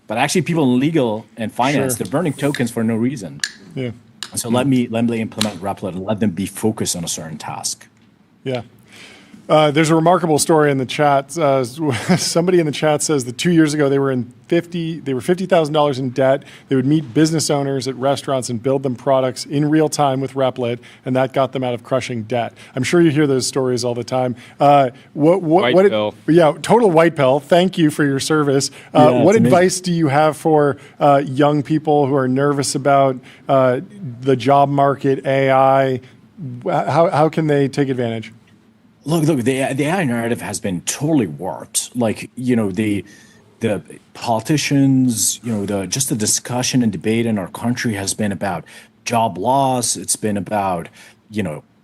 but actually people in legal and finance, Sure. they're burning tokens for no reason. Yeah. So let me implement Replit and let them be focused on a certain task. Yeah. There's a remarkable story in the chat. Somebody in the chat says that 2 years ago they were $50,000 in debt. They would meet business owners at restaurants and build them products in real time with Replit, and that got them out of crushing debt. I'm sure you hear those stories all the time. White pill. Yeah, total white pill. Thank you for your service. What advice do you have for young people who are nervous about the job market, AI? How can they take advantage? Look, the AI narrative has been totally warped. Like, the politicians, just the discussion and debate in our country has been about job loss. It's been about,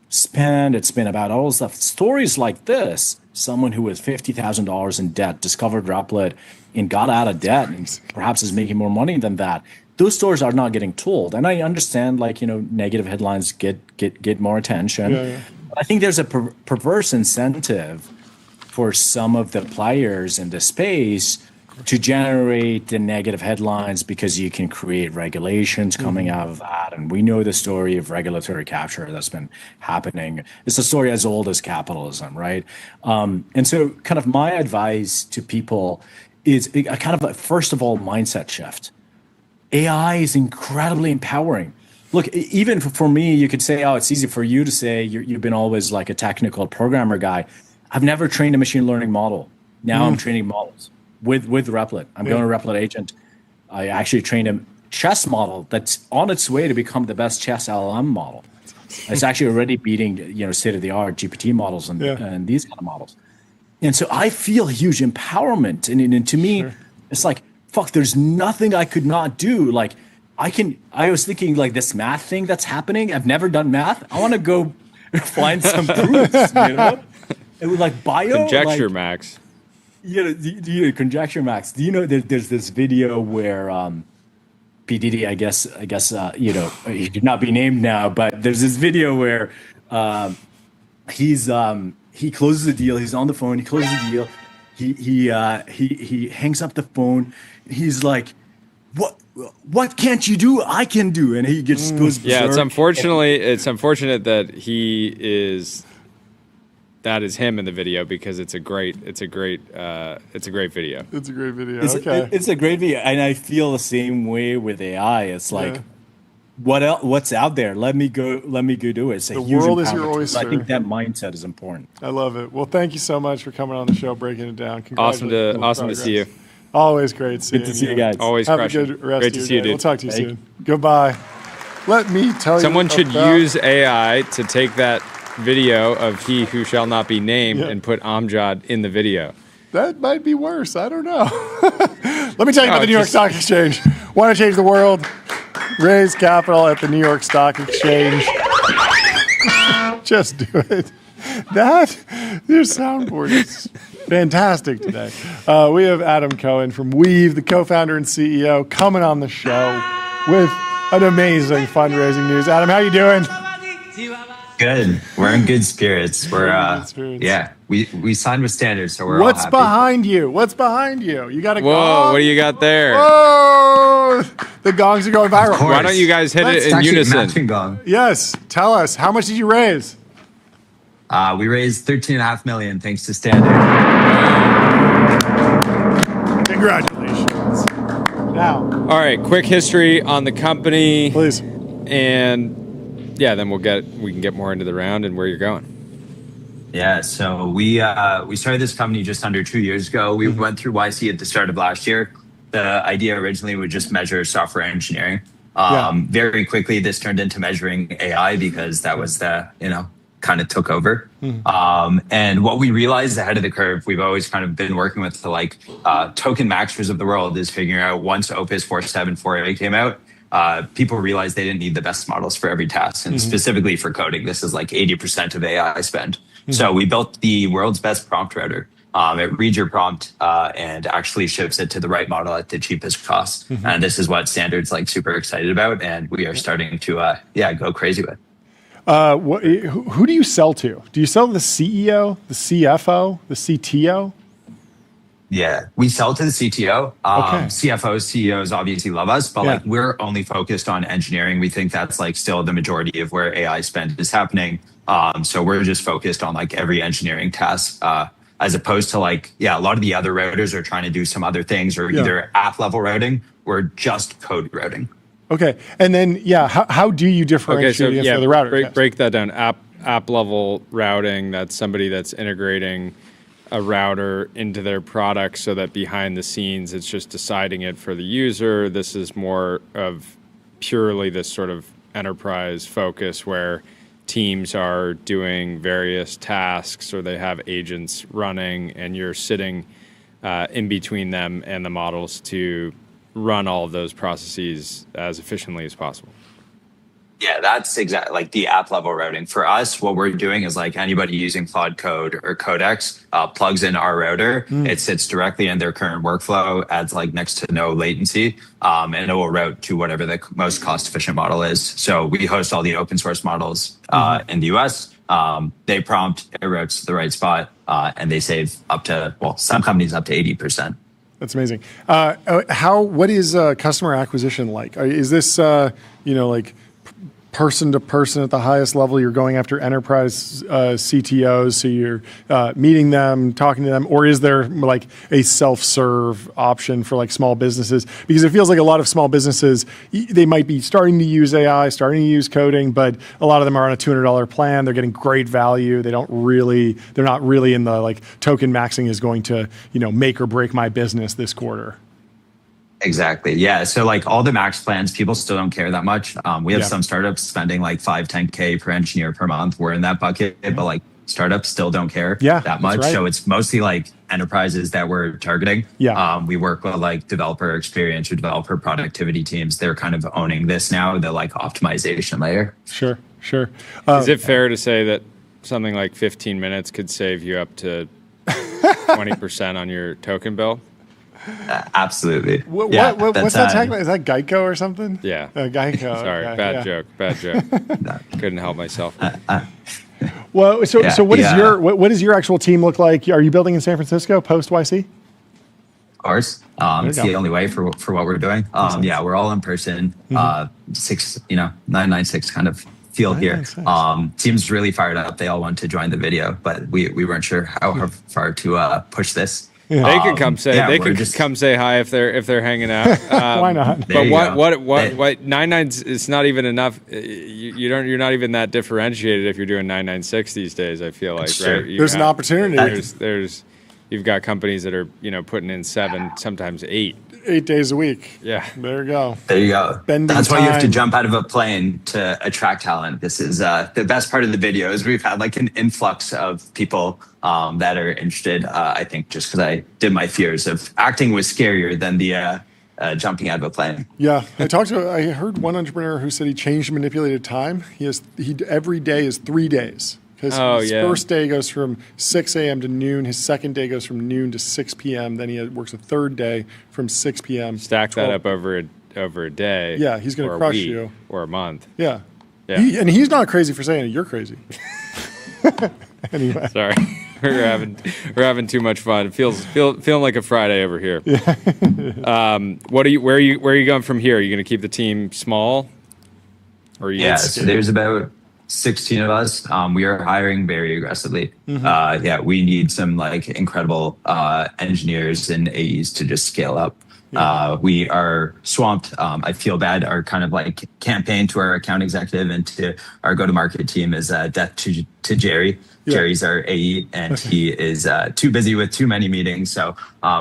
spend. It's been about all stuff. Stories like this, someone who was $50,000 in debt discovered Replit and got out of debt and perhaps is making more money than that. Those stories are not getting told. And I understand, negative headlines get more attention. Yeah. I think there's a perverse incentive for some of the players in the space to generate the negative headlines because you can create regulations coming out of that. And we know the story of regulatory capture that's been happening. It's a story as old as capitalism, right? And so kind of my advice to people is first of all, mindset shift. AI is incredibly empowering. Look, even for me, you could say, it's easy for you to say you've been always like a technical programmer guy. I've never trained a machine learning model. Now I'm training models with Replit. I'm going to Replit Agent. I actually trained a chess model that's on its way to become the best chess LLM model. It's actually already beating, state-of-the-art GPT models and these kind of models. And so I feel huge empowerment. And to me, it's like, fuck, there's nothing I could not do. Like, I was thinking like this math thing that's happening. I've never done math. I want to go find some proofs, It was like bio. Conjecture Max. Conjecture Max. Do you know there's this video where P. Diddy, I guess, he could not be named now, but there's this video where he closes the deal. He's on the phone. He closes the deal. He hangs up the phone. He's like, what can't you do? I can do, and he goes berserk. Yeah, it's unfortunate that that is him in the video because it's a great video. It's a great video. It's a great video, and I feel the same way with AI. It's like, what's out there? Let me go do it. It's the world is your oyster. I think that mindset is important. I love it. Well, thank you so much for coming on the show, breaking it down. Awesome to see you. Always great seeing you. Good to see you guys. Always Have crushing. a good rest Great of to your see you, day. dude. We'll talk to you soon. Goodbye. Let me tell you. Someone should use AI to take that video of he who shall not be named and put Amjad in the video. That might be worse. I don't know. Let me tell you about the New York Stock Exchange. Want to change the world? Raise capital at the New York Stock Exchange. Just do it. Your soundboard is fantastic today. We have Adam Cohen from Weave, the co-founder and CEO, coming on the show with an amazing fundraising news. Adam, how you doing? Good. We're in good spirits. We signed with Standard, so we're all happy. Behind you? What's behind you? You got a gong? Whoa, what do you got there? Whoa! The gongs are going viral. Why don't you guys hit it in unison? Matching gong. Yes. Tell us, how much did you raise? We raised $13.5 million thanks to Standard. Congratulations. Now. All right, quick history on the company. Please. And then we can get more into the round and where you're going. Yeah, so we started this company just under 2 years ago. We went through YC at the start of last year. The idea originally would just measure software engineering. Very quickly, this turned into measuring AI because that was kind of took over. And what we realized ahead of the curve, we've always kind of been working with the token maxers of the world, is figuring out once Opus 4.7.4a came out, people realized they didn't need the best models for every task. And specifically for coding, this is like 80% of AI spend. So we built the world's best prompt router. It reads your prompt and actually ships it to the right model at the cheapest cost. And this is what Standard's super excited about. And we are starting to go crazy with. Who do you sell to? Do you sell to the CEO, the CFO, the CTO? Yeah, we sell to the CTO. Okay. CFOs, CEOs obviously love us, but like we're only focused on engineering. We think that's like still the majority of where AI spend is happening. So we're just focused on like every engineering task, as opposed to like, a lot of the other routers are trying to do some other things or either app level routing or just code routing. Okay, and then how do you differentiate against the other routers? Break that down. App level routing. That's somebody that's integrating a router into their product so that behind the scenes it's just deciding it for the user. This is more of purely this sort of enterprise focus where teams are doing various tasks or they have agents running and you're sitting in between them and the models to run all of those processes as efficiently as possible. Yeah, that's exactly like the app level routing. For us, what we're doing is like anybody using Claude Code or Codex plugs in our router. It sits directly in their current workflow, adds like next to no latency, and it will route to whatever the most cost efficient model is. So we host all the open source models in the US. They prompt, it routes to the right spot, and they save up to, some companies up to 80%. That's amazing. What is customer acquisition like? Is this, like person to person at the highest level? You're going after enterprise CTOs, so you're meeting them, talking to them, or is there like a self-serve option for like small businesses? Because it feels like a lot of small businesses, they might be starting to use AI, starting to use coding, but a lot of them are on a $200 plan. They're getting great value. They're not really in the like token maxing is going to, make or break my business this quarter. Exactly. Yeah. So like all the max plans, people still don't care that much. We have some startups spending like 5-10K per engineer per month. We're in that bucket, but like startups still don't care that much. Right. So it's mostly like enterprises that we're targeting. Yeah. We work with like developer experience or developer productivity teams. They're kind of owning this now, the like optimization layer. Sure. Is it fair to say that something like 15 minutes could save you up to 20% on your token bill? Absolutely. What's that tagline? Is that Geico or something? Yeah. Geico. Sorry, bad joke. Couldn't help myself. Well, so what does your actual team look like? Are you building in San Francisco post YC? Of course. It's the only way for what we're doing. We're all in person. 996 kind of feel here. Team's really fired up. They all want to join the video, but we weren't sure how far to push this. Yeah. They could come say come say hi if they're hanging out. Why not? But what 99 is not even enough. You're not even that differentiated if you're doing 996 these days. I feel like right. There's an opportunity. There's you've got companies that are putting in 7, sometimes 8 days a week. Yeah, there you go. That's why you have to jump out of a plane to attract talent. This is the best part of the video is we've had like an influx of people that are interested. I think just because I did my fears of acting was scarier than the jumping out of a plane. Yeah, I heard one entrepreneur who said he changed manipulated time. He every day is 3 days. Because his first day goes from 6 a.m. to noon. His second day goes from noon to 6 p.m. Then he works a third day from 6 p.m. Stack that up over a day. Yeah, he's going to crush you. Or a month. Yeah. And he's not crazy for saying it. You're crazy. Anyway. Sorry. We're having too much fun. It feeling like a Friday over here. Yeah. Where are you going from here? Are you going to keep the team small? Or so there's about 16 of us. We are hiring very aggressively. We need some like incredible engineers and AEs to just scale up. We are swamped. I feel bad. Our kind of like campaign to our account executive and to our go-to-market team is death to Jerry. Jerry's our AE, and he is too busy with too many meetings. So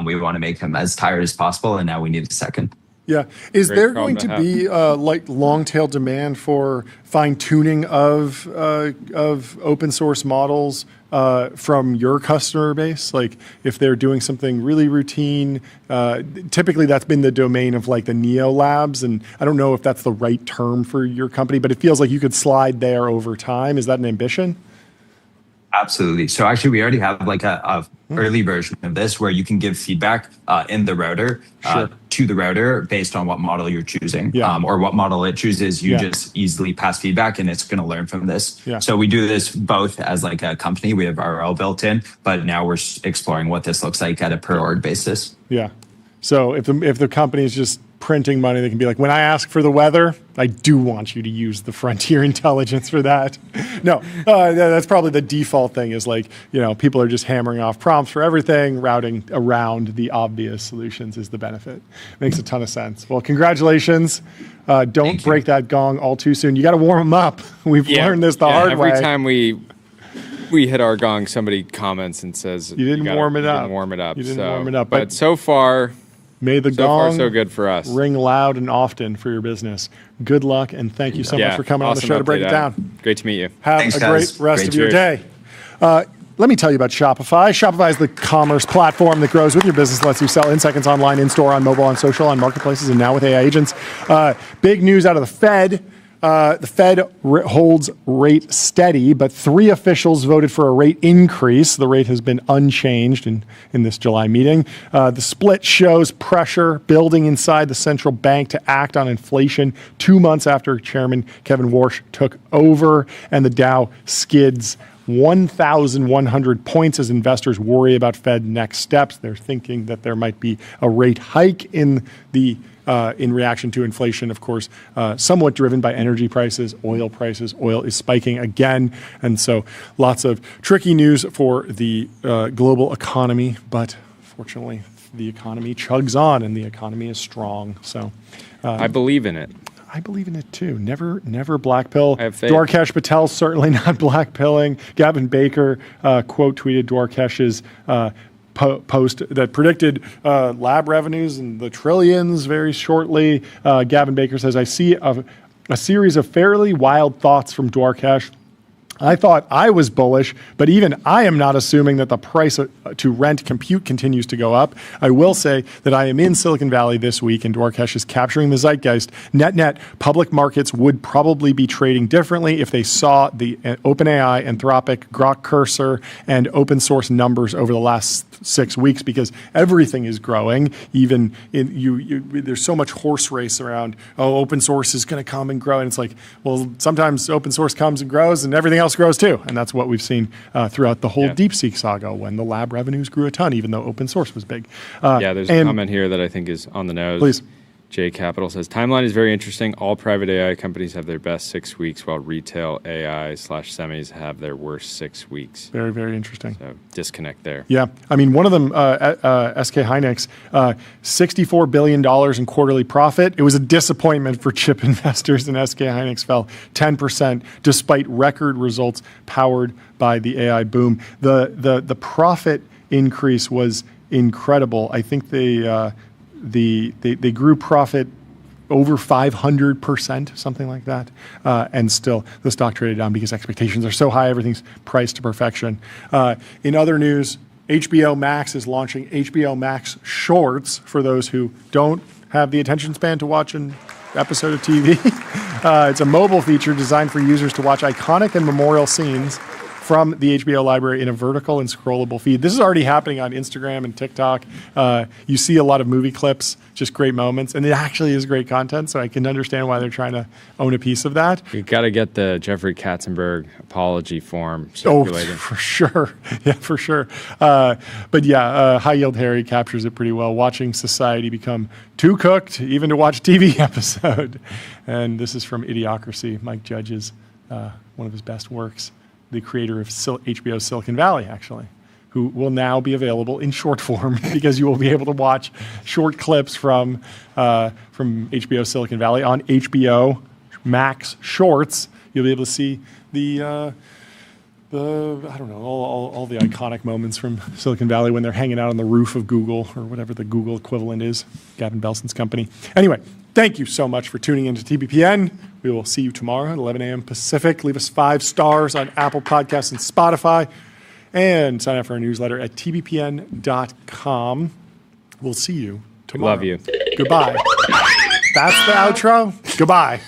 we want to make him as tired as possible, and now we need a second. Yeah. Is there going to be like long tail demand for fine tuning of open source models from your customer base? Like if they're doing something really routine, typically that's been the domain of like the Neo labs. And I don't know if that's the right term for your company, but it feels like you could slide there over time. Is that an ambition? Absolutely. So actually, we already have like a early version of this where you can give feedback in the router to the router based on what model you're choosing, or what model it chooses. You just easily pass feedback, and it's going to learn from this. So we do this both as like a company. We have RL built in, but now we're exploring what this looks like at a per org basis. Yeah. So if the company is just printing money, they can be like, when I ask for the weather, I do want you to use the frontier intelligence for that. No, that's probably the default thing is like, people are just hammering off prompts for everything. Routing around the obvious solutions is the benefit. Makes a ton of sense. Well, congratulations. Don't break that gong all too soon. You got to warm them up. We've learned this the hard way. Every time we hit our gong, somebody comments and says, you didn't warm it up. You didn't warm it up. But so far, may the so gong far so good for us. Ring loud and often for your business. Good luck, and thank you so much for coming on the show to break it down. Great to meet you. Have a great rest of your day. Let me tell you about Shopify. Shopify is the commerce platform that grows with your business, lets you sell in seconds online, in store, on mobile, on social, on marketplaces, and now with AI agents. Big news out of the Fed. The Fed holds rate steady, but 3 officials voted for a rate increase. The rate has been unchanged in this July meeting. The split shows pressure building inside the central bank to act on inflation 2 months after Chairman Kevin Warsh took over, and the Dow skids 1,100 points as investors worry about Fed next steps. They're thinking that there might be a rate hike in reaction to inflation, of course, somewhat driven by energy prices, oil prices. Oil is spiking again. And so lots of tricky news for the global economy. But fortunately, the economy chugs on and the economy is strong. So I believe in it. I believe in it too. Never black pill. I have faith. Dwarkesh Patel certainly not black pilling. Gavin Baker quote tweeted Dwarkesh's post that predicted lab revenues in the trillions very shortly. Gavin Baker says, I see a series of fairly wild thoughts from Dwarkesh. I thought I was bullish, but even I am not assuming that the price to rent compute continues to go up. I will say that I am in Silicon Valley this week, and Dwarkesh is capturing the zeitgeist. Net, public markets would probably be trading differently if they saw the OpenAI, Anthropic, Grok Cursor, and open source numbers over the last 6 weeks, because everything is growing. Even there's so much horse race around, open source is going to come and grow. And it's like, well, sometimes open source comes and grows and everything else grows too. And that's what we've seen throughout the whole DeepSeek saga, when the lab revenues grew a ton, even though open source was big. There's a comment here that I think is on the nose. Please. J Capital says, timeline is very interesting. All private AI companies have their best 6 weeks, while retail AI/semis have their worst 6 weeks. Very, very interesting. So disconnect there. Yeah. I mean, one of them, SK Hynix, $64 billion in quarterly profit. It was a disappointment for chip investors, and SK Hynix fell 10% despite record results powered by the AI boom. The profit increase was incredible. I think they grew profit over 500%, something like that. And still, the stock traded down because expectations are so high, everything's priced to perfection. In other news, HBO Max is launching HBO Max Shorts for those who don't have the attention span to watch an episode of TV. It's a mobile feature designed for users to watch iconic and memorial scenes from the HBO library in a vertical and scrollable feed. This is already happening on Instagram and TikTok. You see a lot of movie clips, just great moments, and it actually is great content, so I can understand why they're trying to own a piece of that. You got to get the Jeffrey Katzenberg apology form circulated. Oh, for sure. Yeah, for sure. But yeah, High Yield Harry captures it pretty well. Watching society become too cooked, even to watch a TV episode. And this is from Idiocracy, Mike Judge's, one of his best works. The creator of HBO's Silicon Valley, actually, who will now be available in short form because you will be able to watch short clips from HBO Silicon Valley on HBO Max Shorts. You'll be able to see the I don't know, all the iconic moments from Silicon Valley when they're hanging out on the roof of Google, or whatever the Google equivalent is, Gavin Belson's company. Anyway, thank you so much for tuning into TBPN. We will see you tomorrow at 11 a.m. Pacific. Leave us 5 stars on Apple Podcasts and Spotify. And sign up for our newsletter at tbpn.com. We'll see you tomorrow. Love you. Goodbye. That's the outro. Goodbye.